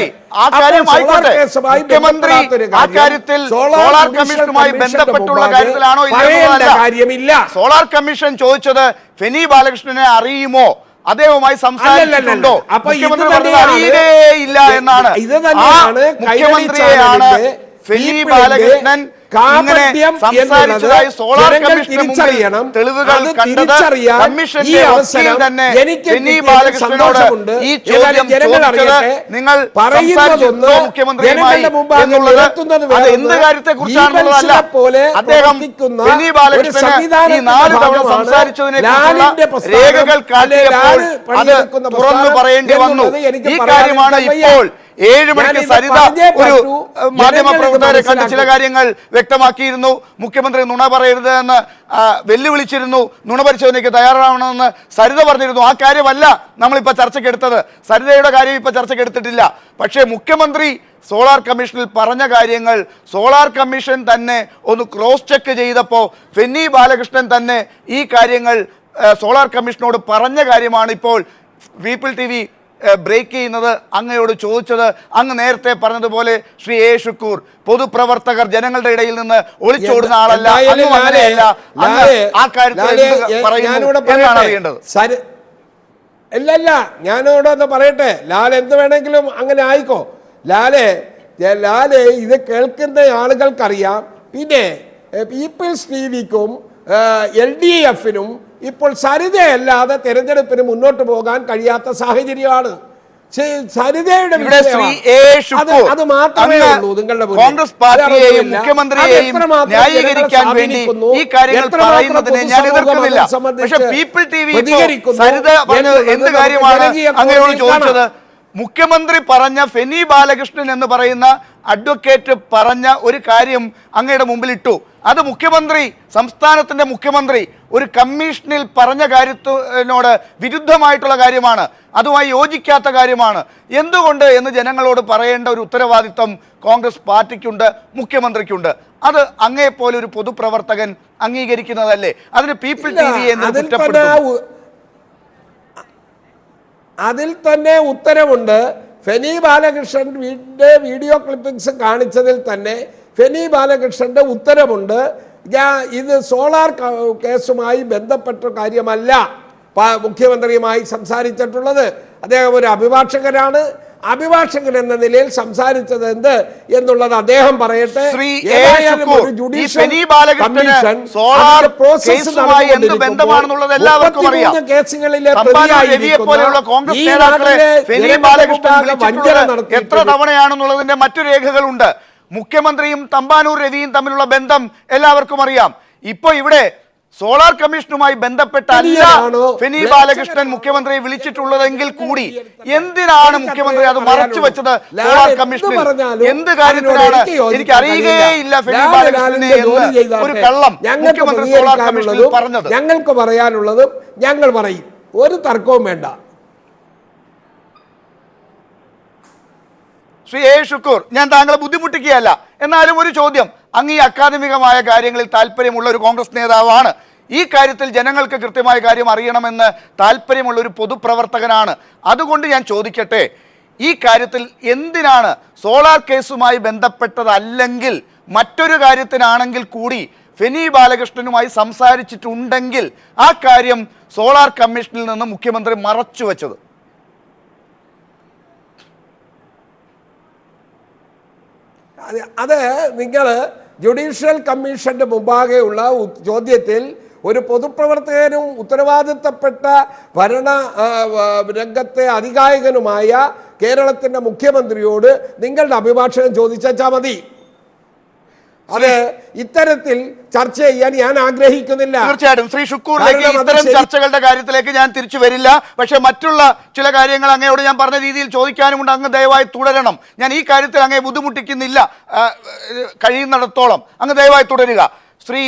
കാര്യമില്ല. സോളാർ കമ്മീഷൻ ചോദിച്ചത് ഫെനി ബാലകൃഷ്ണനെ അറിയുമോ, അദ്ദേഹവുമായി സംസാരിച്ചിട്ടുണ്ടോ? മുഖ്യമന്ത്രി പറഞ്ഞത് അറിയുകയില്ല എന്നാണ്. മുഖ്യമന്ത്രിയെയാണ് ഫെനി ബാലകൃഷ്ണൻ ഇങ്ങനെ സംസാരിച്ചതായി സോളാർ കമ്മീഷന് മുമ്പിൽ തെളിവുകൾ കണ്ടത്. കമ്മീഷന്റെ വക്കീൽ തന്നെ ഫെനി ബാലകൃഷ്ണനോട് ഈ ചോദ്യം ചോദിച്ചത് നിങ്ങൾ സംസാരിച്ചിട്ടുണ്ടോ മുഖ്യമന്ത്രിയുമായി എന്നുള്ളത്, അത് എന്ത് കാര്യത്തെ കുറിച്ചാണെന്നുള്ളതല്ല. അദ്ദേഹം ഫെനി ബാലകൃഷ്ണന് ഈ 4 തവണ സംസാരിച്ചതിനെ കുറിച്ചുള്ള രേഖകൾ കാട്ടിയപ്പോൾ അത് തുറന്നു പറയേണ്ടി വന്നു. ഈ കാര്യമാണ് ഇപ്പോൾ 7 മണിക്ക് സരിത ഒരു മാധ്യമപ്രവർത്തകരെ കണ്ട് ചില കാര്യങ്ങൾ വ്യക്തമാക്കിയിരുന്നു. മുഖ്യമന്ത്രി നുണ പറയരുത് എന്ന് വെല്ലുവിളിച്ചിരുന്നു. നുണ പരിശോധനയ്ക്ക് തയ്യാറാവണമെന്ന് സരിത പറഞ്ഞിരുന്നു. ആ കാര്യമല്ല നമ്മളിപ്പോൾ ചർച്ചയ്ക്കെടുത്തത്. സരിതയുടെ കാര്യം ഇപ്പോൾ ചർച്ചയ്ക്കെടുത്തിട്ടില്ല. പക്ഷേ മുഖ്യമന്ത്രി സോളാർ കമ്മീഷനിൽ പറഞ്ഞ കാര്യങ്ങൾ സോളാർ കമ്മീഷൻ തന്നെ ഒന്ന് ക്രോസ് ചെക്ക് ചെയ്തപ്പോൾ ഫെനി ബാലകൃഷ്ണൻ തന്നെ ഈ കാര്യങ്ങൾ സോളാർ കമ്മീഷനോട് പറഞ്ഞ കാര്യമാണ് ഇപ്പോൾ പീപ്പിൾ TV ബ്രേക്ക് ചെയ്യുന്നത്. അങ്ങയോട് ചോദിച്ചത് അങ്ങ് നേരത്തെ പറഞ്ഞതുപോലെ ശ്രീ എ ഷുക്കൂർ, പൊതുപ്രവർത്തകർ ജനങ്ങളുടെ ഇടയിൽ നിന്ന് ഒളിച്ചോടുന്ന ആളല്ല, അങ്ങനെയല്ല. ആ കാര്യത്തിൽ എന്നാണ് അറിയേണ്ടത്? ഇല്ലല്ല, ഞാനിവിടെ പറയട്ടെ, ലാൽ എന്ത് വേണമെങ്കിലും അങ്ങനെ ആയിക്കോ. ലാല് ഇത് കേൾക്കുന്ന ആളുകൾക്കറിയാം. പിന്നെ പീപ്പിൾസ് TVക്കും LDFനും ഇപ്പോൾ സരിതയല്ലാതെ തെരഞ്ഞെടുപ്പിന് മുന്നോട്ട് പോകാൻ കഴിയാത്ത സാഹചര്യമാണ്. സരിതയുടെ അത് മാത്രമേ ഉള്ളൂ നിങ്ങളുടെ കോൺഗ്രസ് പാർട്ടിയെയും മുഖ്യമന്ത്രിയെയും ന്യായീകരിക്കാൻ വേണ്ടി ഈ കാര്യങ്ങൾ പറയുന്നതിനെ ഞാൻ എതിർക്കുന്നില്ല. പക്ഷെ പീപ്പിൾ TV സരിത പറഞ്ഞത് എന്ത് കാര്യമാണ് അങ്ങയോട് ചോദിച്ചത്? മുഖ്യമന്ത്രി പറഞ്ഞ ഫെനി ബാലകൃഷ്ണൻ എന്ന് പറയുന്ന അഡ്വക്കേറ്റ് പറഞ്ഞ ഒരു കാര്യം അങ്ങയുടെ മുമ്പിൽ ഇട്ടു. അത് മുഖ്യമന്ത്രി, സംസ്ഥാനത്തിൻ്റെ മുഖ്യമന്ത്രി ഒരു കമ്മീഷനിൽ പറഞ്ഞ കാര്യത്തിനോട് വിരുദ്ധമായിട്ടുള്ള കാര്യമാണ്, അതുമായി യോജിക്കാത്ത കാര്യമാണ്. എന്തുകൊണ്ട് എന്ന് ജനങ്ങളോട് പറയേണ്ട ഒരു ഉത്തരവാദിത്വം കോൺഗ്രസ് പാർട്ടിക്കുണ്ട്, മുഖ്യമന്ത്രിക്കുണ്ട്. അത് അങ്ങേപ്പോലെ ഒരു പൊതുപ്രവർത്തകൻ അംഗീകരിക്കുന്നതല്ലേ? അതിന് പീപ്പിൾ TV എന്ന് കുറ്റപ്പെടുത്തുന്നു. അതിൽ തന്നെ ഉത്തരവുണ്ട്. ഫെനി ബാലകൃഷ്ണൻ വീഡിയോ ക്ലിപ്പിംഗ്സ് കാണിച്ചതിൽ തന്നെ ഫെനി ബാലകൃഷ്ണന്റെ ഉത്തരവുണ്ട്. ഇത് സോളാർ കേസുമായി ബന്ധപ്പെട്ട കാര്യമല്ല മുഖ്യമന്ത്രിയുമായി സംസാരിച്ചിട്ടുള്ളത്. അദ്ദേഹം ഒരു അഭിഭാഷകനാണ്. അഭിഭാഷകൻ എന്ന നിലയിൽ സംസാരിച്ചത് എന്ത് എന്നുള്ളത് അദ്ദേഹം പറയട്ടെ. കേസുകളിലെ എത്ര തവണയാണെന്നുള്ളതിന്റെ മറ്റു രേഖകളുണ്ട്. മുഖ്യമന്ത്രിയും തമ്പാനൂർ രവിയും തമ്മിലുള്ള ബന്ധം എല്ലാവർക്കും അറിയാം. ഇപ്പൊ ഇവിടെ സോളാർ കമ്മീഷനുമായി ബന്ധപ്പെട്ടല്ല ഫെനി ബാലകൃഷ്ണൻ മുഖ്യമന്ത്രിയെ വിളിച്ചിട്ടുള്ളതെങ്കിൽ കൂടി എന്തിനാണ് മുഖ്യമന്ത്രി അത് മറച്ചു വെച്ചത്? സോളാർ കമ്മീഷനിൽ എന്ത് കാര്യത്തിലാണ്? എനിക്ക് അറിയുകയില്ല ഫെനി ബാലകൃഷ്ണനെ എന്ന് ഒരു കള്ളം മുഖ്യമന്ത്രി സോളാർ കമ്മീഷനിൽ പറഞ്ഞത്. ഞങ്ങൾക്ക് പറയാനുള്ളതും ഞങ്ങൾ പറയും, ഒരു തർക്കവും വേണ്ട. ശ്രീ എ ഷുക്കൂർ, ഞാൻ താങ്കളെ ബുദ്ധിമുട്ടിക്കുകയല്ല. എന്നാലും ഒരു ചോദ്യം, അങ്ങ് ഈ അക്കാദമികമായ കാര്യങ്ങളിൽ താല്പര്യമുള്ള ഒരു കോൺഗ്രസ് നേതാവാണ്. ഈ കാര്യത്തിൽ ജനങ്ങൾക്ക് കൃത്യമായ കാര്യം അറിയണമെന്ന് താല്പര്യമുള്ള ഒരു പൊതുപ്രവർത്തകനാണ്. അതുകൊണ്ട് ഞാൻ ചോദിക്കട്ടെ, ഈ കാര്യത്തിൽ എന്തിനാണ് സോളാർ കേസുമായി ബന്ധപ്പെട്ടതല്ലെങ്കിൽ മറ്റൊരു കാര്യത്തിനാണെങ്കിൽ കൂടി ഫെനി ബാലകൃഷ്ണനുമായി സംസാരിച്ചിട്ടുണ്ടെങ്കിൽ ആ കാര്യം സോളാർ കമ്മീഷനിൽ നിന്ന് മുഖ്യമന്ത്രി മറച്ചു വെച്ചത്? അത് നിങ്ങൾ ജുഡീഷ്യൽ കമ്മീഷന്റെ മുമ്പാകെയുള്ള ചോദ്യത്തിൽ ഒരു പൊതുപ്രവർത്തകനും ഉത്തരവാദിത്തപ്പെട്ട ഭരണ രംഗത്തെ അധികായകനുമായ കേരളത്തിന്റെ മുഖ്യമന്ത്രിയോട് നിങ്ങളുടെ അഭിഭാഷകൻ ചോദിച്ചാൽ മതി. അത് ഇത്തരത്തിൽ ചർച്ച ചെയ്യാൻ ഞാൻ ആഗ്രഹിക്കുന്നില്ല. തീർച്ചയായിട്ടും ശ്രീ ഷുക്കൂറിലേക്ക് ഇത്തരം ചർച്ചകളുടെ കാര്യത്തിലേക്ക് ഞാൻ തിരിച്ചു വരില്ല. പക്ഷെ മറ്റുള്ള ചില കാര്യങ്ങൾ അങ്ങയോട് ഞാൻ പറഞ്ഞ രീതിയിൽ ചോദിക്കാനുമുണ്ട്. അങ്ങ് ദയവായി തുടരണം. ഞാൻ ഈ കാര്യത്തിൽ അങ്ങേ ബുദ്ധിമുട്ടിക്കുന്നില്ല. കഴിയുന്നിടത്തോളം അങ്ങ് ദയവായി തുടരുക. Shri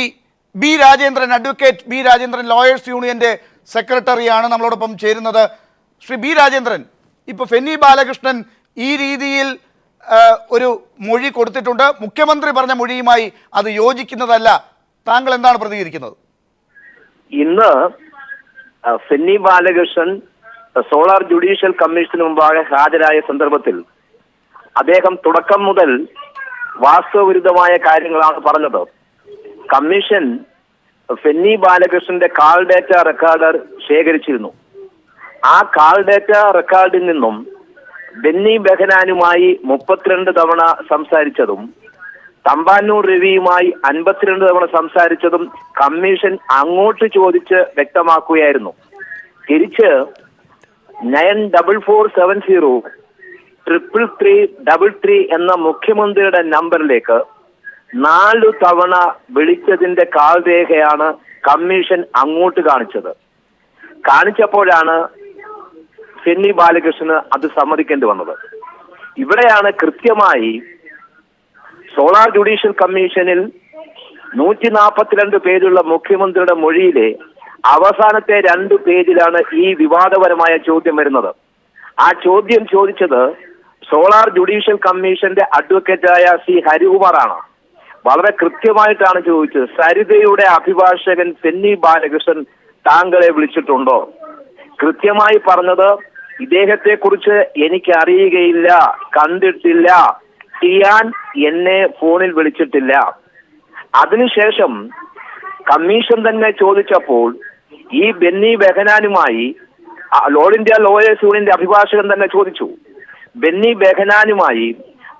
B Rajendran, advocate B Rajendran, lawyers യൂണിയന്റെ സെക്രട്ടറിയാണ് നമ്മളോടൊപ്പം ചേരുന്നത്. ശ്രീ ബി രാജേന്ദ്രൻ, ഇപ്പോൾ ഫെന്നി ബാലകൃഷ്ണൻ ഈ രീതിയിൽ ഒരു മൊഴി കൊടുത്തിട്ടുണ്ട്. മുഖ്യമന്ത്രി പറഞ്ഞ മൊഴിയുമായി അത് യോജിക്കുന്നതല്ല. താങ്കൾ എന്താണ് പ്രതികരിക്കുന്നത്? ഇന്ന് Fenny Balakrishnan solar judicial commission മുമ്പാകെ ഹാജരായ സന്ദർഭത്തിൽ അദ്ദേഹം തുടക്കം മുതൽ വാസ്തവവിരുദ്ധമായ കാര്യങ്ങളാണ് പറഞ്ഞത്. കമ്മീഷൻ ഫെന്നി ബാലകൃഷ്ണന്റെ കാൾ ഡേറ്റ റെക്കോർഡർ ശേഖരിച്ചിരുന്നു. ആ കാൾ ഡേറ്റ റെക്കോർഡിൽ നിന്നും ബെന്നി ബെഹനാനുമായി 32 തവണ സംസാരിച്ചതും തമ്പാനൂർ രവിയുമായി 52 തവണ സംസാരിച്ചതും കമ്മീഷൻ അങ്ങോട്ട് ചോദിച്ച് വ്യക്തമാക്കുകയായിരുന്നു. തിരിച്ച് 9447033333 എന്ന മുഖ്യമന്ത്രിയുടെ നമ്പറിലേക്ക് 4 തവണ വിളിച്ചതിന്റെ കാൽ രേഖയാണ് കമ്മീഷൻ അങ്ങോട്ട് കാണിച്ചപ്പോഴാണ് ഫെന്നി ബാലകൃഷ്ണന് അത് സമ്മതിക്കേണ്ടി വന്നത്. ഇവിടെയാണ് കൃത്യമായി സോളാർ ജുഡീഷ്യൽ കമ്മീഷനിൽ 142 പേജുള്ള മുഖ്യമന്ത്രിയുടെ മൊഴിയിലെ അവസാനത്തെ 2 പേജിലാണ് ഈ വിവാദപരമായ ചോദ്യം വരുന്നത്. ആ ചോദ്യം ചോദിച്ചത് സോളാർ ജുഡീഷ്യൽ കമ്മീഷന്റെ അഡ്വക്കേറ്റായ സി ഹരികുമാറാണ്. വളരെ കൃത്യമായിട്ടാണ് ചോദിച്ചത്, സരിതയുടെ അഭിഭാഷകൻ ഫെന്നി ബാലകൃഷ്ണൻ താങ്കളെ വിളിച്ചിട്ടുണ്ടോ? കൃത്യമായി പറഞ്ഞത്, ഇദ്ദേഹത്തെ കുറിച്ച് എനിക്ക് അറിയുകയില്ല, കണ്ടിട്ടില്ല, ചെയ്യാൻ എന്നെ ഫോണിൽ വിളിച്ചിട്ടില്ല. അതിനുശേഷം കമ്മീഷൻ തന്നെ ചോദിച്ചപ്പോൾ ഈ ബെന്നി ബെഹനാനുമായി ഓൾ ഇന്ത്യ ലോയേഴ്സ് യൂണിയന്റെ അഭിഭാഷകൻ തന്നെ ചോദിച്ചു. ബെന്നി ബെഹനാനുമായി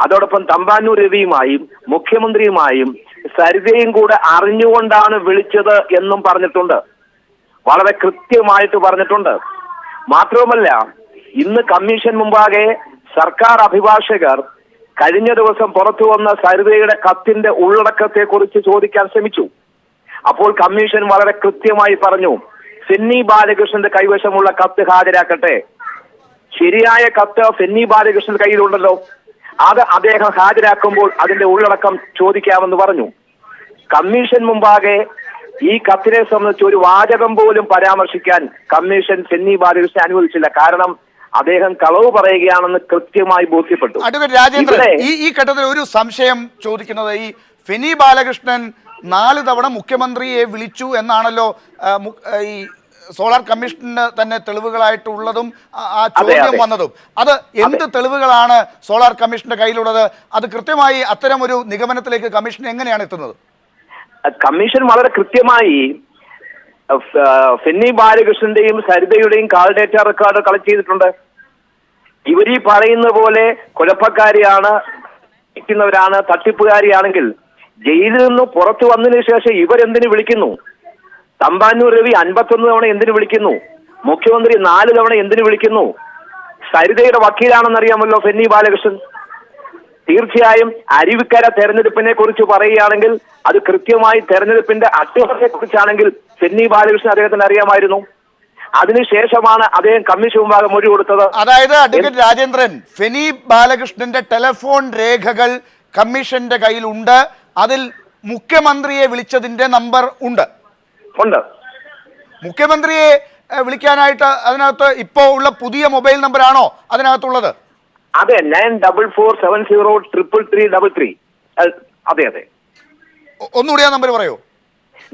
അതോടൊപ്പം തമ്പാനൂർ രവിയുമായും മുഖ്യമന്ത്രിയുമായും സരിതയും കൂടെ അറിഞ്ഞുകൊണ്ടാണ് വിളിച്ചത് എന്നും പറഞ്ഞിട്ടുണ്ട്. വളരെ കൃത്യമായിട്ട് പറഞ്ഞിട്ടുണ്ട്. മാത്രവുമല്ല, ഇന്ന് കമ്മീഷൻ മുമ്പാകെ സർക്കാർ അഭിഭാഷകർ കഴിഞ്ഞ ദിവസം പുറത്തു വന്ന സരിതയുടെ കത്തിന്റെ ഉള്ളടക്കത്തെ കുറിച്ച് ചോദിക്കാൻ ശ്രമിച്ചു. അപ്പോൾ കമ്മീഷൻ വളരെ കൃത്യമായി പറഞ്ഞു, ഫെന്നി ബാലകൃഷ്ണന്റെ കൈവശമുള്ള കത്ത് ഹാജരാക്കട്ടെ. ശരിയായ കത്ത് ഫെന്നി ബാലകൃഷ്ണന്റെ കയ്യിലുണ്ടല്ലോ, അത് അദ്ദേഹം ഹാജരാക്കുമ്പോൾ അതിന്റെ ഉള്ളടക്കം ചോദിക്കാമെന്ന് പറഞ്ഞു. കമ്മീഷൻ മുമ്പാകെ ഈ കത്തിനെ സംബന്ധിച്ച് ഒരു വാചകം പോലും പരാമർശിക്കാൻ കമ്മീഷൻ ഫെന്നി ബാലകൃഷ്ണൻ അനുവദിച്ചില്ല. കാരണം അദ്ദേഹം കളവ് പറയുകയാണെന്ന് കൃത്യമായി ബോധ്യപ്പെട്ടു. അഡ്വക്കേറ്റ് രാജേന്ദ്രൻ, ഈ ഘട്ടത്തിൽ ഒരു സംശയം ചോദിക്കുന്നത്, ഈ ഫെന്നി ബാലകൃഷ്ണൻ 4 തവണ മുഖ്യമന്ത്രിയെ വിളിച്ചു എന്നാണല്ലോ ഈ സോളാർ കമ്മീഷന് തന്നെ തെളിവുകളായിട്ടുള്ളതും ആ ചോദ്യം വന്നതും. അത് എന്ത് തെളിവുകളാണ് സോളാർ കമ്മീഷന്റെ കയ്യിലുള്ളത്? അത് കൃത്യമായി അത്തരം ഒരു നിഗമനത്തിലേക്ക് കമ്മീഷൻ എങ്ങനെയാണ് എത്തുന്നത്? കമ്മീഷൻ വളരെ കൃത്യമായി ഫെന്നി ബാലകൃഷ്ണന്റെയും സരിതയുടെയും കാൾ ഡേറ്റ റെക്കോർഡ് കളക്ട് ചെയ്തിട്ടുണ്ട്. ഇവരീ പറയുന്ന പോലെ കുഴപ്പക്കാരിയാണ്, തട്ടിപ്പുകാരിയാണെങ്കിൽ ജയിലിൽ നിന്ന് പുറത്തു വന്നതിന് ശേഷം ഇവരെന്തിനു വിളിക്കുന്നു? തമ്പാനൂർ രവി 51 തവണ എന്തിനു വിളിക്കുന്നു? മുഖ്യമന്ത്രി 4 തവണ എന്തിനു വിളിക്കുന്നു? സരിതയുടെ വക്കീലാണെന്നറിയാമല്ലോ ഫെന്നി ബാലകൃഷ്ണൻ. തീർച്ചയായും അരുവിക്കര തെരഞ്ഞെടുപ്പിനെ കുറിച്ച് പറയുകയാണെങ്കിൽ അത് കൃത്യമായി തെരഞ്ഞെടുപ്പിന്റെ അട്ടിമറിയെ കുറിച്ചാണെങ്കിൽ ഫെന്നി ബാലകൃഷ്ണൻ അദ്ദേഹത്തിന് അറിയാമായിരുന്നു. അതിനുശേഷമാണ് അദ്ദേഹം കമ്മീഷൻ മുമ്പാകെ മൊഴി കൊടുത്തത്. അതായത് അഡ്വക്കേറ്റ് രാജേന്ദ്രൻ, ഫെനി ബാലകൃഷ്ണന്റെ ടെലിഫോൺ രേഖകൾ കമ്മീഷന്റെ കയ്യിലുണ്ട്. അതിൽ മുഖ്യമന്ത്രിയെ വിളിച്ചതിന്റെ നമ്പർ ഉണ്ട്. മുഖ്യമന്ത്രിയെ വിളിക്കാനായിട്ട് അതിനകത്ത് ഇപ്പോ ഉള്ള പുതിയ മൊബൈൽ നമ്പർ ആണോ അതിനകത്തുള്ളത്? അതെ, 9447033333. അതെ. ഒന്നുകൂടി ആ നമ്പർ പറയൂ.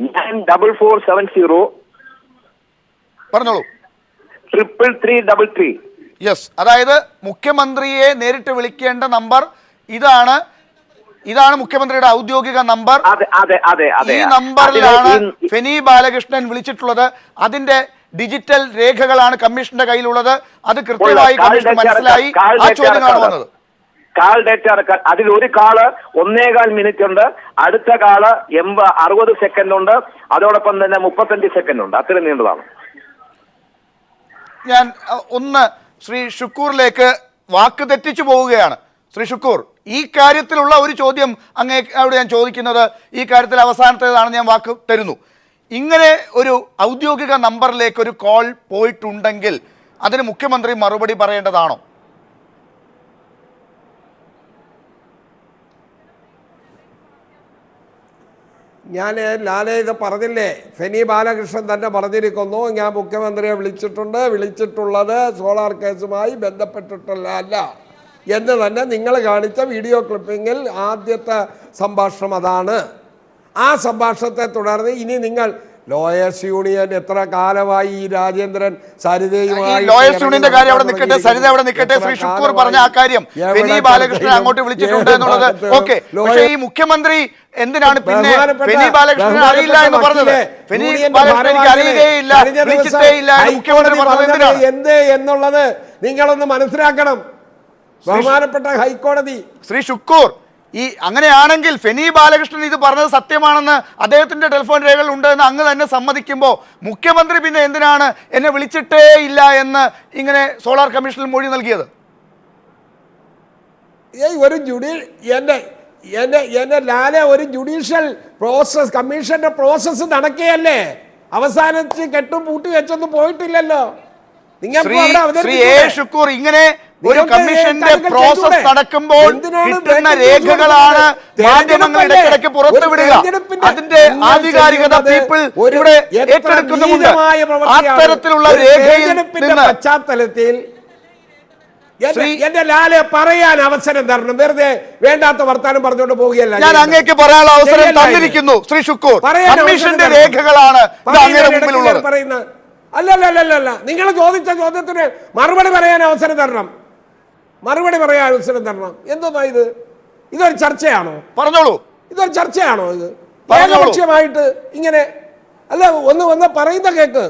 9447 പറഞ്ഞോളൂ. 33333. യെസ്, അതായത് മുഖ്യമന്ത്രിയെ നേരിട്ട് വിളിക്കേണ്ട നമ്പർ ഇതാണ് മുഖ്യമന്ത്രിയുടെ ഔദ്യോഗിക നമ്പർ. ഈ നമ്പറിലാണ് ഫെനി ബാലകൃഷ്ണൻ വിളിച്ചിട്ടുള്ളത്. അതിന്റെ ഡിജിറ്റൽ രേഖകളാണ് കമ്മീഷന്റെ കയ്യിലുള്ളത്. അത് കൃത്യമായി കമ്മീഷൻ മനസ്സിലായി. ആ ചോദ്യങ്ങളാണ് വന്നത്. Call data record. അതിൽ ഒരു കാള് 1.25 മിനിറ്റ് ഉണ്ട്, അടുത്ത കാള് 60 സെക്കൻഡ് ഉണ്ട്, അതോടൊപ്പം തന്നെ 35 സെക്കൻഡ് ഉണ്ട്. അത്രയും നീണ്ടതാണ്. ഞാൻ ഒന്ന് ശ്രീ ഷുക്കൂറിലേക്ക് വാക്ക് തെറ്റിച്ചു പോവുകയാണ്. ശ്രീ ഷുക്കൂർ, ഈ കാര്യത്തിലുള്ള ഒരു ചോദ്യം അങ്ങയോട് ഞാൻ ചോദിക്കുന്നത്, ഈ കാര്യത്തിൽ അവസാനത്തേതാണ്, ഞാൻ വാക്ക് തരുന്നു. ഇങ്ങനെ ഒരു ഔദ്യോഗിക നമ്പറിലേക്ക് ഒരു കോൾ പോയിട്ടുണ്ടെങ്കിൽ അതിന് മുഖ്യമന്ത്രി മറുപടി പറയേണ്ടതാണോ? ഞാൻ ലാലെ ഇത് പറഞ്ഞില്ലേ, ഫെനി ബാലകൃഷ്ണൻ തന്നെ പറഞ്ഞിരിക്കുന്നു, ഞാൻ മുഖ്യമന്ത്രിയെ വിളിച്ചിട്ടുള്ളത് സോളാർ കേസുമായി ബന്ധപ്പെട്ടിട്ടുള്ള എന്ന് തന്നെ നിങ്ങൾ കാണിച്ച വീഡിയോ ക്ലിപ്പിങ്ങിൽ ആദ്യത്തെ സംഭാഷണം അതാണ്. ആ സംഭാഷണത്തെ തുടർന്ന് ഇനി നിങ്ങൾ ലോയേഴ്സ് യൂണിയൻ എത്ര കാലമായി ഈ രാജേന്ദ്രൻ സരിതയുമായി ലോയേഴ്സ് യൂണിയന്റെ കാര്യം അവിടെ നിൽക്കട്ടെ, സരിത അവിടെ നിൽക്കട്ടെ. ശ്രീ ഷുക്കൂർ പറഞ്ഞ ആ കാര്യം ഫെനി ബാലകൃഷ്ണൻ അങ്ങോട്ട് വിളിച്ചിട്ടുണ്ട് എന്നുള്ളത് ഓക്കെ. പക്ഷേ ഈ മുഖ്യമന്ത്രി എന്തിനാണ് പിന്നെ ഫെനി ബാലകൃഷ്ണൻ അറിയില്ല എന്ന് പറഞ്ഞത്? ഫെനി ബാലകൃഷ്ണൻ എനിക്ക് അറിയുകയില്ല, വിളിച്ചിട്ടേ ഇല്ല മുഖ്യമന്ത്രി പറഞ്ഞത് എന്തിനാണ്? എന്ത് എന്നുള്ളത് നിങ്ങളൊന്ന് മനസ്സിലാക്കണം. ബഹുമാനപ്പെട്ട ഹൈക്കോടതി. ശ്രീ ഷുക്കൂർ, ഈ അങ്ങനെയാണെങ്കിൽ ഫെനി ബാലകൃഷ്ണൻ ഇത് പറഞ്ഞത് സത്യമാണെന്ന് അദ്ദേഹത്തിന്റെ ടെലിഫോൺ രേഖകൾ ഉണ്ടെന്ന് അങ്ങ് തന്നെ സമ്മതിക്കുമ്പോൾ മുഖ്യമന്ത്രി പിന്നെ എന്തിനാണ് എന്നെ വിളിച്ചിട്ടേ ഇല്ല എന്ന് ഇങ്ങനെ സോളാർ കമ്മീഷനിൽ മൊഴി നൽകിയത്? ഒരു ജുഡീഷ്യൽ പ്രോസസ്, കമ്മീഷന്റെ പ്രോസസ്സ് നടക്കുകയല്ലേ. അവസാനിച്ച് കെട്ടും പൂട്ടി വെച്ചൊന്നും പോയിട്ടില്ലല്ലോ. ഷുക്കൂർ, ഇങ്ങനെ ഒരു കമ്മീഷന്റെ പ്രോസസ് നടക്കുമ്പോൾ കിട്ടുന്ന രേഖകളാണ് മാധ്യമങ്ങൾ ഇടയ്ക്കിടയ്ക്ക് പുറത്തുവിടുക. അതിന്റെ ആധികാരികത പീപ്പിൾ ഇവിടെ ഏറ്റെടുക്കുന്നുമുണ്ട്. അത്തരത്തിലുള്ള രേഖയിൽ നിന്ന് പശ്ചാത്തലത്തിൽ എന്റെ ലാലെ പറയാൻ അവസരം തരണം. വെറുതെ വേണ്ടാത്ത വർത്താനം പറഞ്ഞുകൊണ്ട് പോവുകയല്ല. ഞാൻ അങ്ങേക്ക് പറയാനുള്ള അവസരം തന്നിരിക്കുന്നു ശ്രീ ഷുക്കൂർ. കമ്മീഷന്റെ രേഖകളാണ് അങ്ങയുടെ മുമ്പിലുള്ളത്. അല്ലല്ല, നിങ്ങൾ ചോദിച്ച ചോദ്യത്തിന് മറുപടി പറയാൻ അവസരം തരണം. എന്തുവാ ഇത്? ഇതൊരു ചർച്ചയാണോ? പറഞ്ഞോളൂ. ഇതൊരു ചർച്ചയാണോ? ഇത് ഏകപക്ഷീയമായിട്ട് ഇങ്ങനെ അല്ല. ഒന്ന് പറയുന്ന കേക്ക്.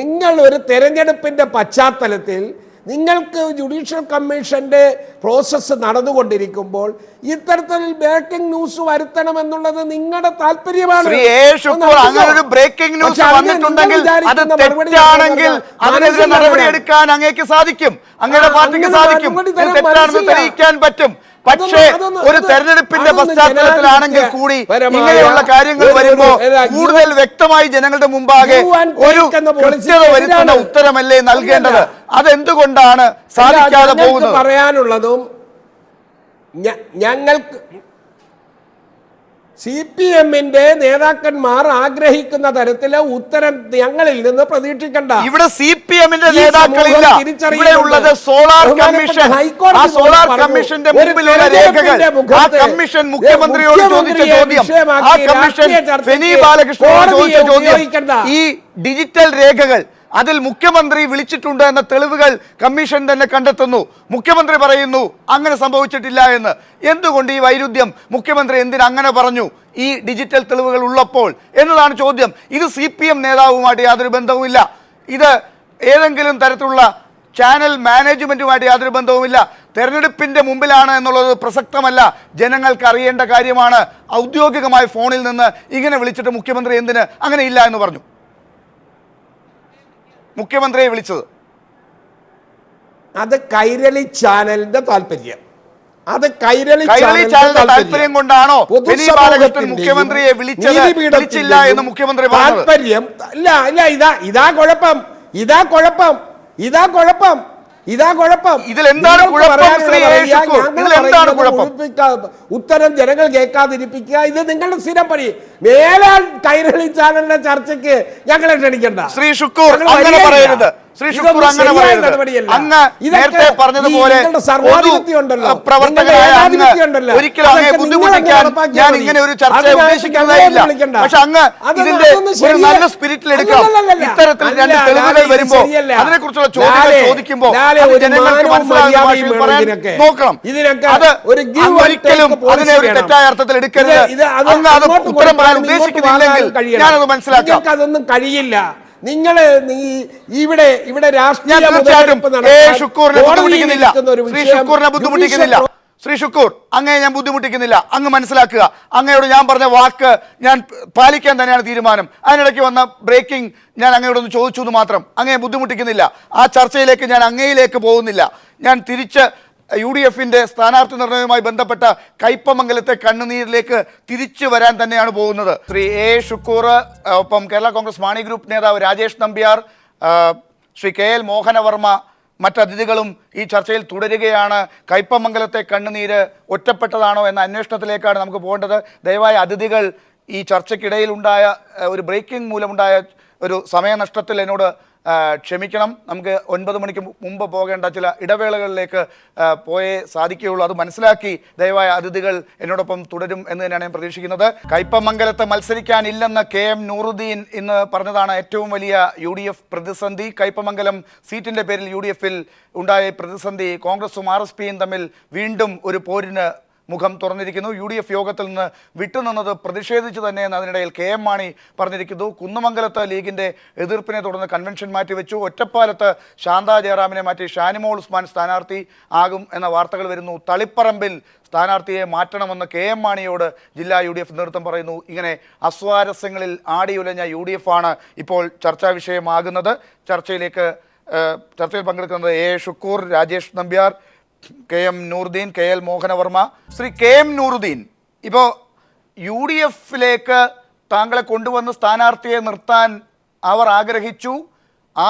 നിങ്ങൾ ഒരു തെരഞ്ഞെടുപ്പിന്റെ പശ്ചാത്തലത്തിൽ നിങ്ങൾക്ക് ജുഡീഷ്യൽ കമ്മീഷന്റെ പ്രോസസ്സ് നടന്നുകൊണ്ടിരിക്കുമ്പോൾ ഇത്തരത്തിൽ ബ്രേക്കിംഗ് ന്യൂസ് വരുത്തണം എന്നുള്ളത് നിങ്ങളുടെ താല്പര്യമാണ്. അങ്ങനെ ബ്രേക്കിംഗ് ന്യൂസ് വന്നിട്ടുണ്ടെങ്കിൽ അത് തെറ്റാണെങ്കിൽ അതിനെതിരെ നടപടിയെടുക്കാൻ അങ്ങേക്ക് സാധിക്കും, അങ്ങയുടെ പാർട്ടിക്ക് സാധിക്കും, തെറ്റാണെന്ന് തെളിയിക്കാൻ പറ്റും. പക്ഷേ ഒരു തെരഞ്ഞെടുപ്പിന്റെ പശ്ചാത്തലത്തിലാണെങ്കിൽ കൂടി ഇങ്ങനെയുള്ള കാര്യങ്ങൾ വരുമ്പോൾ കൂടുതൽ വ്യക്തമായി ജനങ്ങളുടെ മുമ്പാകെ ഒരു കൃത്യത വരുത്തുന്ന ഉത്തരമല്ലേ നൽകേണ്ടത്? അതെന്തുകൊണ്ടാണ് സാധിക്കാതെ പോകുന്നത്? പറയാനുള്ളതും ഞങ്ങൾക്ക് CPM-ന്റെ നേതാക്കന്മാർ ആഗ്രഹിക്കുന്ന തരത്തിലെ ഉത്തരം ഞങ്ങളിൽ നിന്ന് പ്രതീക്ഷിക്കണ്ട. ഇവിടെ CPM-ന്റെ നേതാക്കളില്ല, ഇവിടെ ഉള്ളത് സോളാർ കമ്മീഷൻ. ആ സോളാർ കമ്മീഷന്റെ മുമ്പിലുള്ള രേഖകൾ, ആ കമ്മീഷൻ മുഖ്യമന്ത്രിയോട് ചോദിച്ച ചോദ്യം, ആ കമ്മീഷൻ ഫെനി ബാലകൃഷ്ണനോട് ചോദിച്ച ചോദ്യം, ഈ ഡിജിറ്റൽ രേഖകൾ, അതിൽ മുഖ്യമന്ത്രി വിളിച്ചിട്ടുണ്ട് എന്ന തെളിവുകൾ കമ്മീഷൻ തന്നെ കണ്ടെത്തുന്നു. മുഖ്യമന്ത്രി പറയുന്നു അങ്ങനെ സംഭവിച്ചിട്ടില്ല എന്ന്. എന്തുകൊണ്ട് ഈ വൈരുദ്ധ്യം? മുഖ്യമന്ത്രി എന്തിന് അങ്ങനെ പറഞ്ഞു ഈ ഡിജിറ്റൽ തെളിവുകൾ ഉള്ളപ്പോൾ എന്നതാണ് ചോദ്യം. ഇത് CPM നേതാവുമായിട്ട് യാതൊരു ബന്ധവുമില്ല. ഇത് ഏതെങ്കിലും തരത്തിലുള്ള ചാനൽ മാനേജ്മെന്റുമായിട്ട് യാതൊരു ബന്ധവുമില്ല. തെരഞ്ഞെടുപ്പിന്റെ മുമ്പിലാണ് എന്നുള്ളത് പ്രസക്തമല്ല, ജനങ്ങൾക്ക് അറിയേണ്ട കാര്യമാണ്. ഔദ്യോഗികമായ ഫോണിൽ നിന്ന് ഇങ്ങനെ വിളിച്ചിട്ട് മുഖ്യമന്ത്രി എന്തിന് അങ്ങനെ ഇല്ല എന്ന് പറഞ്ഞു? മുഖ്യമന്ത്രിയെ വിളിച്ചത് അത് കൈരളി ചാനലിന്റെ താല്പര്യം. അത് കൈരളി താല്പര്യം കൊണ്ടാണോ ഫെനി ബാലകൃഷ്ണൻ മുഖ്യമന്ത്രിയെ വിളിച്ചില്ല എന്ന് മുഖ്യമന്ത്രി പറഞ്ഞത്? താല്പര്യം ഇല്ല. ഇതാ കുഴപ്പം. ഇതിൽ എന്താണ് കുഴപ്പം? ഉത്തരം ജനങ്ങൾ കേൾക്കാതിരിപ്പിക്കുക, ഇത് നിങ്ങളുടെ സ്ഥിരം പണി. മേലാൽ കൈരളി ചാനലിന്റെ ചർച്ചയ്ക്ക് ഞങ്ങളെ ക്ഷണിക്കണ്ട. ശ്രീ ഷുക്കൂർ, അങ്ങനെ പറയരുത്. ശ്രീ ശുക്കൂർ അങ്ങനെ പറയരുത്. അങ്ങ് നേരത്തെ പറഞ്ഞതുപോലെ പ്രവർത്തകരായ അങ്ങ് ഒരിക്കലും അങ്ങയെ ബുദ്ധിമുട്ടിക്കാൻ ഞാൻ ഇങ്ങനെ ഒരു ചർച്ച ഉദ്ദേശിക്കുന്നതായില്ല. പക്ഷെ അങ്ങ് ഇതിന്റെ ഒരു നല്ല സ്പിരിറ്റിൽ എടുക്കണം. ഇത്തരത്തിൽ രണ്ട് തെളിവുകൾ വരുമ്പോ അതിനെക്കുറിച്ചുള്ള ചോദ്യങ്ങൾ ചോദിക്കുമ്പോൾ ജനങ്ങൾക്ക് മനസ്സിലാകുന്ന ഭാഷയിൽ പറയാൻ നോക്കണം. അത് ഒരിക്കലും അതിനെ ഒരു തെറ്റായ അർത്ഥത്തിൽ എടുക്കരുത്. അങ്ങ് അത് ഉത്തരം പറയാൻ ഉദ്ദേശിക്കുന്നില്ലെങ്കിൽ ഞാനത് മനസ്സിലാക്കാം. അതൊന്നും കഴിയില്ല. നിങ്ങൾ ഇവിടെ രാഷ്ട്രീയ ശ്രീ ശുക്കൂർ, അങ്ങയെ ഞാൻ ബുദ്ധിമുട്ടിക്കുന്നില്ല. അങ്ങ് മനസ്സിലാക്കുക, അങ്ങയോട് ഞാൻ പറഞ്ഞ വാക്ക് ഞാൻ പാലിക്കാൻ തന്നെയാണ് തീരുമാനം. അതിനിടയ്ക്ക് വന്ന ബ്രേക്കിംഗ് ഞാൻ അങ്ങയോടൊന്ന് ചോദിച്ചു എന്ന് മാത്രം. അങ്ങയെ ബുദ്ധിമുട്ടിക്കുന്നില്ല. ആ ചർച്ചയിലേക്ക് ഞാൻ അങ്ങയിലേക്ക് പോകുന്നില്ല. ഞാൻ തിരിച്ച് UDFന്റെ സ്ഥാനാർത്ഥി നിർണയവുമായി ബന്ധപ്പെട്ട കയ്പമംഗലത്തെ കണ്ണുനീരിലേക്ക് തിരിച്ചു വരാൻ തന്നെയാണ് പോകുന്നത്. ശ്രീ A. ശുക്കൂർ, ഒപ്പം കേരള കോൺഗ്രസ് മാണി ഗ്രൂപ്പ് നേതാവ് രാജേഷ് നമ്പ്യാർ, ശ്രീ KL മോഹനവർമ്മ, മറ്റതിഥികളും ഈ ചർച്ചയിൽ തുടരുകയാണ്. കയ്പമംഗലത്തെ കണ്ണുനീര് ഒറ്റപ്പെട്ടതാണോ എന്ന അന്വേഷണത്തിലേക്കാണ് നമുക്ക് പോകേണ്ടത്. ദയവായി അതിഥികൾ ഈ ചർച്ചയ്ക്കിടയിലുണ്ടായ ഒരു ബ്രേക്കിംഗ് മൂലമുണ്ടായ ഒരു സമയനഷ്ടത്തിൽ എന്നോട് ക്ഷമിക്കണം. നമുക്ക് 9 മണിക്ക് മുമ്പ് പോകേണ്ട ചില ഇടവേളകളിലേക്ക് പോയേ സാധിക്കുകയുള്ളൂ. അത് മനസ്സിലാക്കി ദയവായ അതിഥികൾ എന്നോടൊപ്പം തുടരും എന്ന് തന്നെയാണ് ഞാൻ പ്രതീക്ഷിക്കുന്നത്. കയ്പമംഗലത്ത് മത്സരിക്കാനില്ലെന്ന് KM നൂറുദ്ദീൻ ഇന്ന് പറഞ്ഞതാണ് ഏറ്റവും വലിയ UDF പ്രതിസന്ധി. കയ്പമംഗലം സീറ്റിന്റെ പേരിൽ UDFൽ ഉണ്ടായ പ്രതിസന്ധി കോൺഗ്രസും RSPയും തമ്മിൽ വീണ്ടും ഒരു പോരിന് മുഖം തുറന്നിരിക്കുന്നു. UDF യോഗത്തിൽ നിന്ന് വിട്ടുനിന്നത് പ്രതിഷേധിച്ചു തന്നെയെന്ന് അതിനിടയിൽ KM മാണി പറഞ്ഞിരിക്കുന്നു. കുന്നമംഗലത്ത് ലീഗിന്റെ എതിർപ്പിനെ തുടർന്ന് കൺവെൻഷൻ മാറ്റിവെച്ചു. ഒറ്റപ്പാലത്ത് ശാന്ത ജയറാമിനെ മാറ്റി ഷാനിമോൾ ഉസ്മാൻ സ്ഥാനാർത്ഥി ആകും എന്ന വാർത്തകൾ വരുന്നു. തളിപ്പറമ്പിൽ സ്ഥാനാർത്ഥിയെ മാറ്റണമെന്ന് KM മാണിയോട് ജില്ലാ UDF നേതൃത്വം പറയുന്നു. ഇങ്ങനെ അസ്വാരസ്യങ്ങളിൽ ആടിയുലഞ്ഞ UDF ആണ് ഇപ്പോൾ ചർച്ചാ വിഷയമാകുന്നത്. ചർച്ചയിൽ പങ്കെടുക്കുന്നത് A. Shukoor, Rajesh Nambiar, KM Nooruddeen, KL Mohanavarma. Shri KM Nooruddeen, ഇപ്പോൾ UDFലേക്ക് താങ്കളെ കൊണ്ടുവന്ന് സ്ഥാനാർത്ഥിയെ നിർത്താൻ അവർ ആഗ്രഹിച്ചു.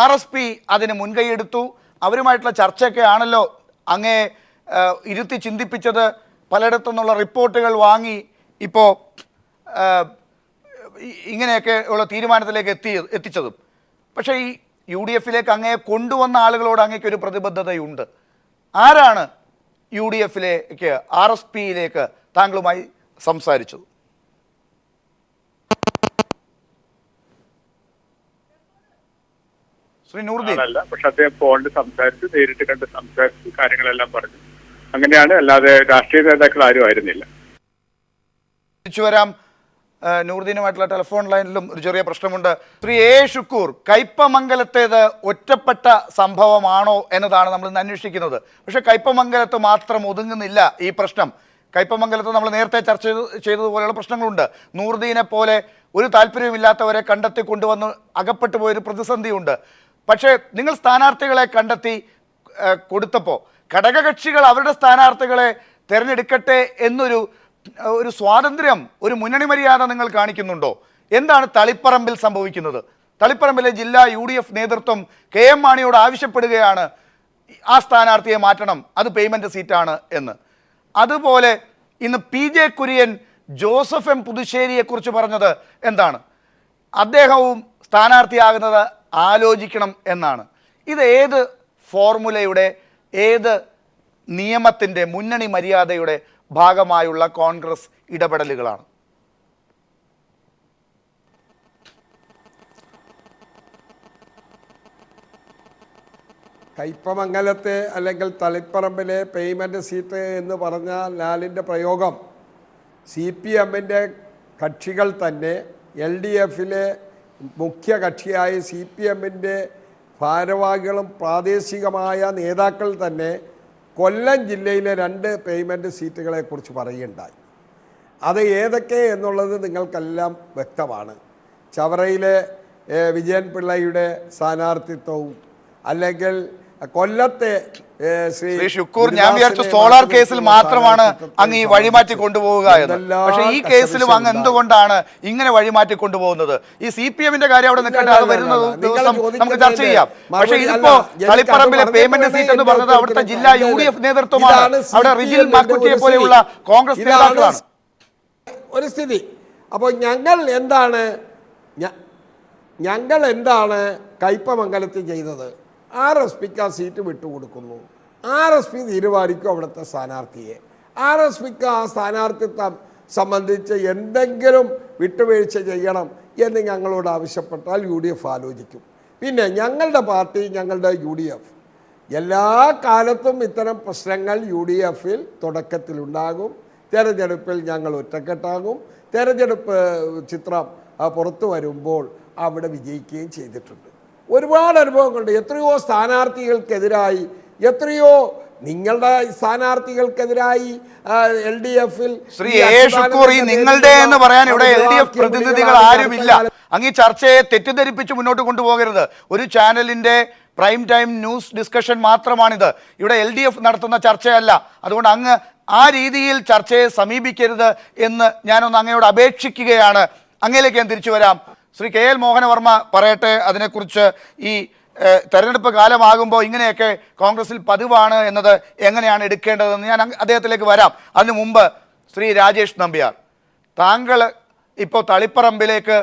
RSP അതിന് മുൻകൈയെടുത്തു. അവരുമായിട്ടുള്ള ചർച്ചയൊക്കെ ആണല്ലോ അങ്ങേ ഇരുത്തി ചിന്തിപ്പിച്ചത്. പലയിടത്തുനിന്നുള്ള റിപ്പോർട്ടുകൾ വാങ്ങി ഇപ്പോൾ ഇങ്ങനെയൊക്കെ ഉള്ള തീരുമാനത്തിലേക്ക് എത്തിച്ചതും. പക്ഷേ ഈ UDFലേക്ക് അങ്ങയെ കൊണ്ടുവന്ന ആളുകളോട് അങ്ങേക്ക് ഒരു പ്രതിബദ്ധതയുണ്ട്. ആരാണ് UDFലേക്ക് RSPയിലേക്ക് താങ്കളുമായി സംസാരിച്ചത്? ശ്രീ നൂറുദ്ദീൻ അല്ല, പക്ഷെ അദ്ദേഹം ഫോണിൽ സംസാരിച്ചു, നേരിട്ട് കണ്ട് സംസാരിച്ചു, കാര്യങ്ങളെല്ലാം പറഞ്ഞു. അങ്ങനെയാണ്, അല്ലാതെ രാഷ്ട്രീയ നേതാക്കൾ ആരും ആയിരുന്നില്ല. തിരിച്ചു വരാം. നൂറുദ്ദീനുമായിട്ടുള്ള ടെലിഫോൺ ലൈനിലും ഒരു ചെറിയ പ്രശ്നമുണ്ട്. ശ്രീ A. ശുക്കൂർ, കയ്പമംഗലത്തേത് ഒറ്റപ്പെട്ട സംഭവമാണോ എന്നതാണ് നമ്മൾ ഇന്ന് അന്വേഷിക്കുന്നത്. പക്ഷേ കയ്പമംഗലത്ത് മാത്രം ഒതുങ്ങുന്നില്ല ഈ പ്രശ്നം. കയ്പമംഗലത്ത് നമ്മൾ നേരത്തെ ചർച്ച ചെയ്തതുപോലെയുള്ള പ്രശ്നങ്ങളുണ്ട്. നൂറുദ്ദീനെ പോലെ ഒരു താല്പര്യമില്ലാത്തവരെ കണ്ടെത്തി കൊണ്ടുവന്ന് അകപ്പെട്ടു പോയൊരു പ്രതിസന്ധിയുണ്ട്. പക്ഷേ നിങ്ങൾ സ്ഥാനാർത്ഥികളെ കണ്ടെത്തി കൊടുത്തപ്പോൾ ഘടകകക്ഷികൾ അവരുടെ സ്ഥാനാർത്ഥികളെ തിരഞ്ഞെടുക്കട്ടെ എന്നൊരു സ്വാതന്ത്ര്യം, ഒരു മുന്നണി മര്യാദ നിങ്ങൾ കാണിക്കുന്നുണ്ടോ? എന്താണ് തളിപ്പറമ്പിൽ സംഭവിക്കുന്നത്? തളിപ്പറമ്പിലെ ജില്ലാ UDF നേതൃത്വം KM മാണിയോട് ആവശ്യപ്പെടുകയാണ് ആ സ്ഥാനാർത്ഥിയെ മാറ്റണം, അത് പേയ്മെന്റ് സീറ്റാണ് എന്ന്. അതുപോലെ ഇന്ന് PJ കുര്യൻ ജോസഫ് M പുതുശ്ശേരിയെക്കുറിച്ച് പറഞ്ഞത് എന്താണ്? അദ്ദേഹവും സ്ഥാനാർത്ഥിയാകുന്നത് ആലോചിക്കണം എന്നാണ്. ഇത് ഏത് ഫോർമുലയുടെ, ഏത് നിയമത്തിൻ്റെ, മുന്നണി മര്യാദയുടെ ഭാഗമായുള്ള കോൺഗ്രസ് ഇടപെടലുകളാണ്? കയ്പമംഗലത്തെ അല്ലെങ്കിൽ തളിപ്പറമ്പിലെ പേയ്മെൻറ്റ് സീറ്റ് എന്ന് പറഞ്ഞ ലാലിൻ്റെ പ്രയോഗം CPMൻ്റെ കക്ഷികൾ തന്നെ, LDFിലെ മുഖ്യ കക്ഷിയായ CPMൻ്റെ ഭാരവാഹികളും പ്രാദേശികമായ നേതാക്കൾ തന്നെ കൊല്ലം ജില്ലയിലെ 2 പേയ്മെൻറ്റ് സീറ്റുകളെക്കുറിച്ച് പറയുകയുണ്ടായി. അത് ഏതൊക്കെ എന്നുള്ളത് നിങ്ങൾക്കെല്ലാം വ്യക്തമാണ്. ചവറയിലെ വിജയൻ പിള്ളയുടെ സ്ഥാനാർത്ഥിത്വവും അല്ലെങ്കിൽ കൊല്ലത്തെ ശ്രീ ശുക്കൂർ, ഞാൻ വിചാരിച്ചു സോളാർ കേസിൽ മാത്രമാണ് അങ്ങ് ഈ വഴിമാറ്റി കൊണ്ടുപോവുക എന്ന്. പക്ഷേ ഈ കേസിലും അങ്ങ് എന്തുകൊണ്ടാണ് ഇങ്ങനെ വഴിമാറ്റി കൊണ്ടുപോകുന്നത്? ഈ CPMന്റെ കാര്യം അവിടെ നിൽക്കട്ടെ, അത് വരുന്ന ദിവസം നമുക്ക് ചർച്ച ചെയ്യാം. പക്ഷേ ഇതിപ്പോ തളിപ്പറമ്പിലെ പേയ്മെന്റ് സീറ്റ് എന്ന് പറഞ്ഞത് അവിടുത്തെ ജില്ലാ UDF നേതൃത്വമാണ്. അവിടെ റിജിൽ മാക്കുറ്റിയെ പോലെയുള്ള കോൺഗ്രസ് നേതാക്കളാണ്. ഒരു സ്ഥിതി. അപ്പോൾ ഞങ്ങൾ എന്താണ് കയ്പമംഗലത്ത് ചെയ്തത്? RSPക്ക് ആ സീറ്റ് വിട്ടുകൊടുക്കുന്നു. RSP തീരുമാനിക്കും അവിടുത്തെ സ്ഥാനാർത്ഥിയെ. RSPക്ക് ആ സ്ഥാനാർത്ഥിത്വം സംബന്ധിച്ച് എന്തെങ്കിലും വിട്ടുവീഴ്ച ചെയ്യണം എന്ന് ഞങ്ങളോട് ആവശ്യപ്പെട്ടാൽ UDF ആലോചിക്കും. പിന്നെ ഞങ്ങളുടെ പാർട്ടി, ഞങ്ങളുടെ UDF എല്ലാ കാലത്തും ഇത്തരം പ്രശ്നങ്ങൾ UDFൽ തുടക്കത്തിലുണ്ടാകും. തെരഞ്ഞെടുപ്പിൽ ഞങ്ങൾ ഒറ്റക്കെട്ടാകും. തെരഞ്ഞെടുപ്പ് ചിത്രം പുറത്തു വരുമ്പോൾ അവിടെ വിജയിക്കുകയും ചെയ്തിട്ടുണ്ട്. ഒരുപാട് അനുഭവങ്ങളുണ്ട്. എത്രയോ സ്ഥാനാർത്ഥികൾക്കെതിരായി, എത്രയോ നിങ്ങളുടെ സ്ഥാനാർത്ഥികൾക്കെതിരായി LDFൽ ശ്രീ എ ഷുക്കൂർ, ഈ നിങ്ങളുടെ എന്ന് പറയാൻ ഇവിടെ LDF പ്രതിനിധികൾ ആരുമില്ല. അങ്ങ് ഈ ചർച്ചയെ തെറ്റിദ്ധരിപ്പിച്ച് മുന്നോട്ട് കൊണ്ടുപോകരുത്. ഒരു ചാനലിന്റെ പ്രൈം ടൈം ന്യൂസ് ഡിസ്കഷൻ മാത്രമാണിത്. ഇവിടെ LDF നടത്തുന്ന ചർച്ചയല്ല. അതുകൊണ്ട് അങ്ങ് ആ രീതിയിൽ ചർച്ചയെ സമീപിക്കരുത് എന്ന് ഞാനൊന്ന് അങ്ങയോട് അപേക്ഷിക്കുകയാണ്. അങ്ങയിലേക്ക് ഞാൻ തിരിച്ചു വരാം. ശ്രീ KL മോഹനവർമ്മ പറയട്ടെ അതിനെക്കുറിച്ച്. ഈ തെരഞ്ഞെടുപ്പ് കാലമാകുമ്പോൾ ഇങ്ങനെയൊക്കെ കോൺഗ്രസിൽ പതിവാണ് എന്നത് എങ്ങനെയാണ് എടുക്കേണ്ടതെന്ന് ഞാൻ അദ്ദേഹത്തിലേക്ക് വരാം. അതിനു മുമ്പ് ശ്രീ രാജേഷ് നമ്പ്യാർ, താങ്കൾ ഇപ്പോൾ തളിപ്പറമ്പിലേക്ക്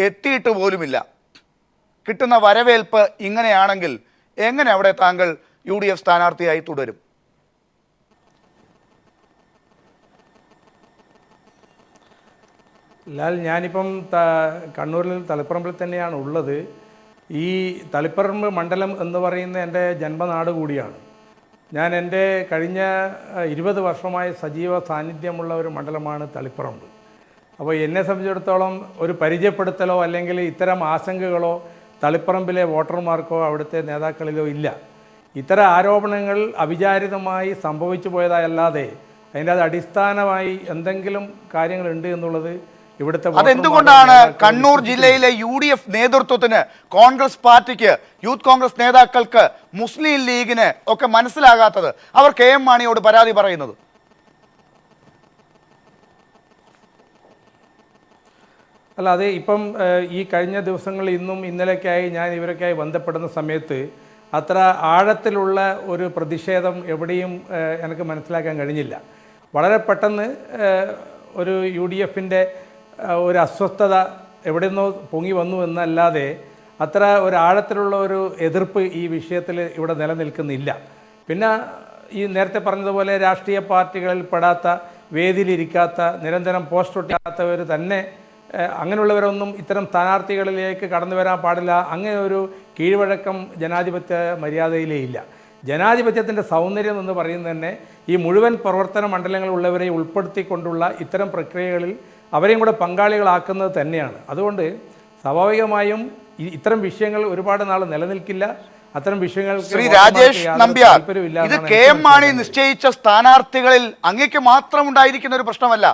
എത്തിയിട്ട് പോലുമില്ല. കിട്ടുന്ന വരവേൽപ്പ് ഇങ്ങനെയാണെങ്കിൽ എങ്ങനെ അവിടെ താങ്കൾ UDF സ്ഥാനാർത്ഥിയായി തുടരും? ലാൽ, ഞാനിപ്പം കണ്ണൂരിൽ തളിപ്പറമ്പിൽ തന്നെയാണ് ഉള്ളത്. ഈ തളിപ്പറമ്പ് മണ്ഡലം എന്ന് പറയുന്ന എൻ്റെ ജന്മനാട് കൂടിയാണ്. ഞാൻ എൻ്റെ കഴിഞ്ഞ 20 വർഷമായി സജീവ സാന്നിധ്യമുള്ള ഒരു മണ്ഡലമാണ് തളിപ്പറമ്പ്. അപ്പോൾ എന്നെ സംബന്ധിച്ചിടത്തോളം ഒരു പരിചയപ്പെടുത്തലോ അല്ലെങ്കിൽ ഇത്തരം ആശങ്കകളോ തളിപ്പറമ്പിലെ വോട്ടർമാർക്കോ അവിടുത്തെ നേതാക്കളിലോ ഇല്ല. ഇത്തരം ആരോപണങ്ങൾ അവിചാരിതമായി സംഭവിച്ചു പോയതല്ലാതെ അതിൻ്റെ അത് അടിസ്ഥാനമായി എന്തെങ്കിലും കാര്യങ്ങളുണ്ട് എന്നുള്ളത് ഇവിടുത്തെ അതെന്തുകൊണ്ടാണ് കണ്ണൂർ ജില്ലയിലെ UDF നേതൃത്വത്തിന്, കോൺഗ്രസ് പാർട്ടിക്ക്, യൂത്ത് കോൺഗ്രസ് നേതാക്കൾക്ക്, മുസ്ലിം ലീഗിന് ഒക്കെ മനസ്സിലാകാത്തത്? അവർ KM മാണിയോട് പരാതി പറയുന്നത് അല്ല, അത് ഇപ്പം ഈ കഴിഞ്ഞ ദിവസങ്ങളിൽ ഇന്നും ഇന്നലെയൊക്കെയായി ഞാൻ ഇവരൊക്കെയായി ബന്ധപ്പെടുന്ന സമയത്ത് അത്ര ആഴത്തിലുള്ള ഒരു പ്രതിഷേധം എവിടെയും എനിക്ക് മനസ്സിലാക്കാൻ കഴിഞ്ഞില്ല. വളരെ പെട്ടെന്ന് ഒരു UDFൻ്റെ ഒരു അസ്വസ്ഥത എവിടെ നിന്നോ പൊങ്ങി വന്നു എന്നല്ലാതെ അത്ര ഒരു ആഴത്തിലുള്ള ഒരു എതിർപ്പ് ഈ വിഷയത്തിൽ ഇവിടെ നിലനിൽക്കുന്നില്ല. പിന്നെ ഈ നേരത്തെ പറഞ്ഞതുപോലെ രാഷ്ട്രീയ പാർട്ടികളിൽ പെടാത്ത, വേദിയിലിരിക്കാത്ത, നിരന്തരം പോസ്റ്റ് ഒട്ടിക്കാത്തവർ തന്നെ അങ്ങനെയുള്ളവരൊന്നും ഇത്തരം സ്ഥാനാർത്ഥികളിലേക്ക് കടന്നു വരാൻ പാടില്ല. അങ്ങനെ ഒരു കീഴ്വഴക്കം ജനാധിപത്യ മര്യാദയിലേ ഇല്ല. ജനാധിപത്യത്തിൻ്റെ സൗന്ദര്യം എന്ന് പറയുന്നത് തന്നെ ഈ മുഴുവൻ പ്രവർത്തന മണ്ഡലങ്ങളുള്ളവരെ ഉൾപ്പെടുത്തിക്കൊണ്ടുള്ള ഇത്തരം പ്രക്രിയകളിൽ അവരെയും കൂടെ പങ്കാളികളാക്കുന്നത് തന്നെയാണ്. അതുകൊണ്ട് സ്വാഭാവികമായും ഇത്തരം വിഷയങ്ങൾ ഒരുപാട് നാൾ നിലനിൽക്കില്ല. അത്തരം വിഷയങ്ങൾ ശ്രീ രാജേഷ് നമ്പ്യാർ, ഇത് KM മാണി നിശ്ചയിച്ച സ്ഥാനാർത്ഥികളിൽ അങ്ങേക്ക് മാത്രം ഉണ്ടായിരിക്കുന്ന ഒരു പ്രശ്നമല്ല.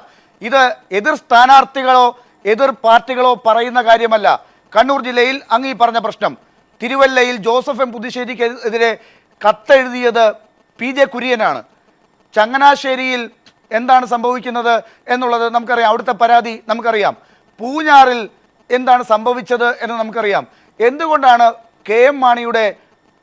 ഇത് എതിർ സ്ഥാനാർത്ഥികളോ എതിർ പാർട്ടികളോ പറയുന്ന കാര്യമല്ല. കണ്ണൂർ ജില്ലയിൽ അങ്ങ് ഈ പറഞ്ഞ പ്രശ്നം, തിരുവല്ലയിൽ ജോസഫ് M പുതുശ്ശേരിക്കെതിരെ കത്തെഴുതിയത് PJ കുര്യനാണ്. ചങ്ങനാശ്ശേരിയിൽ എന്താണ് സംഭവിക്കുന്നത് എന്നുള്ളത് നമുക്കറിയാം. അവിടുത്തെ പരാതി നമുക്കറിയാം. പൂഞ്ഞാറിൽ എന്താണ് സംഭവിച്ചത് എന്ന് നമുക്കറിയാം. എന്തുകൊണ്ടാണ് KM മാണിയുടെ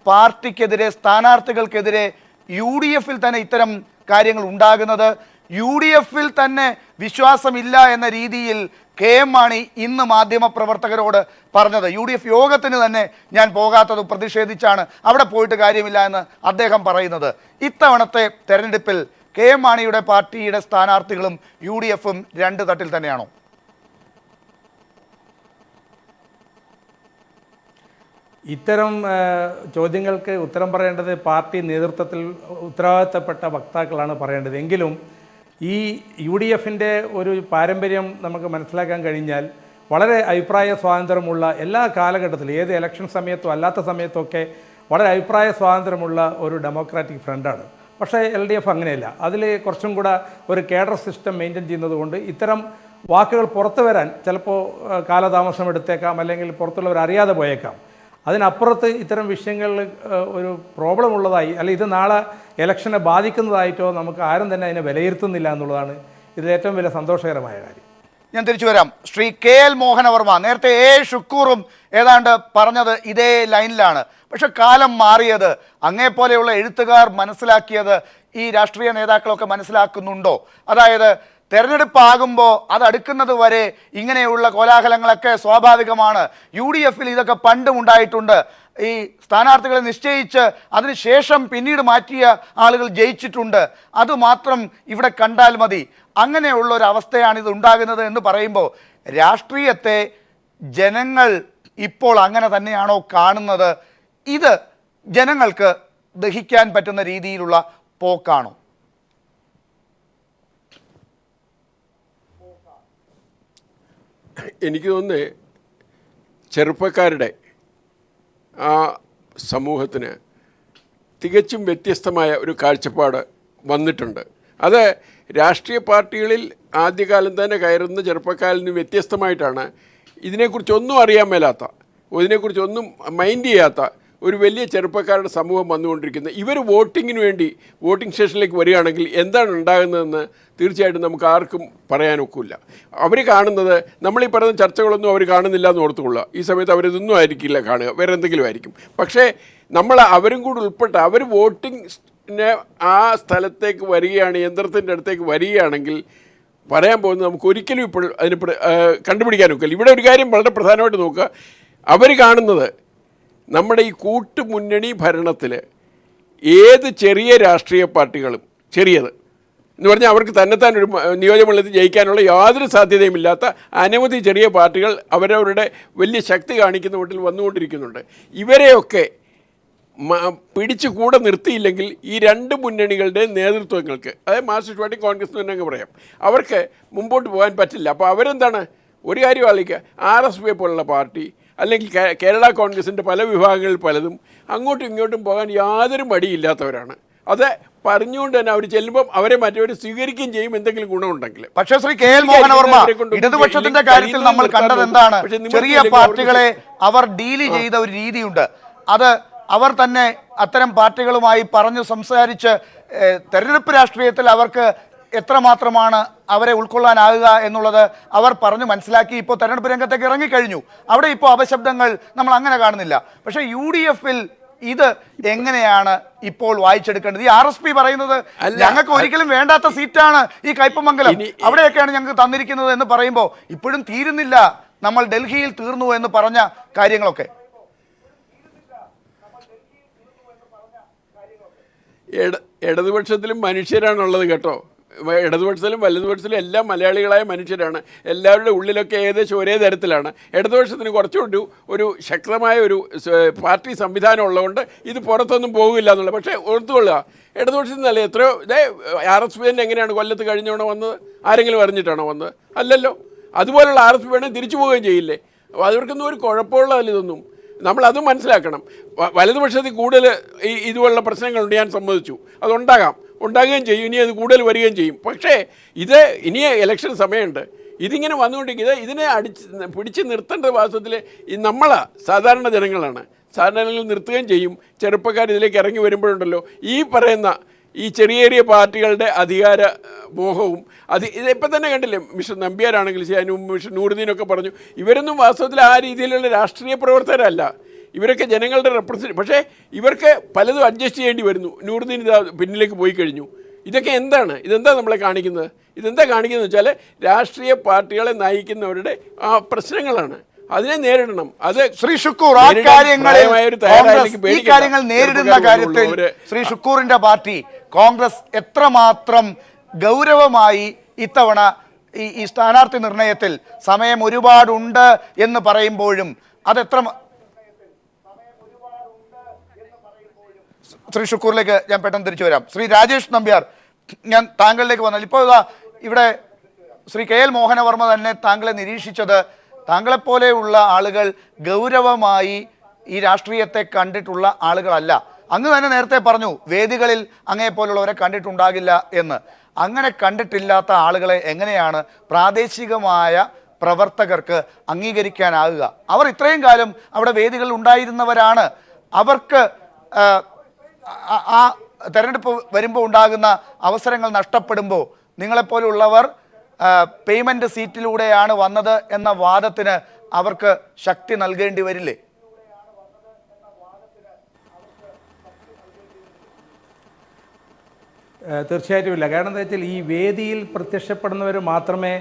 പാർട്ടിക്കെതിരെ, സ്ഥാനാർത്ഥികൾക്കെതിരെ UDFൽ തന്നെ ഇത്തരം കാര്യങ്ങൾ ഉണ്ടാകുന്നത്? UDFൽ തന്നെ വിശ്വാസമില്ല എന്ന രീതിയിൽ KM മാണി ഇന്ന് മാധ്യമപ്രവർത്തകരോട് പറഞ്ഞത്. UDF യോഗത്തിന് തന്നെ ഞാൻ പോകാത്തത് പ്രതിഷേധിച്ചാണ്, അവിടെ പോയിട്ട് കാര്യമില്ല എന്ന് അദ്ദേഹം പറയുന്നത്. ഇത്തവണത്തെ തെരഞ്ഞെടുപ്പിൽ KM മാണിയുടെ പാർട്ടിയുടെ സ്ഥാനാർത്ഥികളും UDFും രണ്ട് തട്ടിൽ തന്നെയാണോ? ഇത്തരം ചോദ്യങ്ങൾക്ക് ഉത്തരം പറയേണ്ടത് പാർട്ടി നേതൃത്വത്തിൽ ഉത്തരവാദിത്തപ്പെട്ട വക്താക്കളാണ് പറയേണ്ടത്. എങ്കിലും ഈ UDFൻ്റെ ഒരു പാരമ്പര്യം നമുക്ക് മനസ്സിലാക്കാൻ കഴിഞ്ഞാൽ വളരെ അഭിപ്രായ സ്വാതന്ത്ര്യമുള്ള, എല്ലാ കാലഘട്ടത്തിലും ഏത് ഇലക്ഷൻ സമയത്തോ അല്ലാത്ത സമയത്തൊക്കെ വളരെ അഭിപ്രായ സ്വാതന്ത്ര്യമുള്ള ഒരു ഡെമോക്രാറ്റിക് ഫ്രണ്ടാണ്. പക്ഷേ LDF അങ്ങനെയല്ല. അതിൽ കുറച്ചും കൂടെ ഒരു കേഡർ സിസ്റ്റം മെയിൻറ്റെയിൻ ചെയ്യുന്നത് കൊണ്ട് ഇത്തരം വാക്കുകൾ പുറത്തു വരാൻ ചിലപ്പോൾ കാലതാമസം എടുത്തേക്കാം, അല്ലെങ്കിൽ പുറത്തുള്ളവർ അറിയാതെ പോയേക്കാം. അതിനപ്പുറത്ത് ഇത്തരം വിഷയങ്ങളിൽ ഒരു പ്രോബ്ലം ഉള്ളതായി, അല്ലെങ്കിൽ ഇത് നാളെ ഇലക്ഷനെ ബാധിക്കുന്നതായിട്ടോ നമുക്ക് ആരും തന്നെ അതിനെ വിലയിരുത്തുന്നില്ല എന്നുള്ളതാണ് ഇതിൽ ഏറ്റവും വലിയ സന്തോഷകരമായ കാര്യം. ഞാൻ തിരിച്ചു വരാം. ശ്രീ KL മോഹനവർമ്മ, നേരത്തെ A ഷുക്കൂറും ഏതാണ്ട് പറഞ്ഞത് ഇതേ ലൈനിലാണ്. പക്ഷെ കാലം മാറിയത്, അങ്ങേപ്പോലെയുള്ള എഴുത്തുകാർ മനസ്സിലാക്കിയത് ഈ രാഷ്ട്രീയ നേതാക്കളൊക്കെ മനസ്സിലാക്കുന്നുണ്ടോ? അതായത് തെരഞ്ഞെടുപ്പാകുമ്പോൾ അത് അടുക്കുന്നത് വരെ ഇങ്ങനെയുള്ള കോലാഹലങ്ങളൊക്കെ സ്വാഭാവികമാണ്. UDF-ൽ ഇതൊക്കെ പണ്ടും ഉണ്ടായിട്ടുണ്ട്. ഈ സ്ഥാനാർത്ഥികളെ നിശ്ചയിച്ച് അതിനുശേഷം പിന്നീട് മാറ്റിയ ആളുകൾ ജയിച്ചിട്ടുണ്ട്. അതുമാത്രം ഇവിടെ കണ്ടാൽ മതി. അങ്ങനെയുള്ള ഒരു അവസ്ഥയാണ് ഇത് ഉണ്ടാകുന്നത് എന്ന് പറയുമ്പോൾ രാഷ്ട്രീയത്തെ ജനങ്ങൾ ഇപ്പോൾ അങ്ങനെ തന്നെയാണോ കാണുന്നത്? ഇത് ജനങ്ങൾക്ക് ദഹിക്കാൻ പറ്റുന്ന രീതിയിലുള്ള പോക്കാണോ? എനിക്ക് തോന്നുന്നത് ചെറുപ്പക്കാരുടെ ആ സമൂഹത്തിന് തികച്ചും വ്യത്യസ്തമായ ഒരു കാഴ്ചപ്പാട് വന്നിട്ടുണ്ട്. അത് രാഷ്ട്രീയ പാർട്ടികളിൽ ആദ്യകാലം തന്നെ കയറുന്ന ചെറുപ്പക്കാരിൽ നിന്ന് വ്യത്യസ്തമായിട്ടാണ് ഇതിനെക്കുറിച്ചൊന്നും അറിയാൻ മേലാത്ത, ഇതിനെക്കുറിച്ചൊന്നും മൈൻഡ് ചെയ്യാത്ത ഒരു വലിയ ചെറുപ്പക്കാരുടെ സമൂഹം വന്നുകൊണ്ടിരിക്കുന്നത്. ഇവർ വോട്ടിങ്ങിന് വേണ്ടി വോട്ടിംഗ് സ്റ്റേഷനിലേക്ക് വരികയാണെങ്കിൽ എന്താണ് ഉണ്ടാകുന്നതെന്ന് തീർച്ചയായിട്ടും നമുക്ക് ആർക്കും പറയാനൊക്കില്ല. അവർ കാണുന്നത് നമ്മളീ പറയുന്ന ചർച്ചകളൊന്നും അവർ കാണുന്നില്ല എന്ന് ഓർത്തുകൊള്ളുക. ഈ സമയത്ത് അവരിതൊന്നും ആയിരിക്കില്ല കാണുക, വേറെ എന്തെങ്കിലും ആയിരിക്കും. പക്ഷേ അവരും കൂടി ഉൾപ്പെട്ട അവർ വോട്ടിങ്ങിന് ആ സ്ഥലത്തേക്ക് വരികയാണ്, യന്ത്രത്തിൻ്റെ അടുത്തേക്ക് വരികയാണെങ്കിൽ പറയാൻ പോകുന്നത് നമുക്ക് ഒരിക്കലും ഇപ്പോൾ അതിന് കണ്ടുപിടിക്കാനൊക്കില്ല. ഇവിടെ ഒരു കാര്യം വളരെ പ്രധാനമായിട്ട് നോക്കുക, അവർ കാണുന്നത് നമ്മുടെ ഈ കൂട്ടുമുന്നണി ഭരണത്തിൽ ഏത് ചെറിയ രാഷ്ട്രീയ പാർട്ടികളും, ചെറിയത് എന്ന് പറഞ്ഞാൽ അവർക്ക് തന്നെത്താൻ ഒരു നിയോജകമണ്ഡലത്തിൽ ജയിക്കാനുള്ള യാതൊരു സാധ്യതയുമില്ലാത്ത അനവധി ചെറിയ പാർട്ടികൾ അവരവരുടെ വലിയ ശക്തി കാണിക്കുന്ന വീട്ടിൽ വന്നുകൊണ്ടിരിക്കുന്നുണ്ട്. ഇവരെയൊക്കെ പിടിച്ചു കൂടെ നിർത്തിയില്ലെങ്കിൽ ഈ രണ്ട് മുന്നണികളുടെ നേതൃത്വങ്ങൾക്ക്, അതായത് മാർക്സിസ്റ്റ് പാർട്ടി, കോൺഗ്രസ് എന്ന് തന്നെ പറയാം, അവർക്ക് മുമ്പോട്ട് പോകാൻ പറ്റില്ല. അപ്പോൾ അവരെന്താണ് ഒരു കാര്യം ആലോചിക്കുക, RSP പോലുള്ള പാർട്ടി അല്ലെങ്കിൽ കേരള കോൺഗ്രസിൻ്റെ പല വിഭാഗങ്ങളിൽ പലതും അങ്ങോട്ടും ഇങ്ങോട്ടും പോകാൻ യാതൊരു മടിയില്ലാത്തവരാണ്. അത് പറഞ്ഞുകൊണ്ട് തന്നെ അവർ ചെല്ലുമ്പോൾ അവരെ മറ്റവർ സ്വീകരിക്കുകയും ചെയ്യും എന്തെങ്കിലും ഗുണമുണ്ടെങ്കിൽ. പക്ഷേ ശ്രീ KL മോഹനവർമ്മ, ഇടതുപക്ഷത്തിന്റെ കാര്യത്തിൽ നമ്മൾ കണ്ടത് എന്താണ്? ചെറിയ പാർട്ടികളെ അവർ ഡീൽ ചെയ്ത ഒരു രീതിയുണ്ട്. അത് അവർ തന്നെ അത്തരം പാർട്ടികളുമായി പറഞ്ഞു സംസാരിച്ച് തെരഞ്ഞെടുപ്പ് രാഷ്ട്രീയത്തിൽ അവർക്ക് എത്രമാത്രമാണ് അവരെ ഉൾക്കൊള്ളാനാകുക എന്നുള്ളത് അവർ പറഞ്ഞു മനസ്സിലാക്കി. ഇപ്പോൾ തെരഞ്ഞെടുപ്പ് രംഗത്തേക്ക് ഇറങ്ങിക്കഴിഞ്ഞു. അവിടെ ഇപ്പോൾ അപശബ്ദങ്ങൾ നമ്മൾ അങ്ങനെ കാണുന്നില്ല. പക്ഷേ UDF-ൽ ഇത് എങ്ങനെയാണ് ഇപ്പോൾ വായിച്ചെടുക്കേണ്ടത്? ഈ RSP പറയുന്നത് ഞങ്ങൾക്ക് ഒരിക്കലും വേണ്ടാത്ത സീറ്റാണ് ഈ കയ്പമംഗലം, അവിടെയൊക്കെയാണ് ഞങ്ങൾക്ക് തന്നിരിക്കുന്നത് എന്ന് പറയുമ്പോൾ ഇപ്പോഴും തീരുന്നില്ല, നമ്മൾ ഡൽഹിയിൽ തീർന്നു എന്ന് പറഞ്ഞ കാര്യങ്ങളൊക്കെ. ഇടതുപക്ഷത്തിലും മനുഷ്യരാണുള്ളത് കേട്ടോ. ഇടതുപക്ഷത്തിലും വലതുപക്ഷത്തിലും എല്ലാം മലയാളികളായ മനുഷ്യരാണ്. എല്ലാവരുടെ ഉള്ളിലൊക്കെ ഏകദേശം ഒരേ തരത്തിലാണ്. ഇടതുപക്ഷത്തിന് കുറച്ചുകൂടി ഒരു ശക്തമായ ഒരു പാർട്ടി സംവിധാനം ഉള്ളതുകൊണ്ട് ഇത് പുറത്തൊന്നും പോകില്ല എന്നുള്ളത്. പക്ഷേ ഓർത്തുകൊള്ളുക, ഇടതുപക്ഷത്തിൽ നിന്നല്ല എത്രയോ RSP തന്നെ എങ്ങനെയാണ് കൊല്ലത്ത് കഴിഞ്ഞോണോ വന്നത്? ആരെങ്കിലും അറിഞ്ഞിട്ടാണോ വന്നത്? അല്ലല്ലോ. അതുപോലുള്ള RSP വേണമെങ്കിൽ തിരിച്ചു പോവുകയും ചെയ്യില്ലേ? അവർക്കൊന്നും ഒരു കുഴപ്പമുള്ളതല്ല ഇതൊന്നും. നമ്മളതും മനസ്സിലാക്കണം. വലതുപക്ഷത്തിൽ കൂടുതൽ ഇതുപോലുള്ള പ്രശ്നങ്ങളുണ്ട്, ഞാൻ സമ്മതിച്ചു, ഉണ്ടാകുകയും ചെയ്യും, ഇനി അത് കൂടുതൽ വരികയും ചെയ്യും. പക്ഷേ ഇത് ഇനി ഇലക്ഷൻ സമയമുണ്ട്. ഇതിങ്ങനെ വന്നുകൊണ്ടിരിക്കുന്നത് ഇതിനെ പിടിച്ച് നിർത്തേണ്ട വാസ്തവത്തിൽ സാധാരണ ജനങ്ങളാണ്. സാധാരണ ജനങ്ങൾ നിർത്തുകയും ചെയ്യും. ചെറുപ്പക്കാർ ഇതിലേക്ക് ഇറങ്ങി വരുമ്പോഴുണ്ടല്ലോ ഈ പറയുന്ന ഈ ചെറിയ പാർട്ടികളുടെ അധികാര മോഹവും ഇതിപ്പോൾ തന്നെ കണ്ടില്ലേ, മിസ്റ്റർ നമ്പ്യാരാണെങ്കിൽ മിസ്റ്റർ നൂറുദ്ദീനൊക്കെ പറഞ്ഞു, ഇവരൊന്നും വാസ്തവത്തിൽ ആ രീതിയിലുള്ള രാഷ്ട്രീയ പ്രവർത്തകരല്ല, ഇവരൊക്കെ ജനങ്ങളുടെ റെപ്രസെൻറ്റ്. പക്ഷേ ഇവർക്ക് പലതും അഡ്ജസ്റ്റ് ചെയ്യേണ്ടി വരുന്നു. നൂറുദ്ദീൻ ഇതാ പിന്നിലേക്ക് പോയി കഴിഞ്ഞു. ഇതൊക്കെ എന്താണ്? ഇതെന്താ നമ്മളെ കാണിക്കുന്നത്? ഇതെന്താ കാണിക്കുന്നത് വെച്ചാൽ രാഷ്ട്രീയ പാർട്ടികളെ നയിക്കുന്നവരുടെ ആ പ്രശ്നങ്ങളാണ്. അതിനെ നേരിടണം. അത് ശ്രീ ഷുക്കൂർ, ഈ കാര്യങ്ങൾ നേരിടുന്ന കാര്യത്തിൽ ശ്രീ ഷുക്കൂറിന്റെ പാർട്ടി കോൺഗ്രസ് എത്രമാത്രം ഗൗരവമായി ഇത്തവണ ഈ സ്ഥാനാർത്ഥി നിർണയത്തിൽ സമയം ഒരുപാടുണ്ട് എന്ന് പറയുമ്പോഴും അതെത്ര ശ്രീ ഷുക്കൂറിലേക്ക് ഞാൻ പെട്ടെന്ന് തിരിച്ചു വരാം. ശ്രീ രാജേഷ് നമ്പ്യാർ, ഞാൻ താങ്കളിലേക്ക് വന്നാൽ ഇപ്പോൾ ഇവിടെ ശ്രീ KL മോഹനവർമ്മ തന്നെ താങ്കളെ നിരീക്ഷിച്ചത് താങ്കളെപ്പോലെയുള്ള ആളുകൾ ഗൗരവമായി ഈ രാഷ്ട്രീയത്തെ കണ്ടിട്ടുള്ള ആളുകളല്ല. അങ്ങ് തന്നെ നേരത്തെ പറഞ്ഞു വേദികളിൽ അങ്ങയെപ്പോലുള്ളവരെ കണ്ടിട്ടുണ്ടാകില്ല എന്ന്. അങ്ങനെ കണ്ടിട്ടില്ലാത്ത ആളുകളെ എങ്ങനെയാണ് പ്രാദേശികമായ പ്രവർത്തകർക്ക് അംഗീകരിക്കാനാകുക? അവർ ഇത്രയും കാലം അവിടെ വേദികളിൽ ഉണ്ടായിരുന്നവരാണ്. അവർക്ക് ആ തെരഞ്ഞെടുപ്പ് വരുമ്പോൾ ഉണ്ടാകുന്ന അവസരങ്ങൾ നഷ്ടപ്പെടുമ്പോൾ നിങ്ങളെപ്പോലുള്ളവർ പേയ്മെൻറ്റ് സീറ്റിലൂടെയാണ് വന്നത് എന്ന വാദത്തിന് അവർക്ക് ശക്തി നൽകേണ്ടി വരില്ലേ? തീർച്ചയായിട്ടും ഇല്ല. കാരണം എന്താ വെച്ചാൽ ഈ വേദിയിൽ പ്രത്യക്ഷപ്പെടുന്നവർ മാത്രമേ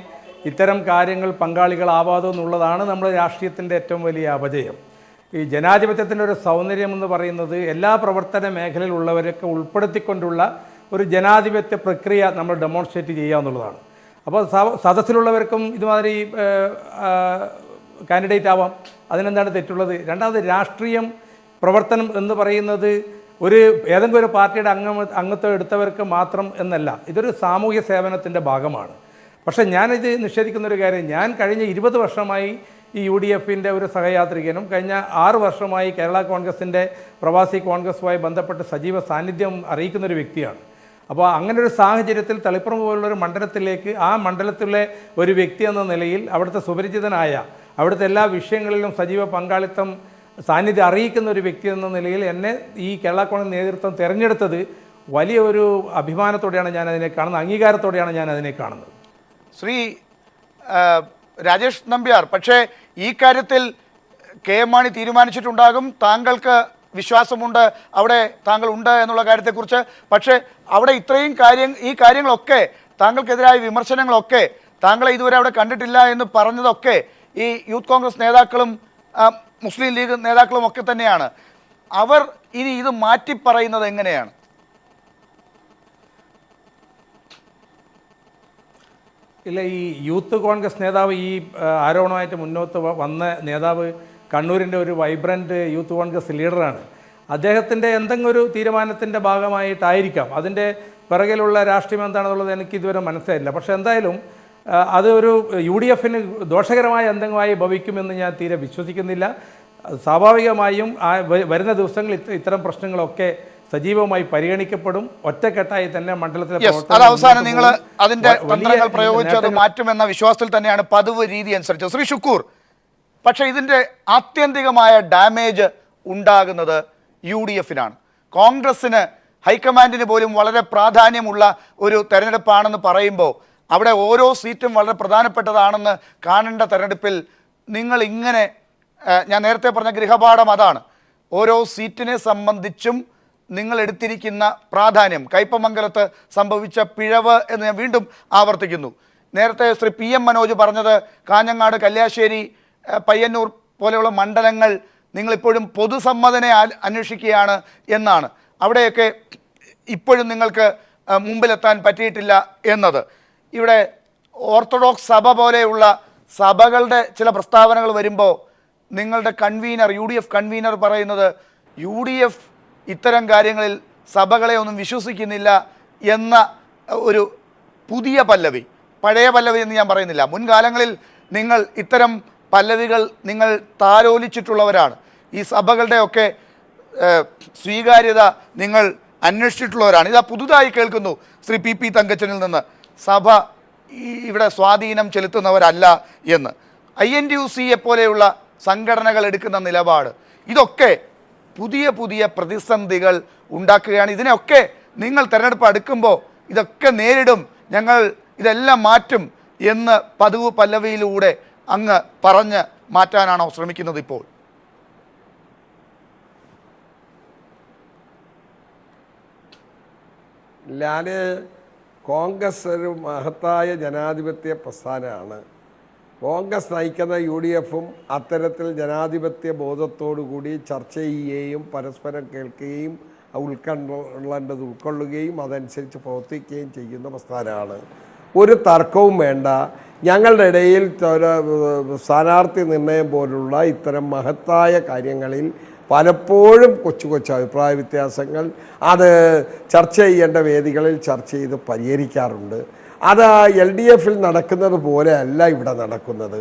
ഇത്തരം കാര്യങ്ങൾ പങ്കാളികളാവാതോ എന്നുള്ളതാണ് നമ്മുടെ രാഷ്ട്രീയത്തിൻ്റെ ഏറ്റവും വലിയ അപജയം. ഈ ജനാധിപത്യത്തിൻ്റെ ഒരു സൗന്ദര്യം എന്ന് പറയുന്നത് എല്ലാ പ്രവർത്തന മേഖലയിലുള്ളവരൊക്കെ ഉൾപ്പെടുത്തിക്കൊണ്ടുള്ള ഒരു ജനാധിപത്യ പ്രക്രിയ നമ്മൾ ഡെമോൺസ്ട്രേറ്റ് ചെയ്യുക എന്നുള്ളതാണ്. അപ്പോൾ സദസ്സിലുള്ളവർക്കും ഇതുമാതിരി കാൻഡിഡേറ്റ് ആവാം, അതിനെന്താണ് തെറ്റുള്ളത്? രണ്ടാമത് രാഷ്ട്രീയം പ്രവർത്തനം എന്ന് പറയുന്നത് ഏതെങ്കിലും ഒരു പാർട്ടിയുടെ അംഗത്വം എടുത്തവർക്ക് മാത്രം എന്നല്ല, ഇതൊരു സാമൂഹ്യ സേവനത്തിൻ്റെ ഭാഗമാണ്. പക്ഷേ ഞാനിത് നിഷേധിക്കുന്നൊരു കാര്യം, ഞാൻ കഴിഞ്ഞ 20 വർഷമായി ഈ UDFൻ്റെ ഒരു സഹയാത്രികനും കഴിഞ്ഞ 6 വർഷമായി കേരള കോൺഗ്രസിൻ്റെ പ്രവാസി കോൺഗ്രസുമായി ബന്ധപ്പെട്ട് സജീവ സാന്നിധ്യം അറിയിക്കുന്നൊരു വ്യക്തിയാണ്. അപ്പോൾ അങ്ങനെ ഒരു സാഹചര്യത്തിൽ തളിപ്പറമ്പ് പോലുള്ളൊരു മണ്ഡലത്തിലേക്ക് ആ മണ്ഡലത്തിലെ ഒരു വ്യക്തി എന്ന നിലയിൽ അവിടുത്തെ സുപരിചിതനായ അവിടുത്തെ എല്ലാ വിഷയങ്ങളിലും സജീവ പങ്കാളിത്തം സാന്നിധ്യം അറിയിക്കുന്ന ഒരു വ്യക്തി എന്ന നിലയിൽ എന്നെ ഈ കേരള കോൺഗ്രസ് നേതൃത്വം തിരഞ്ഞെടുത്തത് വലിയ ഒരു അഭിമാനത്തോടെയാണ് ഞാൻ അതിനെ കാണുന്നത്, അംഗീകാരത്തോടെയാണ് ഞാൻ അതിനെ കാണുന്നത്. ശ്രീ രാജേഷ് നമ്പ്യാർ, പക്ഷേ ഈ കാര്യത്തിൽ KM മാണി തീരുമാനിച്ചിട്ടുണ്ടാകും, താങ്കൾക്ക് വിശ്വാസമുണ്ട്, അവിടെ താങ്കൾ ഉണ്ട് എന്നുള്ള കാര്യത്തെക്കുറിച്ച്. പക്ഷേ അവിടെ ഈ കാര്യങ്ങളൊക്കെ താങ്കൾക്കെതിരായ വിമർശനങ്ങളൊക്കെ താങ്കളെ ഇതുവരെ അവിടെ കണ്ടിട്ടില്ല എന്ന് പറഞ്ഞതൊക്കെ ഈ യൂത്ത് കോൺഗ്രസ് നേതാക്കളും മുസ്ലിം ലീഗ് നേതാക്കളും ഒക്കെ തന്നെയാണ്. അവർ ഇനി ഇത് മാറ്റി പറയുന്നത് എങ്ങനെയാണ്? ഇല്ല, ഈ യൂത്ത് കോൺഗ്രസ് നേതാവ് ഈ ആരോപണമായിട്ട് മുന്നോട്ട് വന്ന നേതാവ് കണ്ണൂരിൻ്റെ ഒരു വൈബ്രൻറ്റ് യൂത്ത് കോൺഗ്രസ് ലീഡറാണ്. അദ്ദേഹത്തിൻ്റെ എന്തെങ്കിലും ഒരു തീരുമാനത്തിൻ്റെ ഭാഗമായിട്ടായിരിക്കാം, അതിൻ്റെ പിറകിലുള്ള രാഷ്ട്രീയം എന്താണെന്നുള്ളത് എനിക്ക് ഇതുവരെ മനസ്സിലായില്ല. പക്ഷേ എന്തായാലും അത് ഒരു UDFന് ദോഷകരമായ എന്തെങ്കിലുമായി ഭവിക്കുമെന്ന് ഞാൻ തീരെ വിശ്വസിക്കുന്നില്ല. സ്വാഭാവികമായും വരുന്ന ദിവസങ്ങളിൽ ഇത്തരം പ്രശ്നങ്ങളൊക്കെ സജീവമായി പരിഗണിക്കപ്പെടും. ഒറ്റക്കെട്ടായി തന്നെ മണ്ഡലത്തിലെ അവസാനം നിങ്ങൾ അതിന്റെ തന്ത്രങ്ങൾ പ്രയോഗിച്ച് അത് മാറ്റുമെന്ന വിശ്വാസത്തിൽ തന്നെയാണ് പതിവ് രീതി അനുസരിച്ച്. ശ്രീ ഷുക്കൂർ, പക്ഷേ ഇതിന്റെ ആത്യന്തികമായ ഡാമേജ് ഉണ്ടാകുന്നത് UDFനാണ്. കോൺഗ്രസിന് ഹൈക്കമാൻഡിന് പോലും വളരെ പ്രാധാന്യമുള്ള ഒരു തെരഞ്ഞെടുപ്പാണെന്ന് പറയുമ്പോൾ അവിടെ ഓരോ സീറ്റും വളരെ പ്രധാനപ്പെട്ടതാണെന്ന് കാണേണ്ട തെരഞ്ഞെടുപ്പിൽ നിങ്ങൾ ഇങ്ങനെ, ഞാൻ നേരത്തെ പറഞ്ഞ ഗൃഹപാഠം അതാണ്, ഓരോ സീറ്റിനെ സംബന്ധിച്ചും നിങ്ങൾ എടുത്തിരിക്കുന്ന പ്രാധാന്യം, കയ്പമംഗലത്ത് സംഭവിച്ച പിഴവ് എന്ന് ഞാൻ വീണ്ടും ആവർത്തിക്കുന്നു. നേരത്തെ ശ്രീ PM മനോജ് പറഞ്ഞത് കാഞ്ഞങ്ങാട്, കല്യാശ്ശേരി, പയ്യന്നൂർ പോലെയുള്ള മണ്ഡലങ്ങൾ നിങ്ങളിപ്പോഴും പൊതുസമ്മതനെ അന്വേഷിക്കുകയാണ് എന്നാണ്. അവിടെയൊക്കെ ഇപ്പോഴും നിങ്ങൾക്ക് മുമ്പിലെത്താൻ പറ്റിയിട്ടില്ല എന്നത്. ഇവിടെ ഓർത്തഡോക്സ് സഭ പോലെയുള്ള സഭകളുടെ ചില പ്രസ്താവനകൾ വരുമ്പോൾ നിങ്ങളുടെ കൺവീനർ, UDF കൺവീനർ പറയുന്നത് UDF ഇത്തരം കാര്യങ്ങളിൽ സഭകളെ ഒന്നും വിശ്വസിക്കുന്നില്ല എന്ന ഒരു പുതിയ പല്ലവി, പഴയ പല്ലവി എന്ന് ഞാൻ പറയുന്നില്ല. മുൻകാലങ്ങളിൽ നിങ്ങൾ ഇത്തരം പല്ലവികൾ നിങ്ങൾ താലോലിച്ചിട്ടുള്ളവരാണ്. ഈ സഭകളുടെയൊക്കെ സ്വീകാര്യത നിങ്ങൾ അന്വേഷിച്ചിട്ടുള്ളവരാണ്. ഇതാ പുതുതായി കേൾക്കുന്നു ശ്രീ PP തങ്കച്ചനിൽ നിന്ന്, സഭ ഇവിടെ സ്വാധീനം ചെലുത്തുന്നവരല്ല എന്ന്. INTUC പോലെയുള്ള സംഘടനകൾ എടുക്കുന്ന നിലപാട്, ഇതൊക്കെ പുതിയ പുതിയ പ്രതിസന്ധികൾ ഉണ്ടാക്കുകയാണ്. ഇതിനെയൊക്കെ നിങ്ങൾ തെരഞ്ഞെടുപ്പ് അടുക്കുമ്പോൾ ഇതൊക്കെ നേരിടും, ഞങ്ങൾ ഇതെല്ലാം മാറ്റും എന്ന് പതിവ് പല്ലവിയിലൂടെ അങ്ങ് പറഞ്ഞ് മാറ്റാനാണോ ശ്രമിക്കുന്നത് ഇപ്പോൾ? ഞാൻ കോൺഗ്രസ് ഒരു മഹത്തായ ജനാധിപത്യ പ്രസ്ഥാനമാണ്. കോൺഗ്രസ് നയിക്കുന്ന UDFും അത്തരത്തിൽ ജനാധിപത്യ ബോധത്തോടുകൂടി ചർച്ച ചെയ്യുകയും പരസ്പരം കേൾക്കുകയും ഉൾക്കൊള്ളേണ്ടത് ഉൾക്കൊള്ളുകയും അതനുസരിച്ച് പ്രവർത്തിക്കുകയും ചെയ്യുന്ന പ്രസ്ഥാനമാണ്. ഒരു തർക്കവും വേണ്ട. ഞങ്ങളുടെ ഇടയിൽ സ്ഥാനാർത്ഥി നിർണയം പോലുള്ള ഇത്തരം മഹത്തായ കാര്യങ്ങളിൽ പലപ്പോഴും കൊച്ചു കൊച്ചു അഭിപ്രായ വ്യത്യാസങ്ങൾ അത് ചർച്ച ചെയ്യേണ്ട വേദികളിൽ ചർച്ച ചെയ്ത് പരിഹരിക്കാറുണ്ട്. അത് LDFിൽ നടക്കുന്നത് പോലെ അല്ല ഇവിടെ നടക്കുന്നത്.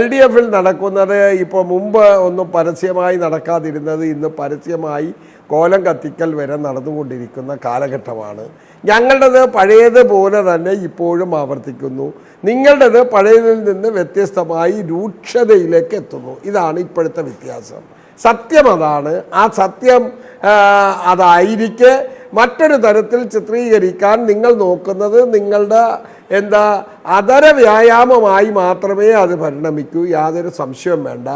LDFിൽ നടക്കുന്നത് ഇപ്പോൾ മുമ്പ് ഒന്നും പരസ്യമായി നടക്കാതിരുന്നത് ഇന്ന് പരസ്യമായി കോലം കത്തിക്കൽ വരെ നടന്നുകൊണ്ടിരിക്കുന്ന കാലഘട്ടമാണ്. ഞങ്ങളുടേത് പഴയതുപോലെ തന്നെ ഇപ്പോഴും ആവർത്തിക്കുന്നു. നിങ്ങളുടേത് പഴയതിൽ നിന്ന് വ്യത്യസ്തമായി രൂക്ഷതയിലേക്ക് എത്തുന്നു. ഇതാണ് ഇപ്പോഴത്തെ വ്യത്യാസം. സത്യം അതാണ്. ആ സത്യം അതായിരിക്കെ മറ്റൊരു തരത്തിൽ ചിത്രീകരിക്കാൻ നിങ്ങൾ നോക്കുന്നത് നിങ്ങളുടെ എന്താ അതര വ്യായാമമായി മാത്രമേ അത് പരിണമിക്കൂ, യാതൊരു സംശയവും വേണ്ട.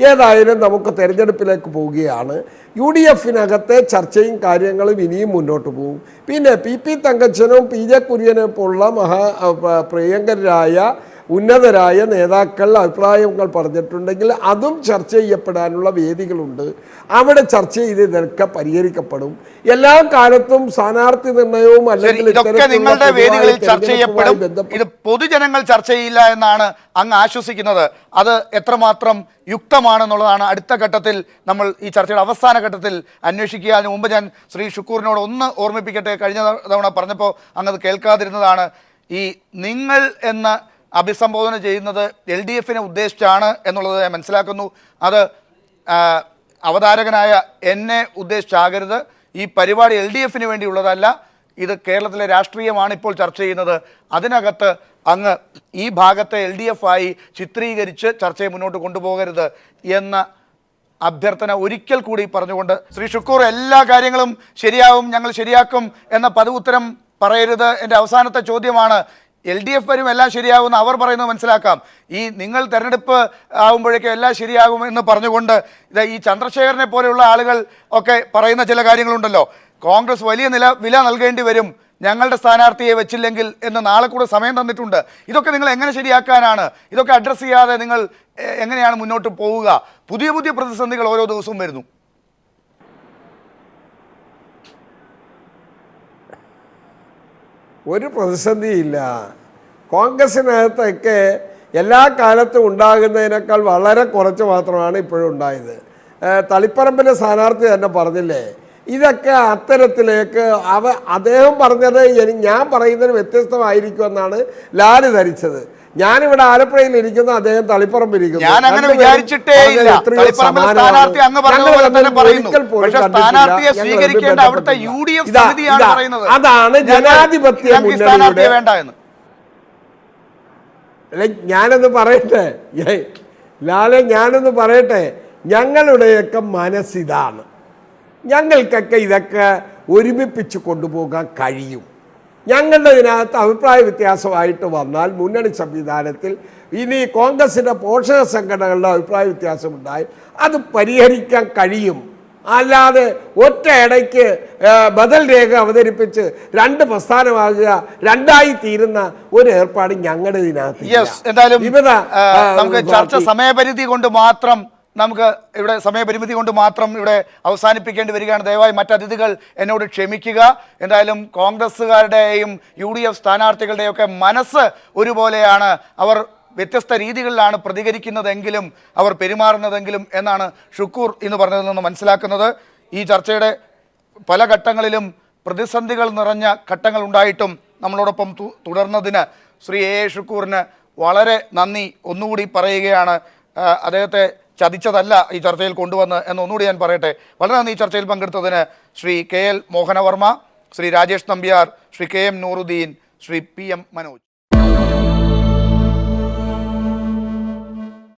ഏതായാലും നമുക്ക് തെരഞ്ഞെടുപ്പിലേക്ക് പോവുകയാണ്. UDF-നകത്തെ ചർച്ചയും കാര്യങ്ങളും ഇനിയും മുന്നോട്ട് പോകും. പിന്നെ PP തങ്കച്ചനും PJ കുര്യനെ പോലുള്ള പ്രിയങ്കരായ ഉന്നതരായ നേതാക്കൾ അഭിപ്രായങ്ങൾ പറഞ്ഞിട്ടുണ്ടെങ്കിൽ അതും ചർച്ച ചെയ്യപ്പെടാനുള്ള വേദികളുണ്ട്. അവിടെ ചർച്ച ചെയ്ത് ഇതൊക്കെ പരിഹരിക്കപ്പെടും. എല്ലാ കാലത്തും സ്ഥാനാർത്ഥി നിർണയവും അല്ലെങ്കിൽ ഇതൊക്കെ നിങ്ങളുടെ വേദികളിൽ ചർച്ച ചെയ്യപ്പെടും, ഇത് പൊതുജനങ്ങൾ ചർച്ച ചെയ്യില്ല എന്നാണ് അങ്ങ് ആശ്വസിക്കുന്നത്. അത് എത്രമാത്രം യുക്തമാണെന്നുള്ളതാണ് അടുത്ത ഘട്ടത്തിൽ നമ്മൾ ഈ ചർച്ചയുടെ അവസാന ഘട്ടത്തിൽ അന്വേഷിക്കുക. അതിന് മുമ്പ് ഞാൻ ശ്രീ ഷുക്കൂറിനോട് ഒന്ന് ഓർമ്മിപ്പിക്കട്ടെ. കഴിഞ്ഞ തവണ പറഞ്ഞപ്പോൾ അങ്ങ് അത് കേൾക്കാതിരുന്നതാണ്. ഈ നിങ്ങൾ എന്ന അഭിസംബോധന ചെയ്യുന്നത് LDF-നെ ഉദ്ദേശിച്ചാണ് എന്നുള്ളത് ഞാൻ മനസ്സിലാക്കുന്നു. അത് അവതാരകനായ എന്നെ ഉദ്ദേശിച്ചാകരുത്. ഈ പരിപാടി LDF-ന് വേണ്ടിയുള്ളതല്ല, ഇത് കേരളത്തിലെ രാഷ്ട്രീയമാണ് ഇപ്പോൾ ചർച്ച ചെയ്യുന്നത്. അതിനകത്ത് അങ്ങ് ഈ ഭാഗത്തെ LDF ആയി ചിത്രീകരിച്ച് ചർച്ചയെ മുന്നോട്ട് കൊണ്ടുപോകരുത് എന്ന അഭ്യർത്ഥന ഒരിക്കൽ കൂടി പറഞ്ഞുകൊണ്ട് ശ്രീ ഷുക്കൂർ, എല്ലാ കാര്യങ്ങളും ശരിയാവും, ഞങ്ങൾ ശരിയാക്കും എന്ന പതിവുത്തരം പറയരുത്. എൻ്റെ അവസാനത്തെ ചോദ്യമാണ്, LDF വരും എല്ലാം ശരിയാകുമെന്ന് അവർ പറയുന്നത് മനസ്സിലാക്കാം. ഈ നിങ്ങൾ തെരഞ്ഞെടുപ്പ് ആകുമ്പോഴേക്കും എല്ലാം ശരിയാകും എന്ന് പറഞ്ഞുകൊണ്ട് ഇത് ഈ ചന്ദ്രശേഖരനെ പോലെയുള്ള ആളുകൾ ഒക്കെ പറയുന്ന ചില കാര്യങ്ങളുണ്ടല്ലോ, കോൺഗ്രസ് വലിയ വില നൽകേണ്ടി വരും ഞങ്ങളുടെ സ്ഥാനാർത്ഥിയെ വെച്ചില്ലെങ്കിൽ എന്ന് നാളെ കൂടെ സമയം തന്നിട്ടുണ്ട്. ഇതൊക്കെ നിങ്ങൾ എങ്ങനെ ശരിയാക്കാനാണ്? ഇതൊക്കെ അഡ്രസ്സ് ചെയ്യാതെ നിങ്ങൾ എങ്ങനെയാണ് മുന്നോട്ട് പോവുക? പുതിയ പുതിയ പ്രതിസന്ധികൾ ഓരോ ദിവസവും വരുന്നു. ഒരു പ്രതിസന്ധിയില്ല. കോൺഗ്രസിനകത്തൊക്കെ എല്ലാ കാലത്തും ഉണ്ടാകുന്നതിനേക്കാൾ വളരെ കുറച്ച് മാത്രമാണ് ഇപ്പോഴും ഉണ്ടായത്. തളിപ്പറമ്പിലെ സ്ഥാനാർത്ഥി തന്നെ പറഞ്ഞില്ലേ, ഇതൊക്കെ അത്തരത്തിലേക്ക് അദ്ദേഹം പറഞ്ഞത് ഞാൻ പറയുന്നതിന് വ്യത്യസ്തമായിരിക്കുമെന്നാണ് ലാല് ധരിച്ചത്. ഞാനിവിടെ ആലപ്പുഴയിൽ ഇരിക്കുന്നു, അദ്ദേഹം തളിപ്പറമ്പിരിക്കുന്നു. അതാണ് ജനാധിപത്യ മുന്നണിയുടെ. ഞാനൊന്ന് പറയട്ടെ ലാലെ, ഞാനൊന്ന് പറയട്ടെ, ഞങ്ങളുടെയൊക്കെ മനസ്സിതാണ്. ഞങ്ങൾക്കൊക്കെ ഇതൊക്കെ ഒരുമിപ്പിച്ച് കൊണ്ടുപോകാൻ കഴിയും. ഞങ്ങളുടെ ഇതിനകത്ത് അഭിപ്രായ വ്യത്യാസമായിട്ട് വന്നാൽ മുന്നണി സംവിധാനത്തിൽ ഇനി കോൺഗ്രസിൻ്റെ പോഷക സംഘടനകളുടെ അഭിപ്രായ വ്യത്യാസമുണ്ടായി അത് പരിഹരിക്കാൻ കഴിയും. അല്ലാതെ ഒറ്റ ഇടയ്ക്ക് ബദൽ രേഖ അവതരിപ്പിച്ച് രണ്ട് പ്രസ്ഥാനമാകുക, രണ്ടായി തീരുന്ന ഒരു ഏർപ്പാട് ഞങ്ങളുടെ ഇതിനകത്ത്. എന്തായാലും നമുക്ക് ചർച്ച സമയപരിധി കൊണ്ട് മാത്രം സമയപരിമിതി കൊണ്ട് മാത്രം ഇവിടെ അവസാനിപ്പിക്കേണ്ടി വരികയാണ്. ദയവായി മറ്റതിഥികൾ എന്നോട് ക്ഷമിക്കുക. എന്തായാലും കോൺഗ്രസ്സുകാരുടെയും UDF സ്ഥാനാർത്ഥികളുടെയും ഒക്കെ മനസ്സ് ഒരുപോലെയാണ്. അവർ വ്യത്യസ്ത രീതികളിലാണ് പ്രതികരിക്കുന്നതെങ്കിലും അവർ പെരുമാറുന്നതെങ്കിലും എന്നാണ് ഷുക്കൂർ ഇന്ന് പറഞ്ഞതിൽ നിന്ന് മനസ്സിലാക്കുന്നത്. ഈ ചർച്ചയുടെ പല ഘട്ടങ്ങളിലും പ്രതിസന്ധികൾ നിറഞ്ഞ ഘട്ടങ്ങൾ ഉണ്ടായിട്ടും നമ്മളോടൊപ്പം തുടർന്നതിന് ശ്രീ A. ഷുക്കൂറിന് വളരെ നന്ദി ഒന്നുകൂടി പറയുകയാണ്. അദ്ദേഹത്തെ ചതിച്ചതല്ല ഈ ചർച്ചയിൽ കൊണ്ടുവന്ന് എന്നൊന്നുകൂടി ഞാൻ പറയട്ടെ. വളരെ നന്ദി ഈ ചർച്ചയിൽ പങ്കെടുത്തതിന് Shri KL Mohanavarma, Shri Rajesh Nambiar, Shri KM Nooruddeen, Shri PM Manoj.